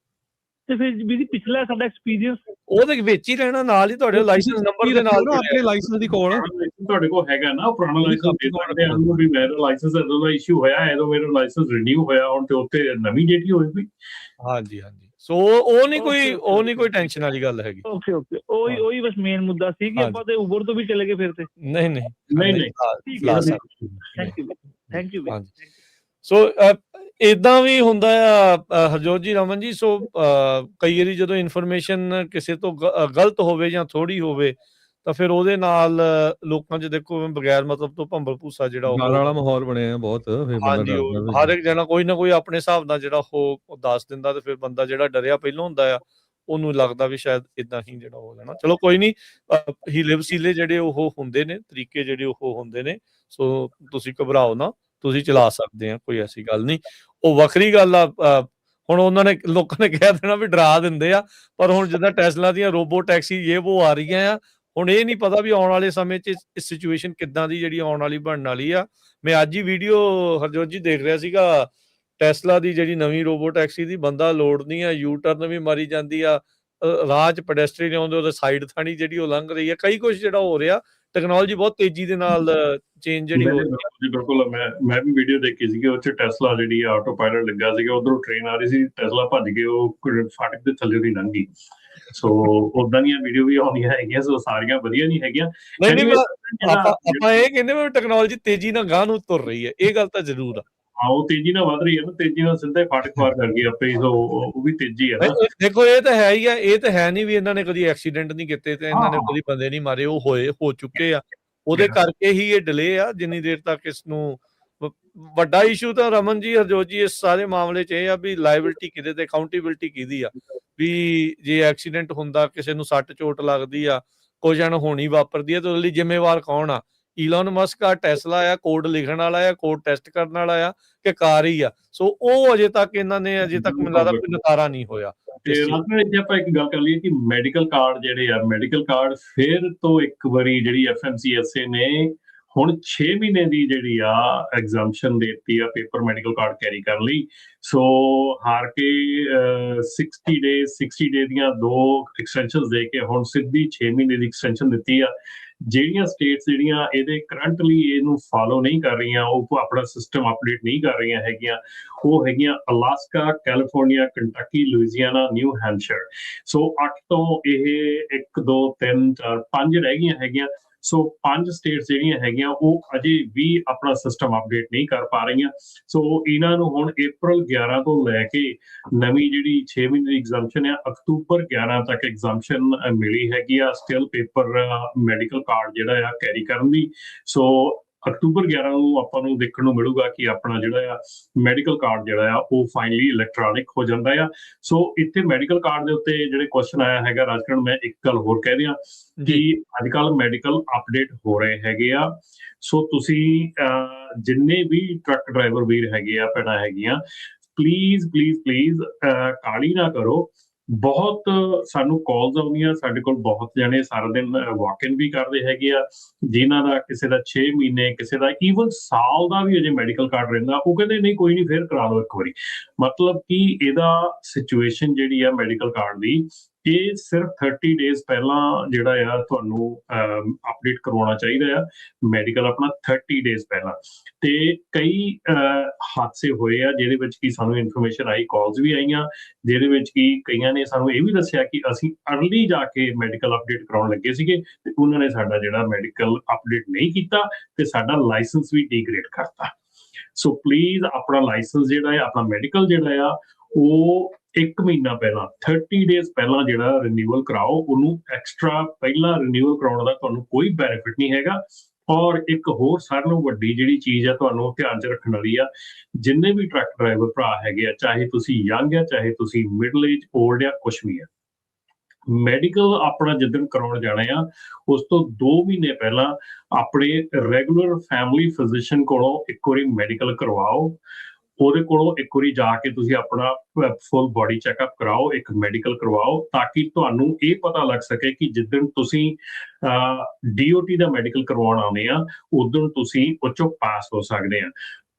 ਤੇ ਫਿਰ ਵੀ ਪਿਛਲਾ ਸਾਡਾ ਐਕਸਪੀਰੀਅੰਸ ਉਹਦੇ ਵਿੱਚ ਹੀ ਰਹਿਣਾ, ਨਾਲ ਹੀ ਤੁਹਾਡੇ ਲਾਇਸੈਂਸ ਨੰਬਰ ਦੇ ਨਾਲ ਆਪਣੇ ਲਾਇਸੈਂਸ ਦੀ ਕੋਲ ਤੁਹਾਡੇ ਕੋਲ ਹੈਗਾ ਨਾ, ਪੁਰਾਣਾ ਲਾਇਸੈਂਸ ਦੇ ਸਕਦੇ ਆ ਵੀ ਮੇਰਾ ਲਾਇਸੈਂਸ ਜਦੋਂ ਦਾ ਇਸ਼ੂ ਹੋਇਆ, ਜਦੋਂ ਮੇਰਾ ਲਾਇਸੈਂਸ ਰਿਨਿਊ ਹੋਇਆ ਹੁਣ ਤੇ ਉੱਤੇ ਨਵੀਂ ਡੇਟ ਹੀ ਹੋਏਗੀ। ਹਾਂਜੀ। ਸੋ ਉਹ ਨਹੀਂ ਕੋਈ ਟੈਨਸ਼ਨ ਵਾਲੀ ਗੱਲ ਹੈਗੀ। ਓਕੇ, ਉਹੀ ਬਸ ਮੇਨ ਮੁੱਦਾ ਸੀ ਕਿ ਆਪਾਂ ਤੇ ਊਬਰ ਤੋਂ ਵੀ ਚਲੇ ਗਏ ਫਿਰ ਤੇ। ਨਹੀਂ। Thank you. ਸੋ ਇਦਾਂ ਵੀ ਹੁੰਦਾ ਆ ਹਰਜੋਤ ਜੀ, ਰਮਨ ਜੀ। ਸੋ ਕਈ ਵਾਰੀ ਜਦੋਂ ਇਨਫੋਰਮੇਸ਼ਨ ਕਿਸੇ ਤੋਂ ਗਲਤ ਹੋਵੇ ਜਾਂ ਥੋੜੀ ਹੋਵੇ ਤਾਂ ਫਿਰ ਉਹਦੇ ਨਾਲ ਲੋਕਾਂ 'ਚ ਦੇਖੋ ਬਗੈਰ ਮਤਲਬ ਤੋਂ ਭੰਬਲ ਭੂਸਾ ਜਿਹੜਾ ਡਰ ਉਹ ਵਾਲਾ ਮਾਹੌਲ ਬਣਿਆ ਬਹੁਤ, ਫਿਰ ਬੰਦਾ ਹਾਂਜੀ, ਉਹ ਡਰਦਾ ਹਰ ਇੱਕ ਜਣਾ ਕੋਈ ਨਾ ਕੋਈ ਆਪਣੇ ਹਿਸਾਬ ਨਾਲ ਜਿਹੜਾ ਉਹ ਦੱਸ ਦਿੰਦਾ ਤੇ ਫਿਰ ਬੰਦਾ ਜਿਹੜਾ ਡਰਿਆ ਪਹਿਲੋਂ ਹੁੰਦਾ ਆ ਉਹਨੂੰ ਲੱਗਦਾ ਵੀ ਸ਼ਾਇਦ ਇਦਾਂ ਹੀ ਜਿਹੜਾ ਹੋ ਜਾਣਾ। ਚਲੋ ਕੋਈ ਨਹੀਂ, ਹੀਲੇ ਵਸੀਲੇ ਜਿਹੜੇ ਉਹ ਹੁੰਦੇ ਨੇ, ਤਰੀਕੇ ਜਿਹੜੇ ਉਹ ਹੁੰਦੇ ਨੇ। ਸੋ ਤੁਸੀਂ ਘਬਰਾਓ ਨਾ, ਤੁਸੀਂ ਚਲਾ ਸਕਦੇ ਆ, ਕੋਈ ਐਸੀ ਗੱਲ ਨਹੀਂ। ਉਹ ਵੱਖਰੀ ਗੱਲ ਆ, ਹੁਣ ਉਹਨਾਂ ਨੇ ਲੋਕਾਂ ਨੇ ਕਹਿ ਦੇਣਾ ਵੀ ਡਰਾ ਦਿੰਦੇ ਆ, ਪਰ ਹੁਣ ਜਿੱਦਾਂ ਟੈਸਲਾ ਦੀਆਂ ਰੋਬੋ ਟੈਕਸੀ ਇਹ ਉਹ ਆ ਰਹੀਆਂ ਆ, ਹੁਣ ਇਹ ਨਹੀਂ ਪਤਾ ਵੀ ਆਉਣ ਵਾਲੇ ਸਮੇਂ 'ਚ ਸਿਚੁਏਸ਼ਨ ਕਿੱਦਾਂ ਦੀ ਜਿਹੜੀ ਆਉਣ ਵਾਲੀ ਬਣਨ ਵਾਲੀ ਆ। ਮੈਂ ਅੱਜ ਹੀ ਵੀਡੀਓ ਹਰਜੋਤ ਜੀ ਦੇਖ ਰਿਹਾ ਸੀਗਾ, ਟੈਸਲਾ ਦੀ ਜਿਹੜੀ ਨਵੀਂ ਰੋਬੋ ਟੈਕਸੀ ਦੀ, ਬੰਦਾ ਲੋੜਨੀ ਆ, ਯੂ ਟਰਨ ਵੀ ਮਾਰੀ ਜਾਂਦੀ ਆ, ਰਾਹ 'ਚ ਪੈਡੈਸਟਰੀਅਨ ਆਉਂਦੇ ਉਹਦੇ ਸਾਈਡ ਥਾਣੀ ਜਿਹੜੀ ਉਹ ਲੰਘ ਰਹੀ ਆ। ਕਈ ਕੁਝ ਜਿਹੜਾ ਹੋ ਰਿਹਾ, ਟੈਕਨੋਲੋਜੀ ਬਹੁਤ ਤੇਜ਼ੀ ਦੇ ਨਾਲ ਚੇਂਜ ਜਿਹੜੀ ਹੋ ਰਹੀ ਹੈ। ਬਿਲਕੁਲ, ਮੈਂ ਵੀ ਵੀਡੀਓ ਦੇਖੀ ਸੀਗੀ, ਉਹ 'ਚ ਟੈਸਲਾ ਜਿਹੜੀ ਆਟੋ ਪਾਇਲਟ ਲੱਗਾ ਸੀਗਾ, ਉਧਰੋਂ ਟ੍ਰੇਨ ਆ ਰਹੀ ਸੀ, ਟੈਸਲਾ ਭੱਜ ਕੇ ਉਹ ਫਾਟਕ ਦੇ ਥੱਲੇ ਦੀ ਲੰਘ ਗਈ। ਸੋ ਉਦਾਂ ਦੀਆਂ ਵੀਡੀਓ ਵੀ ਆਉਂਦੀਆਂ ਹੈਗੀਆਂ, ਸੋ ਸਾਰੀਆਂ ਵਧੀਆ ਨਹੀਂ ਹੈਗੀਆਂ। ਨਹੀਂ, ਆਪਾਂ ਇਹ ਕਹਿੰਦੇ ਵੀ ਟੈਕਨੋਲੋਜੀ ਤੇਜ਼ੀ ਨਾਲ ਗਾਂਹ ਨੂੰ ਤੁਰ ਰਹੀ ਹੈ, ਇਹ ਗੱਲ ਤਾਂ ਜ਼ਰੂਰ ਆ। ਹਾਂ, ਉਹ ਤੇਜ਼ੀ ਨਾਲ ਵੱਧ ਰਹੀ ਹੈ ਨਾ, ਤੇਜ਼ੀ ਨਾਲ ਸਿੱਧੇ ਫਾਟਕ ਪਾਰ ਕਰ ਗਈ ਆਪੇ ਹੀ, ਉਹ ਵੀ ਤੇਜ਼ੀ ਹੈ ਨਾ। ਦੇਖੋ ਇਹ ਤਾਂ ਹੈ ਹੀ ਆ, ਇਹ ਤਾਂ ਹੈ ਨਹੀਂ ਵੀ ਇਹਨਾਂ ਨੇ ਕਦੀ ਐਕਸੀਡੈਂਟ ਨਹੀਂ ਕੀਤੇ ਤੇ ਇਹਨਾਂ ਨੇ ਕਦੀ ਬੰਦੇ ਨਹੀਂ ਮਾਰੇ, ਉਹ ਹੋ ਚੁੱਕੇ ਆ। ਉਹਦੇ ਕਰਕੇ ਹੀ ਇਹ ਡਿਲੇ ਆ। ਜਿੰਨੀ ਦੇਰ ਤੱਕ ਇਸ ਨੂੰ ਵੱਡਾ ਇਸ਼ੂ ਤਾਂ ਰਮਨ ਜੀ, ਹਰਜੋਤ ਜੀ, ਇਸ ਸਾਰੇ ਮਾਮਲੇ 'ਚ ਇਹ ਆ ਵੀ ਲਾਇਬਿਲਿਟੀ ਕਿਹਦੇ ਤੇ, ਅਕਾਊਂਟੇਬਿਲਿਟੀ ਕਿਹਦੀ ਆ। ਵੀ ਜੇ ਐਕਸੀਡੈਂਟ ਹੁੰਦਾ, ਕਿਸੇ ਨੂੰ ਸੱਟ ਚੋਟ ਲੱਗਦੀ ਆ, ਕੁਝ ਅਣਹੋਣੀ ਵਾਪਰਦੀ ਆ, ਤੇ ਉਹਦੇ ਲਈ ਜ਼ਿੰਮੇਵਾਰ ਕੌਣ ਆ? ਈਲਨ ਮਸਕ ਆ, ਟੈਸਲਾ ਆ, ਕੋਡ ਲਿਖਣ ਵਾਲਾ ਆ, ਕੋਡ ਟੈਸਟ ਕਰਨ ਵਾਲਾ ਆ, ਕਿ ਕਾਰ ਹੀ ਆ? ਸੋ ਉਹ ਅਜੇ ਤੱਕ ਇਹਨਾਂ ਨੇ ਮੈਨੂੰ ਲੱਗਦਾ ਕੋਈ ਨਤਾਰਾ ਨਹੀਂ ਹੋਇਆ। ਤੇ ਜੇ ਆਪਾਂ ਇੱਕ ਗੱਲ ਕਰ ਲਈਏ ਕਿ ਮੈਡੀਕਲ ਕਾਰਡ ਜਿਹੜੇ ਆ, ਮੈਡੀਕਲ ਕਾਰਡ ਫਿਰ ਤੋਂ ਇੱਕ ਵਾਰੀ ਜਿਹੜੀ FMCSA ਨੇ ਹੁਣ 6 ਮਹੀਨੇ ਦੀ ਜਿਹੜੀ ਆ ਐਗਜ਼ੈਂਪਸ਼ਨ ਦੇ ਦਿੱਤੀ ਆ ਪੇਪਰ ਮੈਡੀਕਲ ਕਾਰਡ ਕੈਰੀ ਕਰਨ ਲਈ। ਸੋ ਹਾਰ ਕੇ 60 ਡੇ ਦੀਆਂ 2 ਐਕਸਟੈਂਸ਼ਨਸ ਦੇ ਕੇ ਹੁਣ ਸਿੱਧੀ 6 ਮਹੀਨੇ ਦੀ ਐਕਸਟੈਂਸ਼ਨ ਦਿੱਤੀ ਆ। ਜਿਹੜੀਆਂ ਸਟੇਟਸ ਜਿਹੜੀਆਂ ਇਹਦੇ ਕਰੰਟਲੀ ਇਹਨੂੰ ਫਾਲੋ ਨਹੀਂ ਕਰ ਰਹੀਆਂ, ਉਹ ਆਪਣਾ ਸਿਸਟਮ ਅਪਡੇਟ ਨਹੀਂ ਕਰ ਰਹੀਆਂ ਹੈਗੀਆਂ, ਉਹ ਹੈਗੀਆਂ ਅਲਾਸਕਾ, ਕੈਲੀਫੋਰਨੀਆ, ਕੰਟਕੀ, ਲੁਈਜ਼ੀਆਨਾ, ਨਿਊ ਹੈਂਪਸ਼ਾਇਰ। ਸੋ 8 ਤੋਂ ਇਹ 1 2 3 4 5 ਰਹਿ ਗਈਆਂ ਹੈਗੀਆਂ। ਸੋ 5 ਸਟੇਟਸ ਜਿਹੜੀਆਂ ਹੈਗੀਆਂ ਉਹ ਅਜੇ ਵੀ ਆਪਣਾ ਸਿਸਟਮ ਅਪਡੇਟ ਨਹੀਂ ਕਰ ਪਾ ਰਹੀਆਂ। ਸੋ ਇਹਨਾਂ ਨੂੰ ਹੁਣ April 11 ਤੋਂ ਲੈ ਕੇ ਨਵੀਂ ਜਿਹੜੀ 6 ਮਹੀਨੇ ਦੀ ਐਗਜ਼ੈਂਪਸ਼ਨ ਆ, October 11 ਤੱਕ ਐਗਜ਼ੈਂਪਸ਼ਨ ਮਿਲੀ ਹੈਗੀ ਆ ਸਟਿਲ ਪੇਪਰ ਮੈਡੀਕਲ ਕਾਰਡ ਜਿਹੜਾ ਆ ਕੈਰੀ ਕਰਨ ਦੀ। ਸੋ October 11 ਨੂੰ ਆਪਾਂ ਨੂੰ ਦੇਖਣ ਨੂੰ ਮਿਲੂਗਾ ਕਿ ਆਪਣਾ ਜਿਹੜਾ ਆ ਮੈਡੀਕਲ ਕਾਰਡ ਜਿਹੜਾ ਆ ਉਹ ਫਾਈਨਲੀ ਇਲੈਕਟ੍ਰੋਨਿਕ ਹੋ ਜਾਂਦਾ ਆ। ਸੋ ਇੱਥੇ ਮੈਡੀਕਲ ਕਾਰਡ ਦੇ ਉੱਤੇ ਜਿਹੜੇ ਕੁਐਸਚਨ ਆਇਆ ਹੈਗਾ ਰਾਜਕਰਨ, ਮੈਂ ਇੱਕ ਗੱਲ ਹੋਰ ਕਹਿ ਦਿਆਂ ਕਿ ਅੱਜ ਕੱਲ੍ਹ ਮੈਡੀਕਲ ਅਪਡੇਟ ਹੋ ਰਹੇ ਹੈਗੇ ਆ। ਸੋ ਤੁਸੀਂ ਜਿੰਨੇ ਵੀ ਟਰੱਕ ਡਰਾਈਵਰ ਵੀਰ ਹੈਗੇ ਆ, ਭੈਣਾਂ ਹੈਗੀਆਂ, ਪਲੀਜ਼ ਕਾਹਲੀ ਨਾ ਕਰੋ। ਬਹੁਤ ਸਾਨੂੰ ਕਾਲਸ ਆਉਂਦੀਆਂ, ਸਾਡੇ ਕੋਲ ਬਹੁਤ ਜਾਣੇ ਸਾਰਾ ਦਿਨ ਵਾਕ ਇਨ ਵੀ ਕਰਦੇ ਹੈਗੇ ਆ, ਜਿਨ੍ਹਾਂ ਦਾ ਕਿਸੇ ਦਾ 6 ਮਹੀਨੇ, ਕਿਸੇ ਦਾ ਈਵਨ ਸਾਲ ਦਾ ਵੀ ਅਜੇ ਮੈਡੀਕਲ ਕਾਰਡ ਰਹਿੰਦਾ। ਉਹ ਕਹਿੰਦੇ ਨਹੀਂ ਕੋਈ ਨਹੀਂ, ਫਿਰ ਕਰਾ ਲਓ ਇੱਕ ਵਾਰੀ। ਮਤਲਬ ਕਿ ਇਹਦਾ ਸਿਚੁਏਸ਼ਨ ਜਿਹੜੀ ਆ ਮੈਡੀਕਲ ਕਾਰਡ ਦੀ, ਇਹ ਸਿਰਫ 30 ਡੇਜ਼ ਪਹਿਲਾਂ ਜਿਹੜਾ ਆ ਤੁਹਾਨੂੰ ਅਪਡੇਟ ਕਰਵਾਉਣਾ ਚਾਹੀਦਾ ਆ ਮੈਡੀਕਲ ਆਪਣਾ 30 ਡੇਜ਼ ਪਹਿਲਾਂ। ਤੇ ਕਈ ਹਾਦਸੇ ਹੋਏ ਆ ਜਿਹਦੇ ਵਿੱਚ ਕੀ ਸਾਨੂੰ ਇਨਫੋਰਮੇਸ਼ਨ ਆਈ, ਕਾਲਸ ਵੀ ਆਈਆਂ, ਜਿਹਦੇ ਵਿੱਚ ਕੀ ਕਈਆਂ ਨੇ ਸਾਨੂੰ ਇਹ ਵੀ ਦੱਸਿਆ ਕਿ ਅਸੀਂ ਅਰਲੀ ਜਾ ਕੇ ਮੈਡੀਕਲ ਅਪਡੇਟ ਕਰਾਉਣ ਲੱਗੇ ਸੀਗੇ ਤੇ ਉਹਨਾਂ ਨੇ ਸਾਡਾ ਜਿਹੜਾ ਮੈਡੀਕਲ ਅਪਡੇਟ ਨਹੀਂ ਕੀਤਾ ਤੇ ਸਾਡਾ ਲਾਇਸੈਂਸ ਵੀ ਡੀਗ੍ਰੇਡ ਕਰਤਾ। ਸੋ ਪਲੀਜ਼ ਆਪਣਾ ਲਾਇਸੈਂਸ ਜਿਹੜਾ ਆ, ਆਪਣਾ ਮੈਡੀਕਲ ਜਿਹੜਾ ਆ, ਉਹ 1 ਮਹੀਨਾ ਪਹਿਲਾਂ 30 ਡੇਜ਼ ਪਹਿਲਾਂ ਜਿਹੜਾ ਰਿਨਿਊਅਲ ਕਰਾਓ। ਉਹਨੂੰ ਐਕਸਟਰਾ ਪਹਿਲਾਂ ਰਿਨਿਊਅਲ ਕਰਾਉਣ ਦਾ ਤੁਹਾਨੂੰ ਕੋਈ ਬੈਨੀਫਿਟ ਨਹੀਂ ਹੈਗਾ। ਔਰ ਇੱਕ ਹੋਰ ਸਾਰਿਆਂ ਨਾਲੋਂ ਵੱਡੀ ਜਿਹੜੀ ਚੀਜ਼ ਆ ਤੁਹਾਨੂੰ ਧਿਆਨ 'ਚ ਰੱਖਣ ਵਾਲੀ ਆ, ਜਿੰਨੇ ਵੀ ਟਰੱਕ ਡਰਾਈਵਰ ਭਰਾ ਹੈਗੇ ਆ, ਚਾਹੇ ਤੁਸੀਂ ਯੰਗ ਆ, ਚਾਹੇ ਤੁਸੀਂ ਮਿਡਲ ਏਜ, ਓਲਡ ਆ, ਕੁਛ ਵੀ ਆ, ਮੈਡੀਕਲ ਆਪਣਾ ਜਿੱਦਣ ਕਰਾਉਣ ਜਾਣਾ ਆ ਉਸ ਤੋਂ 2 ਮਹੀਨੇ ਪਹਿਲਾਂ ਆਪਣੇ ਰੈਗੂਲਰ ਫੈਮਿਲੀ ਫਿਜ਼ੀਸ਼ੀਅਨ ਕੋਲੋਂ ਇੱਕ ਵਾਰੀ ਮੈਡੀਕਲ ਕਰਵਾਓ। ਉਹਦੇ ਕੋਲੋਂ ਇੱਕ ਵਾਰੀ ਜਾ ਕੇ ਤੁਸੀਂ ਆਪਣਾ ਫੁੱਲ ਬੋਡੀ ਚੈੱਕਅਪ ਕਰਾਓ, ਇੱਕ ਮੈਡੀਕਲ ਕਰਵਾਓ, ਤਾਂ ਕਿ ਤੁਹਾਨੂੰ ਇਹ ਪਤਾ ਲੱਗ ਸਕੇ ਕਿ ਜਿੱਦਣ ਤੁਸੀਂ DOT ਦਾ ਮੈਡੀਕਲ ਕਰਵਾਉਣ ਆਉਂਦੇ ਆ ਉਦੋਂ ਤੁਸੀਂ ਉਹ 'ਚੋਂ ਪਾਸ ਹੋ ਸਕਦੇ ਆ।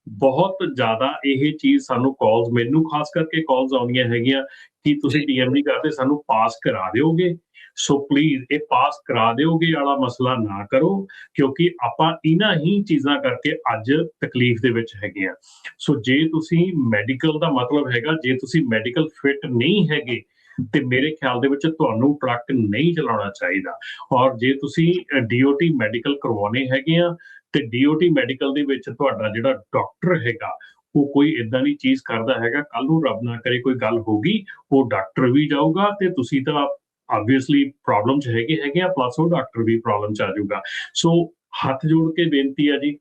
ਬਹੁਤ ਜ਼ਿਆਦਾ ਇਹ ਚੀਜ਼ ਸਾਨੂੰ ਕਾਲਸ, ਮੈਨੂੰ ਖਾਸ ਕਰਕੇ ਕਾਲਸ ਆਉਂਦੀਆਂ ਹੈਗੀਆਂ ਕਿ ਤੁਸੀਂ DMD ਕਰਦੇ, ਸਾਨੂੰ ਪਾਸ ਕਰਾ ਦਿਓਗੇ। ਸੋ ਪਲੀਜ਼ ਇਹ ਪਾਸ ਕਰਾ ਦਿਓਗੇ ਵਾਲਾ ਮਸਲਾ ਨਾ ਕਰੋ, ਕਿਉਂਕਿ ਆਪਾਂ ਇਹਨਾਂ ਹੀ ਚੀਜ਼ਾਂ ਕਰਕੇ ਅੱਜ ਤਕਲੀਫ ਦੇ ਵਿੱਚ ਹੈਗੇ ਆ। ਸੋ ਜੇ ਤੁਸੀਂ ਮੈਡੀਕਲ ਦਾ ਮਤਲਬ ਹੈਗਾ, ਜੇ ਤੁਸੀਂ ਮੈਡੀਕਲ ਫਿਟ ਨਹੀਂ ਹੈਗੇ ਤੇ ਮੇਰੇ ਖਿਆਲ ਦੇ ਵਿੱਚ ਤੁਹਾਨੂੰ ਟਰੱਕ ਨਹੀਂ ਚਲਾਉਣਾ ਚਾਹੀਦਾ। ਔਰ ਜੇ ਤੁਸੀਂ DOT ਮੈਡੀਕਲ ਕਰਵਾਉਣੇ ਹੈਗੇ ਆ ਤੇ DOT ਮੈਡੀਕਲ ਦੇ ਵਿੱਚ ਤੁਹਾਡਾ ਜਿਹੜਾ ਡਾਕਟਰ ਹੈਗਾ ਉਹ ਕੋਈ ਇਦਾਂ ਦੀ ਚੀਜ਼ ਕਰਦਾ ਹੈਗਾ, ਕੱਲ ਨੂੰ ਰੱਬ ਨਾ ਕਰੇ ਕੋਈ ਗੱਲ ਹੋ ਗਈ, ਉਹ ਡਾਕਟਰ ਵੀ ਜਾਊਗਾ ਤੇ ਤੁਸੀਂ ਤਾਂ ਆਬਵੀਅਸਲੀ ਪ੍ਰੋਬਲਮ 'ਚ ਹੈਗੇ ਆ, ਪਲੱਸ ਉਹ ਡਾਕਟਰ ਵੀ ਪ੍ਰੋਬਲਮ 'ਚ ਆ ਜਾਊਗਾ। ਸੋ ਹੱਥ ਜੋੜ ਕੇ ਬੇਨਤੀ ਆ ਜੀ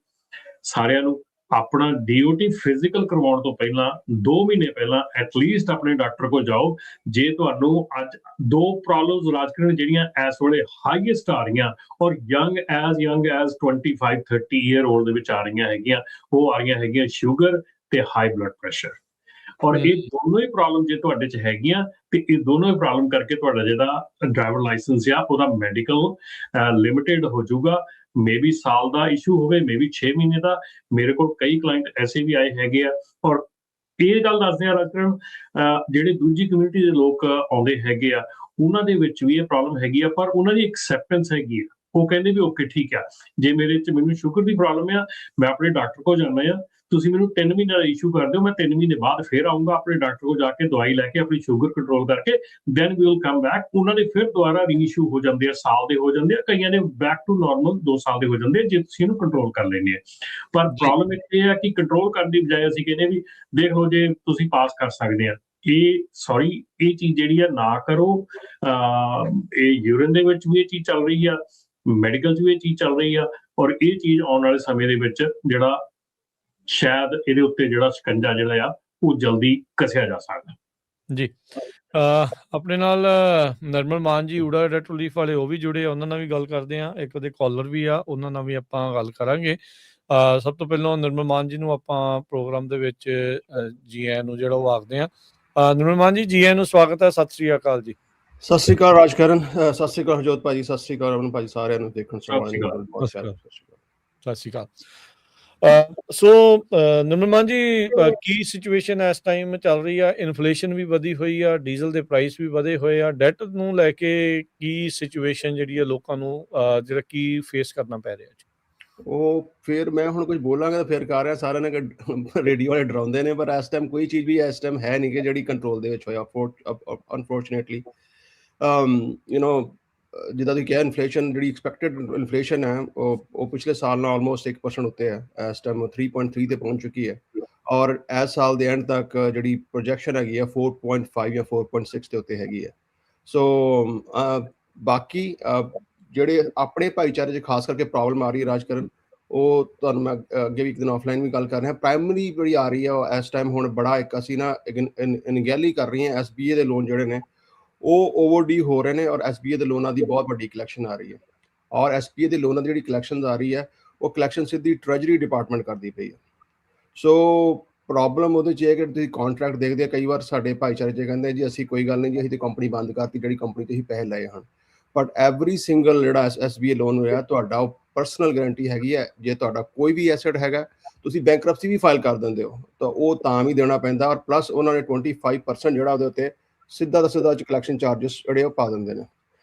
ਸਾਰਿਆਂ ਨੂੰ, ਆਪਣਾ DOT ਫਿਜ਼ੀਕਲ ਕਰਵਾਉਣ ਤੋਂ ਪਹਿਲਾਂ 2 ਮਹੀਨੇ ਪਹਿਲਾਂ ਐਟਲੀਸਟ ਆਪਣੇ ਡਾਕਟਰ ਕੋਲ ਜਾਓ। ਜੇ ਤੁਹਾਨੂੰ ਅੱਜ 2 ਪ੍ਰੋਬਲਮਸ ਇਲਾਜ ਕਰਨ ਜਿਹੜੀਆਂ ਇਸ ਵੇਲੇ ਹਾਈਐਸਟ ਆ ਰਹੀਆਂ ਔਰ ਯੰਗ ਐਜ਼ 25-30 ਈਅਰ ਓਲਡ ਦੇ ਵਿੱਚ ਆ ਰਹੀਆਂ ਹੈਗੀਆਂ, ਉਹ ਆ ਰਹੀਆਂ ਹੈਗੀਆਂ ਸ਼ੂਗਰ ਤੇ ਹਾਈ ਬਲੱਡ ਪ੍ਰੈਸ਼ਰ। ਔਰ ਇਹ ਦੋਨੋਂ ਹੀ ਪ੍ਰੋਬਲਮ ਜੇ ਤੁਹਾਡੇ 'ਚ ਹੈਗੀਆਂ ਤੇ ਇਹ ਦੋਨੋਂ ਹੀ ਪ੍ਰੋਬਲਮ ਕਰਕੇ ਤੁਹਾਡਾ ਜਿਹੜਾ ਡਰਾਈਵਰ ਲਾਇਸੈਂਸ ਆ ਉਹਦਾ ਮੈਡੀਕਲ ਲਿਮਿਟਿਡ ਹੋ ਜਾਊਗਾ। ਮੇਬੀ ਸਾਲ ਦਾ ਇਸ਼ੂ ਹੋਵੇ, ਮੇਬੀ 6 ਮਹੀਨੇ ਦਾ। ਮੇਰੇ ਕੋਲ ਕਈ ਕਲਾਇੰਟ ਐਸੇ ਵੀ ਆਏ ਹੈਗੇ ਆ। ਔਰ ਇਹ ਗੱਲ ਦੱਸਦੇ ਆ ਰਾਜਕਰਨ, ਜਿਹੜੇ ਦੂਜੀ ਕਮਿਊਨਿਟੀ ਦੇ ਲੋਕ ਆਉਂਦੇ ਹੈਗੇ ਆ ਉਹਨਾਂ ਦੇ ਵਿੱਚ ਵੀ ਇਹ ਪ੍ਰੋਬਲਮ ਹੈਗੀ ਆ, ਪਰ ਉਹਨਾਂ ਦੀ ਐਕਸੈਪਟੈਂਸ ਹੈਗੀ ਆ। ਉਹ ਕਹਿੰਦੇ ਵੀ ਓਕੇ ਠੀਕ ਆ, ਜੇ ਮੈਨੂੰ ਸ਼ੂਗਰ ਦੀ ਪ੍ਰੋਬਲਮ ਆ, ਮੈਂ ਆਪਣੇ ਡਾਕਟਰ ਕੋਲ ਜਾਣਾ ਆ, ਤੁਸੀਂ ਮੈਨੂੰ 3 ਮਹੀਨੇ ਦਾ ਇਸ਼ੂ ਕਰ ਦਿਓ, ਮੈਂ 3 ਮਹੀਨੇ ਬਾਅਦ ਫਿਰ ਆਊਂਗਾ ਆਪਣੇ ਡਾਕਟਰ ਕੋਲ ਜਾ ਕੇ ਦਵਾਈ ਲੈ ਕੇ ਆਪਣੀ ਸ਼ੂਗਰ ਕੰਟਰੋਲ ਕਰਕੇ, then we will come back. ਉਹਨਾਂ ਦੇ ਫਿਰ ਦੁਬਾਰਾ ਰੀਇਸ਼ੂ ਹੋ ਜਾਂਦੇ ਆ, ਸਾਲ ਦੇ ਹੋ ਜਾਂਦੇ ਆ, ਕਈਆਂ ਦੇ ਬੈਕ ਟੂ ਨਾਰਮਲ 2 ਸਾਲ ਦੇ ਹੋ ਜਾਂਦੇ ਆ ਜੇ ਤੁਸੀਂ ਇਹਨੂੰ ਕੰਟਰੋਲ ਕਰ ਲੈਂਦੇ ਆ। ਪਰ ਪ੍ਰੋਬਲਮ ਇਹ ਆ ਕਿ ਕੰਟਰੋਲ ਕਰਨ ਦੀ ਬਜਾਏ ਅਸੀਂ ਕਹਿੰਦੇ ਵੀ ਦੇਖ ਲਓ ਜੇ ਤੁਸੀਂ ਪਾਸ ਕਰ ਸਕਦੇ ਆ, ਇਹ ਚੀਜ਼ ਜਿਹੜੀ ਆ ਨਾ ਕਰੋ। ਇਹ ਯੂਰਿਨ ਦੇ ਵਿੱਚ ਵੀ ਇਹ ਚੀਜ਼ ਚੱਲ ਰਹੀ ਆ, ਮੈਡੀਕਲ 'ਚ ਵੀ ਇਹ ਚੀਜ਼ ਚੱਲ ਰਹੀ ਆ, ਔਰ ਇਹ ਚੀਜ਼ ਆਉਣ ਵਾਲੇ ਸਮੇਂ ਦੇ ਵਿੱਚ ਜਿਹੜਾ ਸ਼ਾਇਦ ਇਹਦੇ ਉੱਤੇ ਜਿਹੜਾ ਸ਼ਿਕੰਜਾ ਜਿਹੜਾ ਆ ਉਹ ਜਲਦੀ ਕੱਸਿਆ ਜਾ ਸਕਦਾ ਜੀ। ਆਪਣੇ ਨਾਲ ਨਰਮਲ ਮਾਨ ਜੀ ਊੜਾ ਡੈਟ ਰਿਲੀਫ ਵਾਲੇ ਉਹ ਵੀ ਜੁੜੇ, ਉਹਨਾਂ ਨਾਲ ਵੀ ਗੱਲ ਕਰਦੇ ਆ। ਇੱਕ ਉਹਦੇ ਕਾਲਰ ਵੀ ਆ, ਉਹਨਾਂ ਨਾਲ ਵੀ ਆਪਾਂ ਗੱਲ ਕਰਾਂਗੇ। ਸਭ ਤੋਂ ਪਹਿਲਾਂ ਨਰਮਲ ਮਾਨ ਜੀ ਨੂੰ ਆਪਾਂ ਪ੍ਰੋਗਰਾਮ ਦੇ ਵਿੱਚ ਜੀ ਆਇਆਂ ਨੂੰ ਜਿਹੜਾ ਉਹ ਆਖਦੇ ਆ। ਨਰਮਲ ਮਾਨ ਜੀ, ਜੀ ਆਇਆਂ ਨੂੰ ਸਵਾਗਤ ਹੈ। ਸਤਿ ਸ੍ਰੀ ਅਕਾਲ ਜੀ। ਸਤਿ ਸ੍ਰੀ ਅਕਾਲ ਰਾਜਕਰਨ, ਸਤਿ ਸ੍ਰੀ ਅਕਾਲ ਹਰਜੋਤ ਭਾਜੀ, ਸਤਿ ਸ੍ਰੀ ਅਕਾਲ ਅਮਨ ਭਾਜੀ, ਸਾਰਿਆਂ ਨੂੰ ਦੇਖਣ ਸੁਣਨ। ਸਤਿ ਸ੍ਰੀ ਅਕਾਲ। ਸੋ ਨਰਮਲ ਮਾਨ ਜੀ, ਕੀ ਸਿਚੁਏਸ਼ਨ ਇਸ ਟਾਈਮ ਚੱਲ ਰਹੀ ਆ? ਇਨਫਲੇਸ਼ਨ ਵੀ ਵਧੀ ਹੋਈ ਆ, ਡੀਜ਼ਲ ਦੇ ਪ੍ਰਾਈਸ ਵੀ ਵਧੇ ਹੋਏ ਆ, ਡੈਟ ਨੂੰ ਲੈ ਕੇ ਕੀ ਸਿਚੁਏਸ਼ਨ ਜਿਹੜੀ ਆ ਲੋਕਾਂ ਨੂੰ ਜਿਹੜਾ ਕੀ ਫੇਸ ਕਰਨਾ ਪੈ ਰਿਹਾ ਜੀ? ਉਹ ਫਿਰ ਮੈਂ ਹੁਣ ਕੁਝ ਬੋਲਾਂਗਾ ਤਾਂ ਫਿਰ ਕਰ ਰਿਹਾ ਸਾਰਿਆਂ ਨੇ ਰੇਡੀਓ ਵਾਲੇ ਡਰਾਉਂਦੇ ਨੇ, ਪਰ ਇਸ ਟਾਈਮ ਕੋਈ ਚੀਜ਼ ਵੀ ਇਸ ਟਾਈਮ ਹੈ ਨਹੀਂ ਕਿ ਜਿਹੜੀ ਕੰਟਰੋਲ ਦੇ ਵਿੱਚ ਹੋਇਆ ਅਨਫੋਰਚੂਨੇਟਲੀ। ਜਿੱਦਾਂ ਤੁਸੀਂ ਕਿਹਾ, ਇਨਫਲੇਸ਼ਨ ਜਿਹੜੀ ਐਕਸਪੈਕਟਡ ਇਨਫਲੇਸ਼ਨ ਹੈ ਉਹ ਪਿਛਲੇ ਸਾਲ ਨਾਲ ਆਲਮੋਸਟ 1% ਉੱਤੇ ਹੈ। ਇਸ ਟਾਈਮ 3.3 ਤੇ ਪਹੁੰਚ ਚੁੱਕੀ ਹੈ, ਔਰ ਇਸ ਸਾਲ ਦੇ ਐਂਡ ਤੱਕ ਜਿਹੜੀ ਪ੍ਰੋਜੈਕਸ਼ਨ ਹੈਗੀ ਹੈ 4.5 ਜਾਂ 4.6 ਦੇ ਉੱਤੇ ਹੈਗੀ ਹੈ। ਸੋ ਬਾਕੀ ਜਿਹੜੇ ਆਪਣੇ ਭਾਈਚਾਰੇ 'ਚ ਖਾਸ ਕਰਕੇ ਪ੍ਰੋਬਲਮ ਆ ਰਹੀ ਹੈ ਰਾਜਕਰਨ, ਉਹ ਤੁਹਾਨੂੰ ਮੈਂ ਅੱਗੇ ਵੀ ਇੱਕ ਦਿਨ ਆਫਲਾਈਨ ਵੀ ਗੱਲ ਕਰ ਰਿਹਾ। ਪ੍ਰਾਇਮਰੀ ਜਿਹੜੀ ਆ ਰਹੀ ਹੈ ਉਹ ਇਸ ਟਾਈਮ ਹੁਣ ਬੜਾ ਇੱਕ ਅਸੀਂ ਨਾ ਅਣਗਹਿਲੀ ਕਰ ਰਹੀ ਹਾਂ। SBA ਦੇ ਲੋਨ ਜਿਹੜੇ ਨੇ ਉਹ ਓਵਰਡੀ ਹੋ ਰਹੇ ਨੇ, ਔਰ SBA ਦੇ ਲੋਨਾਂ ਦੀ ਬਹੁਤ ਵੱਡੀ ਕਲੈਕਸ਼ਨ ਆ ਰਹੀ ਹੈ। ਔਰ SBA ਦੇ ਲੋਨਾਂ ਦੀ ਜਿਹੜੀ ਕਲੈਕਸ਼ਨ ਆ ਰਹੀ ਹੈ ਉਹ ਕਲੈਕਸ਼ਨ ਸਿੱਧੀ ਟ੍ਰੈਜਰੀ ਡਿਪਾਰਟਮੈਂਟ ਕਰਦੀ ਪਈ ਹੈ। ਸੋ ਪ੍ਰੋਬਲਮ ਉਹਦੇ 'ਚ ਇਹ ਕਿ ਤੁਸੀਂ ਕੰਟਰੈਕਟ ਦੇਖਦੇ ਆ, ਕਈ ਵਾਰ ਸਾਡੇ ਭਾਈਚਾਰੇ 'ਚ ਕਹਿੰਦੇ ਜੀ ਅਸੀਂ ਕੋਈ ਗੱਲ ਨਹੀਂ ਜੀ, ਅਸੀਂ ਤਾਂ ਕੰਪਨੀ ਬੰਦ ਕਰਤੀ ਜਿਹੜੀ ਕੰਪਨੀ ਤੋਂ ਅਸੀਂ ਪੈਸੇ ਲਏ ਹਨ। ਬਟ ਐਵਰੀ ਸਿੰਗਲ ਜਿਹੜਾ SBA ਲੋਨ ਹੋਇਆ ਤੁਹਾਡਾ ਉਹ ਪਰਸਨਲ ਗਰੰਟੀ ਹੈਗੀ ਹੈ। ਜੇ ਤੁਹਾਡਾ ਕੋਈ ਵੀ ਐਸਟ ਹੈਗਾ, ਤੁਸੀਂ ਬੈਂਕਰਪਸੀ ਵੀ ਫਾਈਲ ਕਰ ਦਿੰਦੇ ਹੋ ਤਾਂ ਉਹ ਤਾਂ ਵੀ ਦੇਣਾ ਪੈਂਦਾ, ਔਰ ਪਲੱਸ ਉਹਨਾਂ ਨੇ 25% ਜਿਹੜਾ ਉਹਦੇ ਉੱਤੇ ਸਿੱਧਾ ਦਾ ਸਿੱਧਾ ਕਲੈਕਸ਼ਨ ਚਾਰਜਸ ਜਿਹੜੇ ਉਹ ਪਾ ਦਿੰਦੇ ਨੇ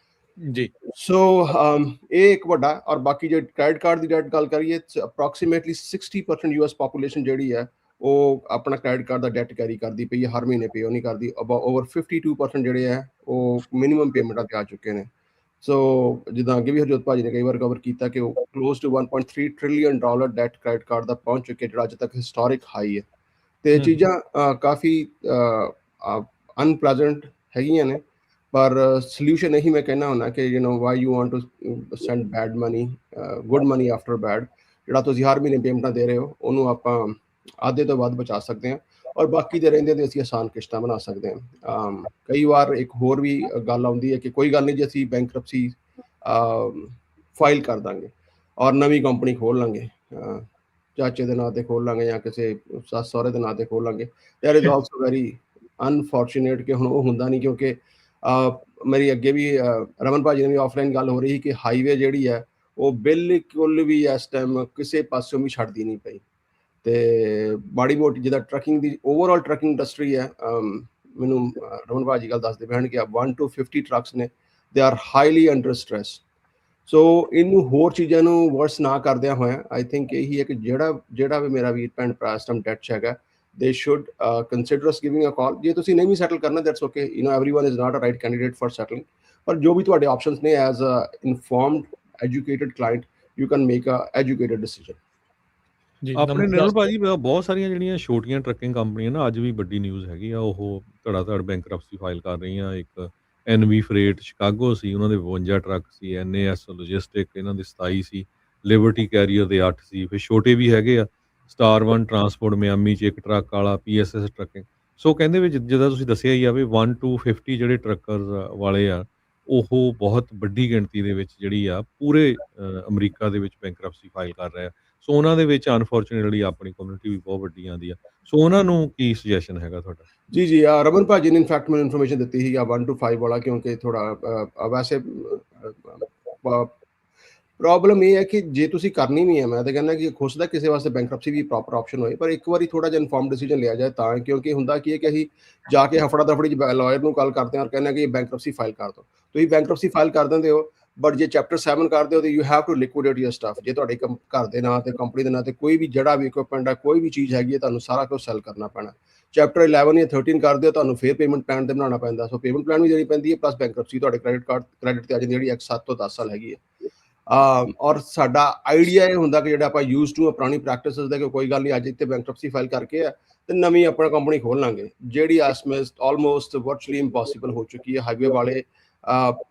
ਜੀ। ਸੋ ਇਹ ਇੱਕ ਵੱਡਾ। ਔਰ ਬਾਕੀ ਜੇ ਕ੍ਰੈਡਿਟ ਕਾਰਡ ਦੀ ਡੈਟ ਗੱਲ ਕਰੀਏ, ਅਪਰੋਕਸੀਮੇਟਲੀ 60% US ਪਾਪੂਲੇਸ਼ਨ ਜਿਹੜੀ ਹੈ ਉਹ ਆਪਣਾ ਕ੍ਰੈਡਿਟ ਕਾਰਡ ਦਾ ਡੈਟ ਕੈਰੀ ਕਰਦੀ ਪਈ ਹੈ, ਹਰ ਮਹੀਨੇ ਪੇ ਉਹ ਨਹੀਂ ਕਰਦੀ। ਓਵਰ 52% ਜਿਹੜੇ ਹੈ ਉਹ ਮਿਨੀਮਮ ਪੇਮੈਂਟਾਂ ਤੇ ਆ ਚੁੱਕੇ ਨੇ। ਸੋ ਜਿੱਦਾਂ ਅੱਗੇ ਵੀ ਹਰਜੋਤ ਭਾਜੀ ਨੇ ਕਈ ਵਾਰ ਕਵਰ ਕੀਤਾ ਕਿ ਉਹ close to $1.3 trillion debt credit card ਦਾ ਪਹੁੰਚ ਚੁੱਕੇ, ਜਿਹੜਾ ਅੱਜ ਤੱਕ ਹਿਸਟੋਰਿਕ ਹਾਈ ਹੈ। ਤੇ ਚੀਜ਼ਾਂ ਕਾਫੀ ਅਨਪਲੇਜ਼ੈਂਟ ਹੈਗੀਆਂ ਨੇ, ਪਰ ਸੋਲਿਊਸ਼ਨ ਇਹੀ ਮੈਂ ਕਹਿਣਾ ਹੁੰਦਾ ਕਿ why you want to send bad money, good money after bad. ਜਿਹੜਾ ਤੁਸੀਂ ਹਰ ਮਹੀਨੇ ਪੇਮੈਂਟਾਂ ਦੇ ਰਹੇ ਹੋ ਉਹਨੂੰ ਆਪਾਂ ਆਧੇ ਤੋਂ ਵੱਧ ਬਚਾ ਸਕਦੇ ਹਾਂ, ਔਰ ਬਾਕੀ ਦੇ ਰਹਿੰਦੇ ਤੇ ਅਸੀਂ ਆਸਾਨ ਕਿਸ਼ਤਾਂ ਬਣਾ ਸਕਦੇ ਹਾਂ। ਕਈ ਵਾਰ ਇੱਕ ਹੋਰ ਵੀ ਗੱਲ ਆਉਂਦੀ ਹੈ ਕਿ ਕੋਈ ਗੱਲ ਨਹੀਂ ਜੀ, ਅਸੀਂ ਬੈਂਕਰਪਸੀ ਫਾਈਲ ਕਰ ਦਾਂਗੇ ਔਰ ਨਵੀਂ ਕੰਪਨੀ ਖੋਲ ਲਾਂਗੇ, ਚਾਚੇ ਦੇ ਨਾਂ ਤੇ ਖੋਲ ਲਾਂਗੇ ਜਾਂ ਕਿਸੇ ਸੱਸ ਸਹੁਰੇ ਦੇ ਨਾਂ ਤੇ ਖੋਲ ਲਾਂਗੇ। That is also very unfortunate ਕਿ ਹੁਣ ਉਹ ਹੁੰਦਾ ਨਹੀਂ, ਕਿਉਂਕਿ ਮੇਰੀ ਅੱਗੇ ਵੀ ਰਮਨ ਭਾਜੀ ਨੇ ਵੀ ਆਫਲਾਈਨ ਗੱਲ ਹੋ ਰਹੀ ਕਿ ਹਾਈਵੇ ਜਿਹੜੀ ਹੈ ਉਹ ਬਿਲਕੁਲ ਵੀ ਇਸ ਟਾਈਮ ਕਿਸੇ ਪਾਸਿਓਂ ਵੀ ਛੱਡਦੀ ਨਹੀਂ ਪਈ। ਤੇ ਮਾੜੀ ਮੋਟੀ ਜਿੱਦਾਂ ਟਰੱਕਿੰਗ ਦੀ ਓਵਰਆਲ ਟਰੱਕਿੰਗ ਇੰਡਸਟਰੀ ਹੈ, ਮੈਨੂੰ ਰਮਨ ਭਾਜੀ ਗੱਲ ਦੱਸਦੇ ਪੈਣ ਕਿ 1 to 50 ਟਰੱਕਸ ਨੇ, they are highly under stress. So ਇਹਨੂੰ ਹੋਰ ਚੀਜ਼ਾਂ ਨੂੰ ਵਰਸ ਨਾ ਕਰਦਿਆਂ ਹੋਇਆ ਆਈ ਥਿੰਕ ਇਹੀ ਹੈ ਕਿ ਜਿਹੜਾ ਵੀ ਮੇਰਾ ਵੀਰ ਭੈਣ ਭਰਾ ਇਸ ਟਾਈਮ ਡੈਟ 'ਚ ਹੈਗਾ, they should consider us giving a call. ਜੇ ਤੁਸੀਂ ਨਹੀਂ ਵੀ ਸੈਟਲ ਕਰਨਾ, that's okay, everyone is not a right candidate for settling, ਪਰ ਜੋ ਵੀ ਤੁਹਾਡੇ ਆਪਸ਼ਨਸ ਨੇ as a informed educated client you can make a educated decision. ਜੀ ਆਪਣੇ ਨੰਬਰ ਨਿਰਮਲ ਦੱਸ ਭਾਜੀ ਬਹੁਤ ਸਾਰੀਆਂ ਜਿਹੜੀਆਂ ਛੋਟੀਆਂ ਟਰੱਕਿੰਗ ਕੰਪਨੀਆਂ ਨਾ ਅੱਜ ਵੀ ਵੱਡੀ ਨਿਊਜ਼ ਹੈਗੀ ਆ, ਉਹ ਧੜਾ-ਧੜ ਬੈਂਕਰਪਸੀ ਫਾਈਲ ਕਰ ਰਹੀਆਂ। ਇੱਕ ਐਨਵੀ ਫਰੇਟ ਸ਼ਿਕਾਗੋ ਸੀ, ਉਹਨਾਂ ਦੇ 52 ਟਰੱਕ ਸੀ। ਐਨਏਐਸ ਲੌਜਿਸਟਿਕ ਇਹਨਾਂ ਦੇ 27 ਸੀ। ਲਿਬਰਟੀ ਕੈਰੀਅਰ ਦੇ 8 ਸੀ। ਫਿਰ ਛੋਟੇ ਵੀ ਹੈਗੇ ਆ, ਸਟਾਰ ਵਨ ਟਰਾਂਸਪੋਰਟ ਮਿਆਮੀ 'ਚ ਇੱਕ ਟਰੱਕ ਵਾਲਾ, ਪੀਐਸਐਸ ਟਰੱਕਿੰਗ। ਸੋ ਕਹਿੰਦੇ ਵੀ ਜਿੱਦਾਂ ਤੁਸੀਂ ਦੱਸਿਆ ਹੀ ਆ ਵੀ 1 to 50 ਜਿਹੜੇ ਟਰੱਕਰ ਵਾਲੇ ਆ, ਉਹ ਬਹੁਤ ਵੱਡੀ ਗਿਣਤੀ ਦੇ ਵਿੱਚ ਜਿਹੜੀ ਆ ਪੂਰੇ ਅਮਰੀਕਾ ਦੇ ਵਿੱਚ ਬੈਂਕਰਪਸੀ ਫਾਈਲ ਕਰ ਰਹੇ ਆ। ਸੋ ਉਹਨਾਂ ਦੇ ਵਿੱਚ ਅਨਫੋਰਚੂਨੇਟਲੀ ਆਪਣੀ ਕਮਿਊਨਿਟੀ ਵੀ ਬਹੁਤ ਵੱਡੀ ਆਉਂਦੀ ਆ। ਸੋ ਉਹਨਾਂ ਨੂੰ ਕੀ ਸੁਜੈਸ਼ਨ ਹੈਗਾ ਤੁਹਾਡਾ? ਜੀ ਰਮਨ ਭਾਜੀ ਨੇ ਇਨਫੈਕਟ ਮੈਨੂੰ ਇਨਫੋਰਮੇਸ਼ਨ ਦਿੱਤੀ ਸੀ 1 to 5 ਵਾਲਾ, ਕਿਉਂਕਿ ਥੋੜਾ ਵੈਸੇ ਪ੍ਰੋਬਲਮ ਇਹ ਹੈ ਕਿ ਜੇ ਤੁਸੀਂ ਕਰਨੀ ਵੀ ਹੈ, ਮੈਂ ਤਾਂ ਕਹਿੰਦਾ ਕਿ ਖੁਸ਼ਦਾ ਕਿਸੇ ਵਾਸਤੇ ਬੈਂਕਰਪਸੀ ਵੀ ਪ੍ਰੋਪਰ ਆਪਸ਼ਨ ਹੋਏ, ਪਰ ਇੱਕ ਵਾਰੀ ਥੋੜਾ ਜਿਹਾ ਇਨਫੋਰਮ ਡਿਸੀਜਨ ਲਿਆ ਜਾਏ ਤਾਂ, ਕਿਉਂਕਿ ਹੁੰਦਾ ਕੀ ਹੈ ਕਿ ਅਸੀਂ ਜਾ ਕੇ ਹਫੜਾ ਦਫੜੀ ਚ ਲਾਇਰ ਨੂੰ ਕਾਲ ਕਰਦੇ ਹਾਂ ਔਰ ਕਹਿੰਦੇ ਕਿ ਬੈਂਕਰਪਸੀ ਫਾਈਲ ਕਰ ਦਿਓ। ਤੁਸੀਂ ਬੈਂਕਰਪਸੀ ਫਾਈਲ ਕਰ ਦਿੰਦੇ ਹੋ, ਬਟ ਜੇ ਚੈਪਟਰ 7 ਕਰਦੇ ਹੋ ਤਾਂ you have to liquidate your stuff. ਜੇ ਤੁਹਾਡੇ ਘਰ ਦੇ ਨਾਂ ਤੇ ਕੰਪਨੀ ਦੇ ਨਾਂ ਤੇ ਕੋਈ ਵੀ ਜਿਹੜਾ ਵੀ ਇਕਵਿਪਮੈਂਟ ਹੈ, ਕੋਈ ਵੀ ਚੀਜ਼ ਹੈਗੀ ਹੈ, ਤੁਹਾਨੂੰ ਸਾਰਾ ਕੁਝ ਸੈਲ ਕਰਨਾ ਪੈਣਾ। ਚੈਪਟਰ 11 ਜਾਂ 13 ਕਰਦੇ ਹੋ, ਤੁਹਾਨੂੰ ਫਿਰ ਪੇਮੈਂਟ ਪਲਾਨ ਤੇ ਬਣਾਉਣਾ ਪੈਂਦਾ। ਸੋ ਪੇਮੈਂਟ ਪਲਾਨ ਵੀ ਦੇਣੀ ਪੈਂਦੀ ਹੈ, ਪਲੱਸ ਬੈਂਕਰਪਸੀ ਤੁਹਾਡੇ ਕ੍ਰੈਡਿਟ ਤੇ ਆ ਜਾਂਦੀ, ਜਿਹੜੀ 7 ਤੋਂ 10 ਸਾਲ ਹੈਗੀ ਹੈ। ਔਰ ਸਾਡਾ ਆਈਡੀਆ ਇਹ ਹੁੰਦਾ ਕਿ ਜਿਹੜਾ ਆਪਾਂ ਯੂਜ਼ ਟੂ ਪੁਰਾਣੀ ਪ੍ਰੈਕਟਿਸਿਸ ਦਾ, ਕਿ ਕੋਈ ਗੱਲ ਨਹੀਂ ਅੱਜ ਇੱਥੇ ਬੈਂਕਰਪਸੀ ਫਾਈਲ ਕਰਕੇ ਆ ਤੇ ਨਵੀਂ ਆਪਣਾ ਕੰਪਨੀ ਖੋਲ ਲਾਂਗੇ, ਜਿਹੜੀ ਆਲਮੋਸਟ ਵਰਚੁਅਲੀ ਇੰਪੋਸੀਬਲ ਹੋ ਚੁੱਕੀ ਹੈ ਹਾਈਵੇ ਵਾਲੇ।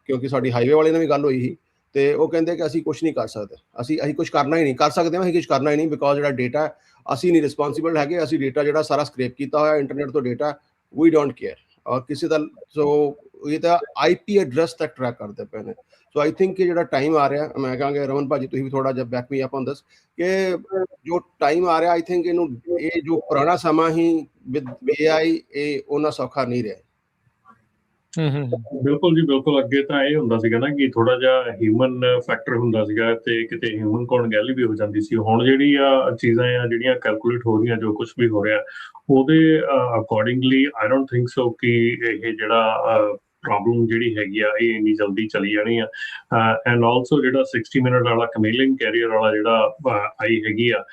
ਕਿਉਂਕਿ ਸਾਡੀ ਹਾਈਵੇ ਵਾਲੇ ਨਾਲ ਵੀ ਗੱਲ ਹੋਈ ਸੀ ਤੇ ਉਹ ਕਹਿੰਦੇ ਕਿ ਅਸੀਂ ਕੁਝ ਨਹੀਂ ਕਰ ਸਕਦੇ, ਅਸੀਂ ਕੁਝ ਕਰਨਾ ਹੀ ਨਹੀਂ, ਕਰ ਸਕਦੇ ਹਾਂ ਅਸੀਂ ਕੁਝ ਕਰਨਾ ਹੀ ਨਹੀਂ, ਬਿਕੋਜ਼ ਜਿਹੜਾ ਡੇਟਾ ਅਸੀਂ ਨਹੀਂ ਰਿਸਪੌਂਸੀਬਲ ਹੈਗੇ। ਅਸੀਂ ਡੇਟਾ ਜਿਹੜਾ ਸਾਰਾ ਸਕ੍ਰੇਪ ਕੀਤਾ ਹੋਇਆ ਇੰਟਰਨੈਟ ਤੋਂ ਡੇਟਾ, ਵੀ ਡੋਂਟ ਕੇਅਰ। ਔਰ ਕਿਸੇ ਦਾ ਸੋ ਇਹ ਤਾਂ IP ਐਡਰੈਸ ਤੱਕ ਟਰੈਕ ਕਰਦੇ ਪਏ ਨੇ। ਸੋ ਆਈ ਥਿੰਕ ਕਿ ਜਿਹੜਾ ਟਾਈਮ ਆ ਰਿਹਾ, ਮੈਂ ਕਹਾਂਗਾ ਰਮਨ ਭਾਜੀ ਤੁਸੀਂ ਵੀ ਥੋੜਾ ਜਿਹਾ back me up on this, ਕਿ ਜੋ ਟਾਈਮ ਆ ਰਿਹਾ, ਆਈ ਥਿੰਕ ਇਹਨੂੰ, ਇਹ ਜੋ ਪੁਰਾਣਾ ਸਮਾਂ ਹੀ ਵਿਦ AI ਇਹ ਉਹਨਾਂ ਸੌਖਾ ਨਹੀਂ ਰਿਹਾ। ਬਿਲਕੁਲ ਜੀ ਬਿਲਕੁਲ। ਅੱਗੇ ਤਾਂ ਇਹ ਹੁੰਦਾ ਸੀਗਾ ਨਾ ਕਿ ਥੋੜਾ ਜਿਹਾ ਹਿਊਮਨ ਫੈਕਟਰ ਹੁੰਦਾ ਸੀਗਾ ਤੇ ਕਿਤੇ ਹਿਊਮਨ ਕੋਣਗੈਲੀ ਵੀ ਹੋ ਜਾਂਦੀ ਸੀ। ਹੁਣ ਜਿਹੜੀ ਆ ਚੀਜ਼ਾਂ ਆ ਜਿਹੜੀਆਂ ਕੈਲਕੂਲੇਟ ਹੋ ਰਹੀਆਂ, ਜੋ ਕੁਝ ਵੀ ਹੋ ਰਿਹਾ ਉਹਦੇ accordingly I don't think so ਕਿ ਇਹ ਜਿਹੜਾ ਪ੍ਰੋਬਲਮ ਜਿਹੜੀ ਹੈਗੀ ਆ ਇਹ ਇੰਨੀ ਜਲਦੀ ਚਲੀ ਜਾਣੀ ਆ। ਐਂਡ ਆਲਸੋ ਜਿਹੜਾ 60 ਮਿੰਟ ਵਾਲਾ ਕਮੇਲਿੰਗ ਕੈਰੀਅਰ ਵਾਲਾ ਜਿਹੜਾ ਆਈ ਹੈਗੀ ਆ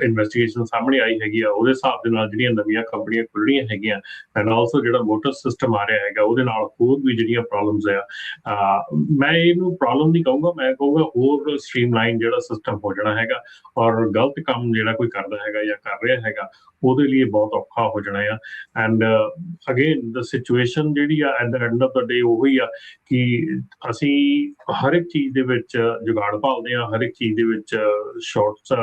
ਇਨਵੈਸਟੀਗੇਸ਼ਨ ਸਾਹਮਣੇ ਆਈ ਹੈਗੀ ਆ, ਉਹਦੇ ਹਿਸਾਬ ਦੇ ਨਾਲ ਜਿਹੜੀਆਂ ਨਵੀਆਂ ਕੰਪਨੀਆਂ ਖੁੱਲ ਰਹੀਆਂ ਹੈਗੀਆਂ, ਐਂਡ ਆਲਸੋ ਜਿਹੜਾ ਵੋਟਰ ਸਿਸਟਮ ਆ ਰਿਹਾ ਹੈਗਾ ਉਹਦੇ ਨਾਲ ਹੋਰ ਵੀ ਜਿਹੜੀਆਂ ਪ੍ਰੋਬਲਮਸ ਆ, ਮੈਂ ਇਹਨੂੰ ਪ੍ਰੋਬਲਮ ਨਹੀਂ ਕਹੂੰਗਾ, ਮੈਂ ਕਹੂੰਗਾ ਹੋਰ ਸਟ੍ਰੀਮਲਾਈਨ ਜਿਹੜਾ ਸਿਸਟਮ ਹੋ ਜਾਣਾ ਹੈਗਾ। ਔਰ ਗਲਤ ਕੰਮ ਜਿਹੜਾ ਕੋਈ ਕਰਦਾ ਹੈਗਾ ਜਾਂ ਕਰ ਰਿਹਾ ਹੈਗਾ ਉਹਦੇ ਲਈ ਬਹੁਤ ਔਖਾ ਹੋ ਜਾਣਾ ਆ। ਐਂਡ ਅਗੇਨ ਦ ਸਿਚੁਏਸ਼ਨ ਜਿਹੜੀ ਆ at the end of the day ਉਹੀ ਆ ਕਿ ਅਸੀਂ ਹਰ ਇੱਕ ਚੀਜ਼ ਦੇ ਵਿੱਚ ਜੁਗਾੜ ਭਾਲਦੇ ਹਾਂ, ਹਰ ਇੱਕ ਚੀਜ਼ ਦੇ ਵਿੱਚ ਸ਼ਾਰਟਸ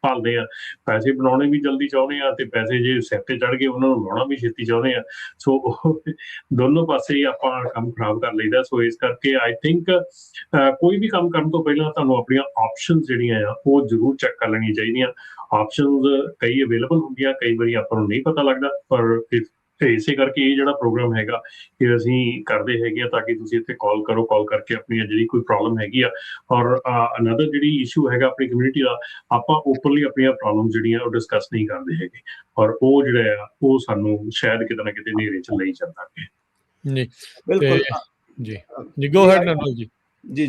ਭਾਲਦੇ ਆ। ਪੈਸੇ ਬਣਾਉਣੇ ਵੀ ਜਲਦੀ ਚਾਹੁੰਦੇ ਆ ਤੇ ਪੈਸੇ ਜੇ ਸਿਰ ਤੇ ਚੜ ਗਏ ਉਹਨਾਂ ਨੂੰ ਲਾਉਣਾ ਵੀ ਛੇਤੀ ਚਾਹੁੰਦੇ ਆ। ਸੋ ਦੋਨੋਂ ਪਾਸੇ ਹੀ ਆਪਾਂ ਕੰਮ ਖਰਾਬ ਕਰ ਲਈਦਾ। ਸੋ ਇਸ ਕਰਕੇ ਆਈ ਥਿੰਕ ਕੋਈ ਵੀ ਕੰਮ ਕਰਨ ਤੋਂ ਪਹਿਲਾਂ ਤੁਹਾਨੂੰ ਆਪਣੀਆਂ ਆਪਸ਼ਨਸ ਜਿਹੜੀਆਂ ਆ ਉਹ ਜ਼ਰੂਰ ਚੈੱਕ ਕਰ ਲੈਣੀਆਂ ਚਾਹੀਦੀਆਂ। ਆਪਸ਼ਨਸ ਕਈ ਅਵੇਲੇਬਲ ਹੁੰਦੀਆਂ, ਕਈ ਵਾਰੀ ਆਪਾਂ ਨੂੰ ਨਹੀਂ ਪਤਾ ਲੱਗਦਾ, ਪਰ ਇਸੇ ਕਰਕੇ ਇਹ ਜਿਹੜਾ ਪ੍ਰੋਗਰਾਮ ਹੈਗਾ ਇਹ ਅਸੀਂ ਕਰਦੇ ਹੈਗੇ ਆ ਤਾਂ ਕਿ ਤੁਸੀਂ ਇੱਥੇ ਕਾਲ ਕਰੋ, ਕਾਲ ਕਰਕੇ ਆਪਣੀ ਜਿਹੜੀ ਕੋਈ ਪ੍ਰੋਬਲਮ ਹੈਗੀ ਆ। ਔਰ ਅਨਦਰ ਜਿਹੜੀ ਇਸ਼ੂ ਹੈਗਾ ਆਪਣੀ ਕਮਿਊਨਿਟੀ ਦਾ, ਆਪਾਂ ਓਪਨਲੀ ਆਪਣੀਆਂ ਪ੍ਰੋਬਲਮ ਜਿਹੜੀਆਂ ਉਹ ਡਿਸਕਸ ਨਹੀਂ ਕਰਦੇ ਹੈਗੇ, ਔਰ ਉਹ ਜਿਹੜਾ ਆ ਉਹ ਸਾਨੂੰ ਸ਼ਾਇਦ ਕਿਤੇ ਨਾ ਕਿਤੇ ਨੇੜੇ ਚ ਲਈ ਜਾਂਦਾ ਹੈ। ਜੀ ਬਿਲਕੁਲ ਜੀ ਗੋ ਹੈਡ ਨਰਮਲ ਜੀ। ਜੀ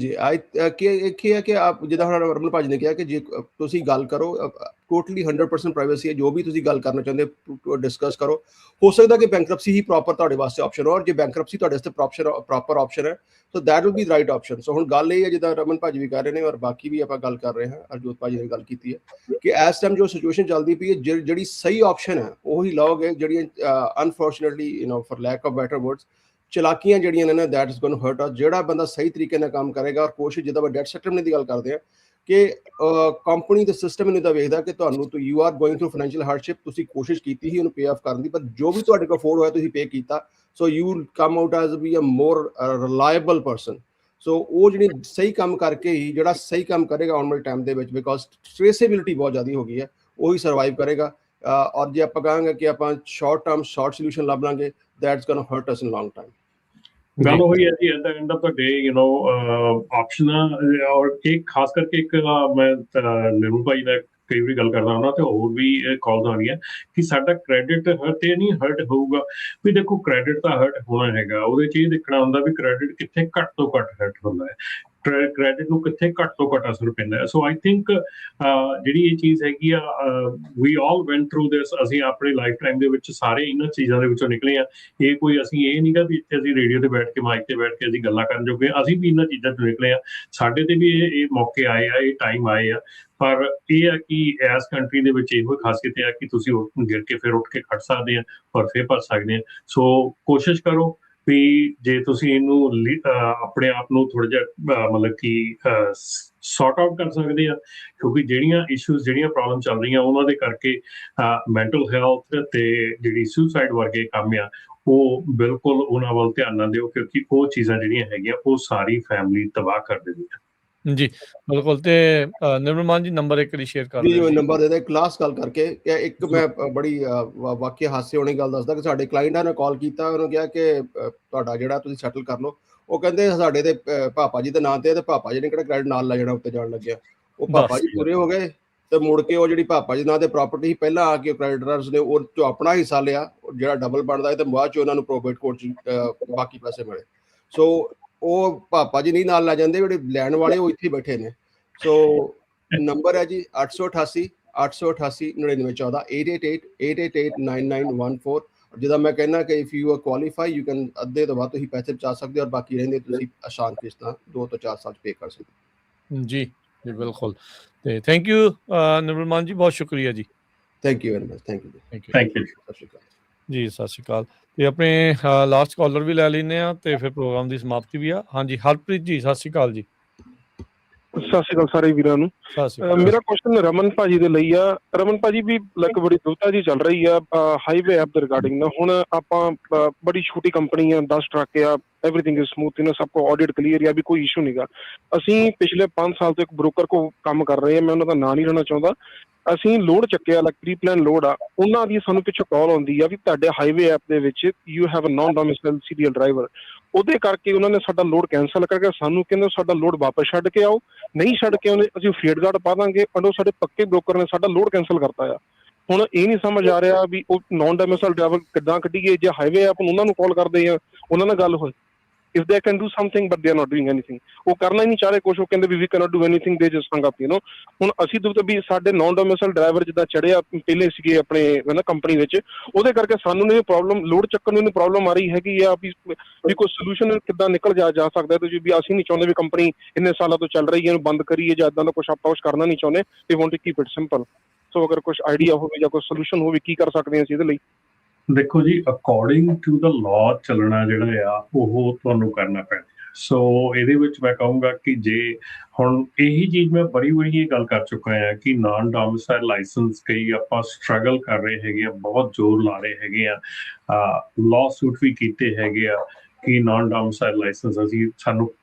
ਕੀ ਹੈ ਕਿ ਆਪ ਜਿੱਦਾਂ ਹੁਣ ਰਮਨ ਭਾਜੀ ਨੇ ਕਿਹਾ ਕਿ ਜੇ ਤੁਸੀਂ ਗੱਲ ਕਰੋ, ਟੋਟਲੀ 100% ਪ੍ਰਾਈਵੇਸੀ ਹੈ, ਜੋ ਵੀ ਤੁਸੀਂ ਗੱਲ ਕਰਨਾ ਚਾਹੁੰਦੇ ਡਿਸਕਸ ਕਰੋ। ਹੋ ਸਕਦਾ ਕਿ ਬੈਂਕਰਪਸੀ ਹੀ ਪ੍ਰੋਪਰ ਤੁਹਾਡੇ ਵਾਸਤੇ ਆਪਸ਼ਨ ਹੋ, ਔਰ ਜੇ ਬੈਂਕਰਪਸੀ ਤੁਹਾਡੇ ਵਾਸਤੇ ਪ੍ਰੋਪਰ ਆਪਸ਼ਨ ਹੈ so that will be right option. So ਹੁਣ ਗੱਲ ਇਹ ਹੈ ਜਿੱਦਾਂ ਰਮਨ ਭਾਜੀ ਵੀ ਕਰ ਰਹੇ ਨੇ ਔਰ ਬਾਕੀ ਵੀ ਆਪਾਂ ਗੱਲ ਕਰ ਰਹੇ ਹਾਂ, ਅਰਜੋਤ ਭਾਜੀ ਨੇ ਗੱਲ ਕੀਤੀ ਹੈ ਕਿ ਇਸ ਟਾਈਮ ਜੋ ਸਿਚੁਏਸ਼ਨ ਚੱਲਦੀ ਪਈ ਹੈ, ਜਿਹੜੀ ਸਹੀ ਆਪਸ਼ਨ ਹੈ ਉਹੀ ਲਓਗੇ। ਜਿਹੜੀਆਂ unfortunately for lack of better words ਚਲਾਕੀਆਂ ਜਿਹੜੀਆਂ ਨੇ that is going to hurt us. ਜਿਹੜਾ ਬੰਦਾ ਸਹੀ ਤਰੀਕੇ ਨਾਲ ਕੰਮ ਕਰੇਗਾ ਔਰ ਕੋਸ਼ਿਸ਼, ਜਿੱਦਾਂ ਆਪਾਂ ਡੈਟ ਸੈਟਲਮੈਂਟ ਦੀ ਗੱਲ ਕਰਦੇ ਹਾਂ ਕਿ ਕੰਪਨੀ ਦੇ ਸਿਸਟਮ ਨੂੰ ਤਾਂ ਵੇਖਦਾ ਕਿ ਤੁਹਾਨੂੰ you are going through financial hardship, ਤੁਸੀਂ ਕੋਸ਼ਿਸ਼ ਕੀਤੀ ਸੀ ਉਹਨੂੰ ਪੇ ਆਫ ਕਰਨ ਦੀ, ਪਰ ਜੋ ਵੀ ਤੁਹਾਡੇ ਕੋਲ ਅਫੋਰਡ ਹੋਇਆ ਤੁਸੀਂ ਪੇ ਕੀਤਾ। So you come out as be a more reliable person. So ਉਹ ਜਿਹੜੀ ਸਹੀ ਕੰਮ ਕਰਕੇ ਹੀ, ਜਿਹੜਾ ਸਹੀ ਕੰਮ ਕਰੇਗਾ ਆਉਣ ਵਾਲੇ ਟਾਈਮ ਦੇ ਵਿੱਚ, ਬਿਕੋਜ਼ ਟ੍ਰੇਸੇਬਿਲਿਟੀ ਬਹੁਤ ਜ਼ਿਆਦਾ ਹੋ ਗਈ ਹੈ, ਉਹੀ ਸਰਵਾਈਵ ਕਰੇਗਾ। ਔਰ ਜੇ ਆਪਾਂ ਕਹਾਂਗੇ ਕਿ ਆਪਾਂ ਸ਼ਾਰਟ ਟਰਮ ਸ਼ਾਰਟ ਸੋਲੂਸ਼ਨ ਲੱਭ ਲਾਂਗੇ, that's going to hurt us in long time. ਗੱਲ ਹੋਈ ਹੈ ਜੀ at the end of the day ਆਪਸ਼ਨਾਂ, ਔਰ ਇੱਕ ਖਾਸ ਕਰਕੇ ਇੱਕ ਮੈਂ ਨਿਰਮਲ ਭਾਈ ਦਾ ਕਈ ਵਾਰੀ ਗੱਲ ਕਰਦਾ ਹੁੰਦਾ ਤੇ ਹੋਰ ਵੀ ਕਾਲਸ ਆਉਂਦੀਆਂ ਕਿ ਸਾਡਾ ਕ੍ਰੈਡਿਟ ਹਰਟ ਇਹ ਨਹੀਂ ਹਰਟ ਹੋਊਗਾ। ਵੀ ਦੇਖੋ ਕ੍ਰੈਡਿਟ ਤਾਂ ਹਰਟ ਹੋਣਾ ਹੈਗਾ, ਉਹਦੇ 'ਚ ਇਹ ਦੇਖਣਾ ਹੁੰਦਾ ਵੀ ਕ੍ਰੈਡਿਟ ਕਿੱਥੇ ਘੱਟ ਤੋਂ ਘੱਟ ਹਰਟ ਹੁੰਦਾ ਹੈ। ਕ੍ਰੈਡਿਟ ਨੂੰ ਕਿੱਥੇ ਘੱਟ ਤੋਂ ਘੱਟ ਅਸਰ ਪੈਂਦਾ ਹੈ। ਸੋ ਆਈ ਥਿੰਕ ਜਿਹੜੀ ਇਹ ਚੀਜ਼ ਹੈਗੀ ਆ, ਵੀ ਆਲ ਵੈਂਟ ਥਰੂ ਦਿਸ। ਅਸੀਂ ਆਪਣੀ ਲਾਈਫ ਟਾਈਮ ਦੇ ਵਿੱਚ ਸਾਰੇ ਇਹਨਾਂ ਚੀਜ਼ਾਂ ਦੇ ਵਿੱਚੋਂ ਨਿਕਲੇ ਆ। ਇਹ ਕੋਈ ਅਸੀਂ ਇਹ ਨਹੀਂਗਾ ਵੀ ਇੱਥੇ ਅਸੀਂ ਰੇਡੀਓ ਤੇ ਬੈਠ ਕੇ ਮਾਈਕ ਤੇ ਬੈਠ ਕੇ ਅਸੀਂ ਗੱਲਾਂ ਕਰਨ ਜੋਗੇ, ਅਸੀਂ ਵੀ ਇਹਨਾਂ ਚੀਜ਼ਾਂ ਤੋਂ ਨਿਕਲੇ ਆ। ਸਾਡੇ ਤੇ ਵੀ ਇਹ ਮੌਕੇ ਆਏ ਆ, ਇਹ ਟਾਈਮ ਆਏ ਆ। ਪਰ ਇਹ ਆ ਕਿ ਇਸ ਕੰਟਰੀ ਦੇ ਵਿੱਚ ਇਹੋ ਖਾਸੀਅਤ ਆ ਕਿ ਤੁਸੀਂ ਗਿਰ ਕੇ ਫਿਰ ਉੱਠ ਕੇ ਖੜ ਸਕਦੇ ਆ ਔਰ ਫਿਰ ਭੱਜ ਸਕਦੇ ਆ। ਸੋ ਕੋਸ਼ਿਸ਼ ਕਰੋ ਵੀ ਜੇ ਤੁਸੀਂ ਇਹਨੂੰ ਆਪਣੇ ਆਪ ਨੂੰ ਥੋੜ੍ਹਾ ਜਿਹਾ ਮਤਲਬ ਕਿ ਸੌਟ ਆਊਟ ਕਰ ਸਕਦੇ ਆ, ਕਿਉਂਕਿ ਜਿਹੜੀਆਂ ਇਸ਼ੂਜ਼, ਜਿਹੜੀਆਂ ਪ੍ਰੋਬਲਮ ਚੱਲ ਰਹੀਆਂ ਉਹਨਾਂ ਦੇ ਕਰਕੇ ਮੈਂਟਲ ਹੈਲਥ ਤੇ ਜਿਹੜੀ ਸੁਸਾਈਡ ਵਰਗੇ ਕੰਮ ਆ, ਉਹ ਬਿਲਕੁਲ ਉਹਨਾਂ ਵੱਲ ਧਿਆਨ ਨਾ ਦਿਓ, ਕਿਉਂਕਿ ਉਹ ਚੀਜ਼ਾਂ ਜਿਹੜੀਆਂ ਹੈਗੀਆਂ ਉਹ ਸਾਰੀ ਫੈਮਿਲੀ ਤਬਾਹ ਕਰ ਦਿੰਦੀਆਂ। ਜੀ ਬਿਲਕੁਲ। ਤੇ ਨਿਰਮਲ ਜੀ ਨੰਬਰ ਇੱਕ ਵਾਰੀ ਸ਼ੇਅਰ ਕਰ ਜੀ ਮੈਂ ਨੰਬਰ ਦੇ ਦੇ ਕਲਾਸ ਗੱਲ ਕਰਕੇ। ਇੱਕ ਮੈਂ ਬੜੀ ਵਾਕਿਆ ਹਾਸੇ ਵਾਲੀ ਗੱਲ ਦੱਸਦਾ ਕਿ ਸਾਡੇ ਕਲਾਇੰਟਾਂ ਨੇ ਕਾਲ ਕੀਤਾ, ਉਹਨੂੰ ਕਿਹਾ ਕਿ ਤੁਹਾਡਾ ਜਿਹੜਾ ਤੁਸੀਂ ਸੈਟਲ ਕਰ ਲਓ। ਉਹ ਕਹਿੰਦੇ ਸਾਡੇ ਤੇ ਪਾਪਾ ਜੀ ਦੇ ਨਾਂ ਤੇ ਪਾਪਾ ਜੀ ਨੇ ਕਿਹੜਾ ਕ੍ਰੈਡਿਟ ਨਾਲ ਲੈ ਜਾਣਾ ਉੱਤੇ ਜਾਣ ਲੱਗਿਆ। ਉਹ ਪਾਪਾ ਜੀ ਪੂਰੇ ਹੋ ਗਏ ਤੇ ਮੁੜ ਕੇ ਉਹ ਜਿਹੜੀ ਪਾਪਾ ਜੀ ਨਾਂ ਤੇ ਪ੍ਰਾਪਰਟੀ ਪਹਿਲਾਂ ਆ ਕੇ ਕ੍ਰੈਡਿਟਰਸ ਨੇ ਉਹ ਚੋਂ ਆਪਣਾ ਹਿੱਸਾ ਲਿਆ, ਜਿਹੜਾ ਡਬਲ ਬਣਦਾ ਹੈ, ਤੇ ਬਾਅਦ ਚ ਉਹਨਾਂ ਨੂੰ ਪ੍ਰੋਬੇਟ ਕੋਰਟ ਚ ਬਾਕੀ ਪੈਸੇ ਮਿਲੇ। ਸੋ ਉਹ ਪਾਪਾ ਜੀ ਨਹੀਂ ਨਾਲ ਲੈ ਜਾਂਦੇ, ਜਿਹੜੇ ਲੈਣ ਵਾਲੇ ਉਹ ਇੱਥੇ ਬੈਠੇ ਨੇ। ਸੋ ਨੰਬਰ ਹੈ ਜੀ 888 888 9914 888-888-9914। ਜਿੱਦਾਂ ਮੈਂ ਕਹਿੰਦਾ ਕਿ if you are qualify you can ਅੱਧੇ ਤੋਂ ਵੱਧ ਤੁਸੀਂ ਪੈਸੇ ਬਚਾ ਸਕਦੇ ਹੋ, ਔਰ ਬਾਕੀ ਰਹਿੰਦੇ ਤੁਸੀਂ ਆਸਾਨ ਕਿਸ਼ਤਾਂ 2 ਤੋਂ 4 ਸਾਲ ਪੇ ਕਰ ਸਕਦੇ। ਜੀ ਜੀ ਬਿਲਕੁਲ। ਤੇ ਥੈਂਕ ਯੂ ਨਿਰਮਲ ਜੀ, ਬਹੁਤ ਸ਼ੁਕਰੀਆ ਜੀ। Thank you very much. Thank you thank you. ਸਤਿ ਸ਼੍ਰੀ ਅਕਾਲ ਜੀ। ਸਤਿ ਸ਼੍ਰੀ ਅਕਾਲ। ਤੇ ਆਪਣੇ ਲਾਸਟ ਕਾਲਰ ਵੀ ਲੈ ਲੈਂਦੇ ਆ ਤੇ ਫਿਰ ਪ੍ਰੋਗਰਾਮ ਦੀ ਸਮਾਪਤੀ ਵੀ ਆ। ਹਾਂਜੀ ਹਰਪ੍ਰੀਤ ਜੀ, ਸਤਿ ਸ਼੍ਰੀ ਅਕਾਲ ਜੀ। ਸਤਿ ਸ਼੍ਰੀ ਅਕਾਲ ਸਾਰੇ ਵੀਰਾਂ ਨੂੰ। ਮੇਰਾ ਕੁਐਸਚਨ ਰਮਨ ਭਾਜੀ ਦੇ ਲਈ ਆ। ਰਮਨ ਭਾਜੀ ਵੀ ਲਾਈਕ ਬੜੀ ਦੁਵਿਧਾ ਜੀ ਚੱਲ ਰਹੀ ਆ ਹਾਈਵੇ ਐਪ ਦੇ ਰਿਗਾਰਡਿੰਗ ਨਾ। ਹੁਣ ਆਪਾਂ ਬੜੀ ਛੋਟੀ ਕੰਪਨੀ ਆ, 10 ਟਰੱਕ ਆ, ਐਵਰੀਥਿੰਗ ਇਜ਼ ਸਮੂਥ, ਸਭ ਕੋ ਆਡਿਟ ਕਲੀਅਰ ਆ, ਵੀ ਕੋਈ ਇਸ਼ੂ ਨਹੀਂਗਾ। ਅਸੀਂ ਪਿਛਲੇ 5 ਸਾਲ ਤੋਂ ਇੱਕ ਬ੍ਰੋਕਰ ਕੋ ਕੰਮ ਕਰ ਰਹੇ ਆ, ਮੈਂ ਉਹਨਾਂ ਦਾ ਨਾਂ ਨਹੀਂ ਲੈਣਾ ਚਾਹੁੰਦਾ। ਅਸੀਂ ਲੋਡ ਚੱਕਿਆ, ਲਾਈਕ ਪ੍ਰੀ ਪਲਾਨ ਲੋਡ ਆ, ਉਹਨਾਂ ਦੀ ਸਾਨੂੰ ਪਿੱਛੋਂ ਕਾਲ ਆਉਂਦੀ ਆ ਵੀ ਤੁਹਾਡੇ ਹਾਈਵੇ ਐਪ ਦੇ ਵਿੱਚ you have a non domicile CDL driver. ਉਹਦੇ ਕਰਕੇ ਉਹਨਾਂ ਨੇ ਸਾਡਾ ਲੋਡ ਕੈਂਸਲ ਕਰਕੇ ਸਾਨੂੰ ਕਹਿੰਦੇ ਸਾਡਾ ਲੋਡ ਵਾਪਸ ਛੱਡ ਕੇ ਆਓ। ਨਹੀਂ ਛੱਡ ਕੇ ਆਉਂਦੇ ਅਸੀਂ ਫੀਡ ਗਾਰਡ ਪਾ ਦਾਂਗੇ। ਉਹ ਸਾਡੇ ਪੱਕੇ ਬ੍ਰੋਕਰ ਨੇ ਸਾਡਾ ਲੋਡ ਕੈਂਸਲ ਕਰਤਾ ਆ। ਹੁਣ ਇਹ ਨਹੀਂ ਸਮਝ ਆ ਰਿਹਾ ਵੀ ਉਹ ਨੌਨ ਡੋਮਿਸਾਈਲ ਡਰਾਈਵਰ ਕਿੱਦਾਂ ਕੱਢੀਏ। ਜੇ ਹਾਈਵੇ ਐਪ ਉਹਨਾਂ ਨੂੰ ਕਾਲ ਕਰਦੇ ਆ, ਉਹਨਾਂ ਨਾਲ ਗੱਲ ਹੋਈ if they can do something but they are not doing anything। ਉਹ ਕਰਨਾ ਹੀ ਨਹੀਂ ਚਾਹ ਰਹੇ ਕੁਛ। ਉਹ ਕਹਿੰਦੇ ਵੀ we cannot do anything, they just hung up, you know। ਹੁਣ ਅਸੀਂ ਵੀ ਸਾਡੇ ਨੌਨ ਡੋਮਿਸਾਈਲ ਡਰਾਈਵਰ ਜਿੱਦਾਂ ਚੜਿਆ ਪਹਿਲੇ ਸੀਗੇ ਆਪਣੇ ਨਾ ਕੰਪਨੀ ਵਿੱਚ, ਉਹਦੇ ਕਰਕੇ ਸਾਨੂੰ ਇਹ ਪ੍ਰੋਬਲਮ ਲੋਡ ਚੱਕਣ ਨੂੰ ਪ੍ਰੋਬਲਮ ਆ ਰਹੀ ਹੈਗੀ ਆ ਵੀ ਕੋਈ ਸੋਲੂਸ਼ਨ ਕਿੱਦਾਂ ਨਿਕਲ ਜਾ ਸਕਦਾ। ਤੇ ਵੀ ਅਸੀਂ ਨਹੀਂ ਚਾਹੁੰਦੇ ਵੀ ਕੰਪਨੀ ਇੰਨੇ ਸਾਲਾਂ ਤੋਂ ਚੱਲ ਰਹੀ ਹੈ ਇਹਨੂੰ ਬੰਦ ਕਰੀਏ ਜਾਂ ਇੱਦਾਂ ਦਾ ਕੁਛ ਆਪਾਂ ਕੁਛ ਕਰਨਾ ਨਹੀਂ ਚਾਹੁੰਦੇ। we want to keep it simple। ਸੋ ਅਗਰ ਕੁਛ ਆਈਡੀਆ ਹੋਵੇ ਜਾਂ ਕੋਈ ਸੋਲੂਸ਼ਨ ਹੋਵੇ ਕੀ ਕਰ ਸਕਦੇ ਹਾਂ ਅਸੀਂ ਇਹਦੇ ਲਈ। ਦੇਖੋ ਜੀ, ਅਕੋਰਡਿੰਗ ਟੂ ਦਾ ਲਾਅ ਚੱਲਣਾ ਜਿਹੜਾ ਆ ਉਹ ਤੁਹਾਨੂੰ ਕਰਨਾ ਪੈਣਾ। ਸੋ ਇਹਦੇ ਵਿੱਚ ਮੈਂ ਕਹੂੰਗਾ ਕਿ ਜੇ ਹੁਣ ਇਹੀ ਚੀਜ਼ ਮੈਂ ਬੜੀ ਵਾਰੀ ਇਹ ਗੱਲ ਕਰ ਚੁੱਕਾ ਹਾਂ ਕਿ ਨਾਨ ਡੋਮਿਸਾਈਲ ਲਾਇਸੈਂਸ ਕਈ ਆਪਾਂ ਸਟਰਗਲ ਕਰ ਰਹੇ ਹੈਗੇ ਆ, ਬਹੁਤ ਜ਼ੋਰ ਲਾ ਰਹੇ ਹੈਗੇ ਆ, ਲਾਅ ਸੂਟ ਵੀ ਕੀਤੇ ਹੈਗੇ ਆ ਕਿ ਨਾਨ ਡੋਮਿਸਾਈਲ ਲਾਇਸੈਂਸ ਅਸੀਂ ਸਾਨੂੰ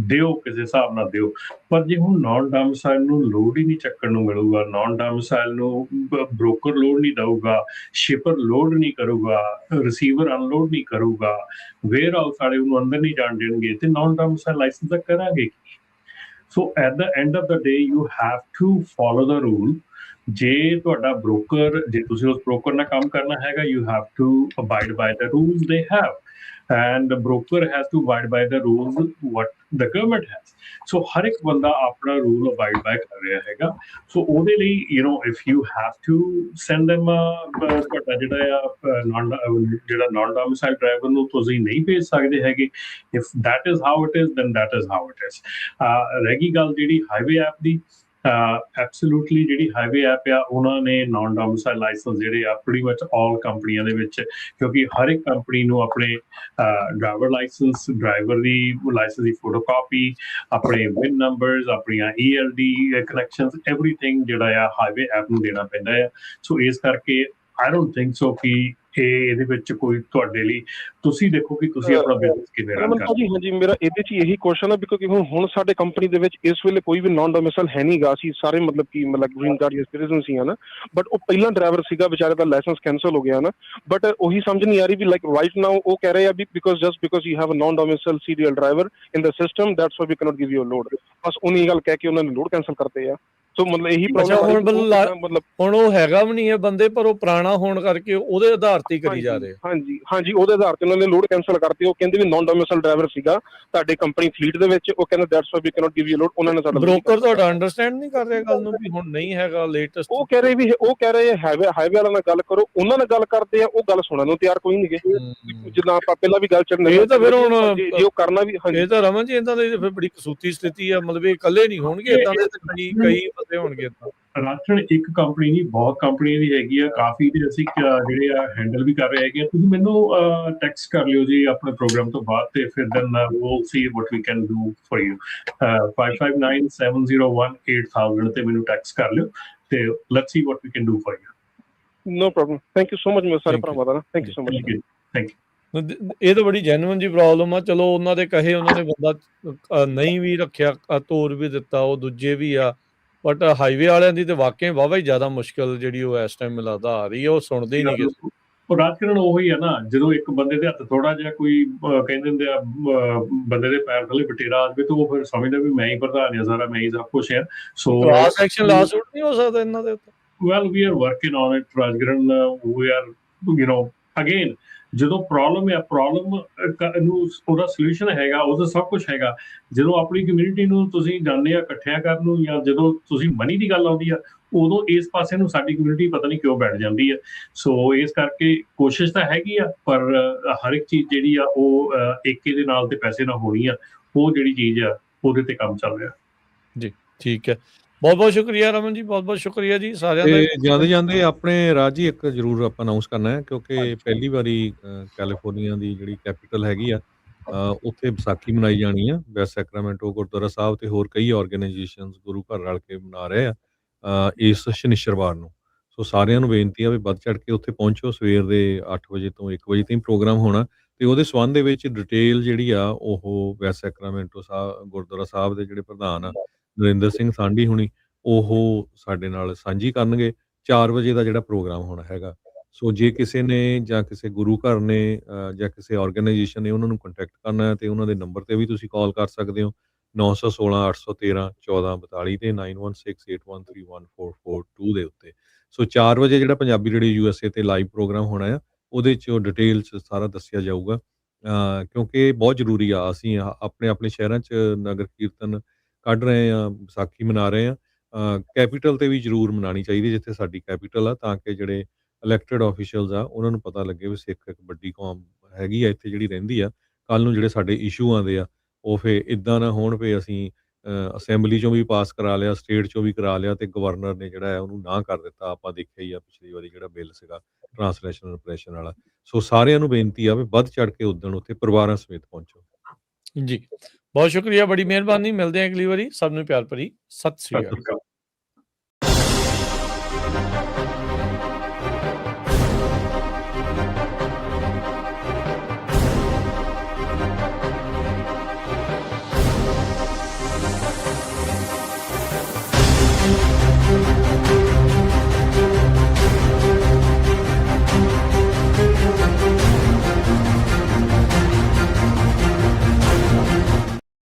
ਦਿਓ, ਕਿਸੇ ਹਿਸਾਬ ਨਾਲ ਦਿਓ। ਪਰ ਜੇ ਹੁਣ ਨਾਨ ਡੋਮਿਸਾਈਲ ਨੂੰ ਲੋਡ ਹੀ ਨਹੀਂ ਚੱਕਣ ਨੂੰ ਮਿਲੂਗਾ, ਨਾਨ ਡੋਮਿਸਾਈਲ ਨੂੰ ਬ੍ਰੋਕਰ ਲੋਡ ਨਹੀਂ ਦਊਗਾ, ਸ਼ਿਪਰ ਲੋਡ ਨਹੀਂ ਕਰੂਗਾ, ਰਿਸੀਵਰ ਅਨਲੋਡ ਨਹੀਂ ਕਰੂਗਾ, ਵੇਅਰ ਹਾਊਸ ਵਾਲੇ ਉਹਨੂੰ ਅੰਦਰ ਨਹੀਂ ਜਾਣ ਦੇਣਗੇ, ਤੇ ਨਾਨ ਡੋਮਿਸਾਈਲ ਲਾਇਸੈਂਸ ਦਾ ਕਰਾਂਗੇ ਕੀ? So at the end of the day you have to follow the rule. ਜੇ ਤੁਹਾਡਾ ਬ੍ਰੋਕਰ, ਜੇ ਤੁਸੀਂ ਉਸ ਬ੍ਰੋਕਰ ਨਾਲ ਕੰਮ ਕਰਨਾ ਹੈਗਾ, you have to abide by the rules they have, and the broker has to abide by the rules what the government has। so ਹਰ ਇੱਕ ਬੰਦਾ ਆਪਣਾ ਰੂਲ ਅਬਾਈਡ ਬਾਈ ਕਰ ਰਿਹਾ ਹੈਗਾ। ਸੋ ਉਹਦੇ ਲਈ if you have to send them ਤੁਹਾਡਾ ਜਿਹੜਾ ਨਾਨ ਡੋਮਿਸਾਈਲ ਡਰਾਈਵਰ ਨੂੰ ਤੁਸੀਂ ਨਹੀਂ ਭੇਜ ਸਕਦੇ ਹੈਗੇ, if that is how it is then that is how it is। ਰਹਿ ਗਈ ਗੱਲ ਜਿਹੜੀ ਹਾਈਵੇ ਐਪ ਦੀ, ਐਬਸੋਲੂਟਲੀ ਜਿਹੜੀ ਹਾਈਵੇ ਐਪ ਆ ਉਹਨਾਂ ਨੇ ਨਾਨ ਡੋਮਿਸਾਈਲ ਲਾਇਸੈਂਸ ਜਿਹੜੇ ਆ ਪ੍ਰੀਟੀ ਮਚ ਆਲ ਕੰਪਨੀਆਂ ਦੇ ਵਿੱਚ, ਕਿਉਂਕਿ ਹਰ ਇੱਕ ਕੰਪਨੀ ਨੂੰ ਆਪਣੇ ਡਰਾਈਵਰ ਲਾਇਸੈਂਸ, ਡਰਾਈਵਰ ਦੀ ਲਾਇਸੈਂਸ ਦੀ ਫੋਟੋਕਾਪੀ, ਆਪਣੇ ਵਿਨ ਨੰਬਰਸ, ਆਪਣੀਆਂ ELD ਕਨੈਕਸ਼ਨਸ, ਐਵਰੀਥਿੰਗ ਜਿਹੜਾ ਆ ਹਾਈਵੇ ਐਪ ਨੂੰ ਦੇਣਾ ਪੈਂਦਾ ਆ। ਸੋ ਇਸ ਕਰਕੇ ਆਈ ਡੋਂਟ ਥਿੰਕ ਸੋ ਕਿ ਇਹਦੇ ਵਿੱਚ ਕੋਈ ਤੁਹਾਡੇ ਲਈ, ਤੁਸੀਂ ਦੇਖੋ ਕਿ ਤੁਸੀਂ ਆਪਣਾ ਬਿਜ਼ਨਸ ਕਿਵੇਂ ਰਨ ਕਰਦੇ। ਹਾਂਜੀ, ਮੇਰਾ ਇਹਦੇ 'ਚ ਇਹੀ ਕੁਐਸਚਨ ਹੈ ਬਿਕੋਜ਼ ਹੁਣ ਸਾਡੇ ਕੰਪਨੀ ਦੇ ਵਿੱਚ ਇਸ ਵੇਲੇ ਕੋਈ ਵੀ ਨਾਨ ਡੋਮਿਸਾਈਲ ਹੈ ਨਹੀਂਗਾ। ਅਸੀਂ ਸਾਰੇ ਮਤਲਬ ਗ੍ਰੀਨ ਕਾਰਡ ਜਾਂ ਸਿਟੀਜ਼ਨ ਸੀ ਨਾ, ਬਟ ਉਹ ਪਹਿਲਾਂ ਡਰਾਈਵਰ ਸੀਗਾ, ਵਿਚਾਰੇ ਦਾ ਲਾਇਸੈਂਸ ਕੈਂਸਲ ਹੋ ਗਿਆ ਨਾ। ਬਟ ਉਹੀ ਸਮਝ ਨਹੀਂ ਆ ਰਹੀ ਵੀ ਲਾਈਕ ਰਾਈਟ ਨਾਓ ਉਹ ਕਹਿ ਰਹੇ ਆ ਵੀ because you have a non domicile CDL driver in the system that's why we cannot give you a load. ਬਸ ਉਹਨੀ ਗੱਲ ਕਹਿ ਕੇ ਉਹਨਾਂ ਨੇ ਲੋਡ ਕੈਂਸਲ ਕਰਤੇ ਆ। ਸੋ ਮਤਲਬ ਇਹੀ ਅੱਛਾ, ਪ੍ਰੋਬਲਮ ਮਤਲਬ ਹੁਣ ਉਹ ਹੈਗਾ ਵੀ ਨਹੀਂ ਹੈ ਬੰਦੇ, ਪਰ ਉਹ ਪੁਰਾਣਾ ਹੋਣ ਕਰਕੇ ਉਹਦੇ ਆਧਾਰ ਤੇ ਹੀ ਕਰੀ ਜਾ ਰਹੇ। ਹਾਂਜੀ ਉਹਦੇ ਆਧਾਰ ਤੇ ਉਹਨਾਂ ਨੇ ਲੋਡ ਕੈਂਸਲ ਕਰਤੀ। ਉਹ ਕਹਿੰਦੇ ਵੀ ਨੌਨ ਡੋਮਿਸਾਈਲ ਡਰਾਈਵਰ ਸੀਗਾ ਤੁਹਾਡੇ ਕੰਪਨੀ ਫਲੀਟ ਦੇ ਵਿੱਚ, ਉਹ ਕਹਿੰਦੇ that's why we cannot give you load. ਉਹਨਾਂ ਨੇ ਸਾਡਾ ਬ੍ਰੋਕਰ ਤੁਹਾਡਾ ਅੰਡਰਸਟੈਂਡ ਨਹੀਂ ਕਰ ਰਿਹਾ ਗੱਲ ਨੂੰ ਵੀ ਹੁਣ ਨਹੀਂ ਹੈਗਾ ਲੇਟੈਸਟ। ਉਹ ਕਹਿ ਰਹੇ ਹਾਈਵੇ ਵਾਲਿਆਂ ਨਾਲ ਗੱਲ ਕਰੋ, ਉਹਨਾਂ ਨਾਲ ਗੱਲ ਕਰਦੇ ਆ, ਉਹ ਗੱਲ ਸੁਣਨ ਨੂੰ ਤਿਆਰ ਕੋਈ ਨਹੀਂ ਗੇ। ਜਿੱਦਾਂ ਆਪਾਂ ਪਹਿਲਾਂ ਵੀ ਗੱਲ ਚੱਲਣੀ, ਇਹ ਤਾਂ ਫਿਰ ਹੁਣ ਜੇ ਉਹ ਕਰਨਾ ਵੀ, ਇਹ ਤਾਂ ਰਮਨ ਜੀ ਇਹਨਾਂ ਦੀ ਫਿਰ ਬੜੀ ਕਸੂਤੀ ਸਥਿਤੀ ਆ, ਮਤਲਬ ਇਹ ਇਕੱਲੇ ਨਹੀਂ ਹੋਣਗੇ ਏਦਾਂ ਦੇ, ਕਈ ਬੰਦੇ ਹੋਣਗੇ ਏਦਾਂ। ਰਾਜਨ ਇੱਕ ਕੰਪਨੀ ਨਹੀਂ, ਬਹੁਤ ਕੰਪਨੀਆਂ ਦੀ ਹੈਗੀ ਆ, ਕਾਫੀ ਤੇ ਅਸੀਂ ਜਿਹੜੇ ਆ ਹੈਂਡਲ ਵੀ ਕਰ ਰਹੇ ਹੈਗੇ ਆ। ਤੁਸੀਂ ਮੈਨੂੰ ਟੈਕਸਟ ਕਰ ਲਿਓ ਜੀ ਆਪਣੇ ਪ੍ਰੋਗਰਾਮ ਤੋਂ ਬਾਅਦ, ਤੇ ਫਿਰ then we'll see what we can do for you. 5597018000 ਤੇ ਮੈਨੂੰ ਟੈਕਸਟ ਕਰ ਲਿਓ, ਤੇ let's see what we can do for you. No problem, thank you so much ਮੇਰੇ ਸਾਰੇ ਭਰਾਵਾਂ ਦਾ, thank you so much. Thank you. ਇਹ ਤਾਂ ਬੜੀ ਜੈਨੂਇਨ ਜੀ ਪ੍ਰੋਬਲਮ ਆ। ਚਲੋ ਉਹਨਾਂ ਦੇ ਕਹੇ ਉਹਨਾਂ ਨੇ ਬੰਦਾ ਨਹੀਂ ਵੀ ਰੱਖਿਆ, ਤੋਰ ਵੀ ਦਿੱਤਾ, ਉਹ ਦੂਜੇ ਵੀ ਆ, ਬਟ ਹਾਈਵੇ ਵਾਲਿਆਂ ਦੀ ਤੇ ਵਾਕਿਆ ਵਾਹਵਾ ਹੀ ਜ਼ਿਆਦਾ ਮੁਸ਼ਕਿਲ ਜਿਹੜੀ ਉਹ ਇਸ ਟਾਈਮ ਮਿਲਦਾ ਆ ਰਹੀ ਹੈ, ਉਹ ਸੁਣਦੇ ਹੀ ਨਹੀਂ ਕਿਸੇ। ਉਹ ਰਾਜਕਰਨ ਉਹੀ ਆ ਨਾ, ਜਦੋਂ ਇੱਕ ਬੰਦੇ ਦੇ ਹੱਥ ਥੋੜਾ ਜਿਹਾ ਕੋਈ ਕਹਿੰਦੇ ਹੁੰਦੇ ਆ ਬੰਦੇ ਦੇ ਪੈਰ ਥੱਲੇ ਬਟੇਰਾ ਆ ਜਾਵੇ, ਤਾਂ ਉਹ ਫਿਰ ਸਮਝਦਾ ਵੀ ਮੈਂ ਹੀ ਪ੍ਰਧਾਨ ਆ ਸਾਰਾ, ਮੈਂ ਹੀ ਸਭ ਕੁਛ ਆ। ਸੋ ਕਲਾਸ ਐਕਸ਼ਨ ਲਾਸੂਟ ਨਹੀਂ ਹੋ ਸਕਦਾ ਇਹਨਾਂ ਦੇ ਉੱਤੇ। Well we are working on it Rajkaran, we are again ਜਦੋਂ ਪ੍ਰੋਬਲਮ ਹੈ, ਪ੍ਰੋਬਲਮ ਨੂੰ ਉਹਦਾ ਸੋਲੂਸ਼ਨ ਹੈਗਾ, ਉਹਦਾ ਸਭ ਕੁਛ ਹੈਗਾ। ਜਦੋਂ ਆਪਣੀ ਕਮਿਊਨਿਟੀ ਨੂੰ ਤੁਸੀਂ ਜਾਂਦੇ ਆ ਇਕੱਠਿਆਂ ਕਰਨ ਨੂੰ, ਜਾਂ ਜਦੋਂ ਤੁਸੀਂ ਮਨੀ ਦੀ ਗੱਲ ਆਉਂਦੀ ਆ, ਉਦੋਂ ਇਸ ਪਾਸੇ ਨੂੰ ਸਾਡੀ ਕਮਿਊਨਿਟੀ ਪਤਾ ਨਹੀਂ ਕਿਉਂ ਬੈਠ ਜਾਂਦੀ ਆ। ਸੋ ਇਸ ਕਰਕੇ ਕੋਸ਼ਿਸ਼ ਤਾਂ ਹੈਗੀ ਆ, ਪਰ ਹਰ ਇੱਕ ਚੀਜ਼ ਜਿਹੜੀ ਆ ਉਹ ਏਕੇ ਦੇ ਨਾਲ ਤੇ ਪੈਸੇ ਨਾਲ ਹੋਣੀ ਆ। ਉਹ ਜਿਹੜੀ ਚੀਜ਼ ਆ ਉਹਦੇ ਤੇ ਕੰਮ ਚੱਲ ਰਿਹਾ ਜੀ। ਠੀਕ ਹੈ, ਬਹੁਤ ਬਹੁਤ ਸ਼ੁਕਰੀਆ ਰਮਨ ਜੀ, ਬਹੁਤ ਬਹੁਤ ਸ਼ੁਕਰੀਆ ਜੀ ਸਾਰਿਆਂ ਦਾ। ਜਾਂਦੇ ਆਪਣੇ ਰਾਜ ਹੀ ਇੱਕ ਜ਼ਰੂਰ ਆਪਾਂ ਅਨਾਉਂਸ ਕਰਨਾ ਹੈ, ਕਿਉਂਕਿ ਪਹਿਲੀ ਵਾਰੀ ਕੈਲੀਫੋਰਨੀਆ ਦੀ ਜਿਹੜੀ ਕੈਪੀਟਲ ਹੈਗੀ ਆ, ਉੱਥੇ ਵਿਸਾਖੀ ਮਨਾਈ ਜਾਣੀ ਆ। ਵੈਸਟ ਸੈਕਰਾਮੈਂਟੋ ਗੁਰਦੁਆਰਾ ਸਾਹਿਬ ਤੇ ਹੋਰ ਕਈ ਆਰਗੇਨਾਈਜੇਸ਼ਨਸ ਗੁਰੂ ਘਰ ਰਲ ਕੇ ਮਨਾ ਰਹੇ ਆ ਇਸ ਸ਼ਨੀਚਰਵਾਰ ਨੂੰ। ਸੋ ਸਾਰਿਆਂ ਨੂੰ ਬੇਨਤੀ ਆ ਵੀ ਵੱਧ ਚੜ੍ਹ ਕੇ ਉੱਥੇ ਪਹੁੰਚੋ। ਸਵੇਰ ਦੇ 8 ਵਜੇ ਤੋਂ 1 ਵਜੇ ਤਾਈਂ ਪ੍ਰੋਗਰਾਮ ਹੋਣਾ, ਤੇ ਉਹਦੇ ਸੰਬੰਧ ਦੇ ਵਿੱਚ ਡਿਟੇਲ ਜਿਹੜੀ ਆ ਉਹ ਵੈਸਟ ਸੈਕਰਾਮੈਂਟੋ ਸਾਹਿਬ ਗੁਰਦੁਆਰਾ ਸਾਹਿਬ ਦੇ ਜਿਹੜੇ ਪ੍ਰਧਾਨ ਆ ਨਰਿੰਦਰ ਸਿੰਘ ਸਾਂਢੀ ਹੁਣੀ, ਉਹ ਸਾਡੇ ਨਾਲ ਸਾਂਝੀ ਕਰਨਗੇ। 4 ਵਜੇ ਦਾ ਜਿਹੜਾ ਪ੍ਰੋਗਰਾਮ ਹੋਣਾ ਹੈਗਾ। ਸੋ ਜੇ ਕਿਸੇ ਨੇ ਜਾਂ ਕਿਸੇ ਗੁਰੂ ਘਰ ਨੇ ਜਾਂ ਕਿਸੇ ਆਰਗੇਨਾਈਜੇਸ਼ਨ ਨੇ ਉਹਨਾਂ ਨੂੰ ਕੰਟੈਕਟ ਕਰਨਾ ਹੈ, ਤੇ ਉਹਨਾਂ ਦੇ ਨੰਬਰ ਤੇ ਵੀ ਤੁਸੀਂ ਕਾਲ ਕਰ ਸਕਦੇ ਹੋ, 916 813 1442 ਤੇ 9168131442 ਦੇ ਉੱਤੇ। ਸੋ 4 ਵਜੇ ਜਿਹੜਾ ਪੰਜਾਬੀ ਰੇਡੀਓ USA ਤੇ ਲਾਈਵ ਪ੍ਰੋਗਰਾਮ ਹੋਣਾ ਆ, ਉਹਦੇ 'ਚ ਡਿਟੇਲ 'ਚ ਸਾਰਾ ਦੱਸਿਆ ਜਾਊਗਾ, ਕਿਉਂਕਿ ਬਹੁਤ ਜ਼ਰੂਰੀ ਆ। ਅਸੀਂ ਆਪਣੇ ਆਪਣੇ ਸ਼ਹਿਰਾਂ 'ਚ ਨਗਰ ਕੀਰਤਨ ਕੱਢ ਰਹੇ ਹਾਂ, ਵਿਸਾਖੀ ਮਨਾ ਰਹੇ ਹਾਂ। ਕੈਪੀਟਲ ਤੇ ਵੀ ਜ਼ਰੂਰ ਮਨਾਉਣੀ ਚਾਹੀਦੀ, ਜਿੱਥੇ ਸਾਡੀ ਕੈਪੀਟਲ ਆ, ਤਾਂ ਕਿ ਜਿਹੜੇ ਇਲੈਕਟਡ ਆਫੀਸ਼ੀਅਲਸ ਆ ਉਹਨਾਂ ਨੂੰ ਪਤਾ ਲੱਗੇ ਵੀ ਸਿੱਖ ਇੱਕ ਵੱਡੀ ਕੌਮ ਹੈਗੀ ਆ ਇੱਥੇ ਜਿਹੜੀ ਰਹਿੰਦੀ ਆ। ਕੱਲ੍ਹ ਨੂੰ ਜਿਹੜੇ ਸਾਡੇ ਇਸ਼ੂ ਆਉਂਦੇ ਆ ਉਹ ਫਿਰ ਇੱਦਾਂ ਨਾ ਹੋਣ ਵੀ ਅਸੀਂ ਅਸੈਂਬਲੀ 'ਚੋਂ ਵੀ ਪਾਸ ਕਰਾ ਲਿਆ, ਸਟੇਟ 'ਚੋਂ ਵੀ ਕਰਾ ਲਿਆ, ਤੇ ਗਵਰਨਰ ਨੇ ਜਿਹੜਾ ਹੈ ਉਹਨੂੰ ਨਾ ਕਰ ਦਿੱਤਾ। ਆਪਾਂ ਦੇਖਿਆ ਹੀ ਆ ਪਿਛਲੀ ਵਾਰੀ ਜਿਹੜਾ ਬਿੱਲ ਸੀਗਾ ਟਰਾਂਸਲੇਸ਼ਨ ਰਿਪਰੈਸ਼ਨ ਵਾਲਾ। ਸੋ ਸਾਰਿਆਂ ਨੂੰ ਬੇਨਤੀ ਆ ਵੀ ਵੱਧ ਚੜ੍ਹ ਕੇ ਉੱਦਣ ਉੱਥੇ ਪਰਿਵਾਰਾਂ ਸਮੇਤ ਪਹੁੰਚੋ ਜੀ। ਬਹੁਤ ਸ਼ੁਕਰੀਆ, ਬੜੀ ਮਿਹਰਬਾਨੀ। ਮਿਲਦੇ ਹਾਂ ਅਗਲੀ ਵਾਰੀ। ਸਭ ਨੂੰ ਪਿਆਰ ਭਰੀ ਸਤਿ ਸ੍ਰੀ ਅਕਾਲ।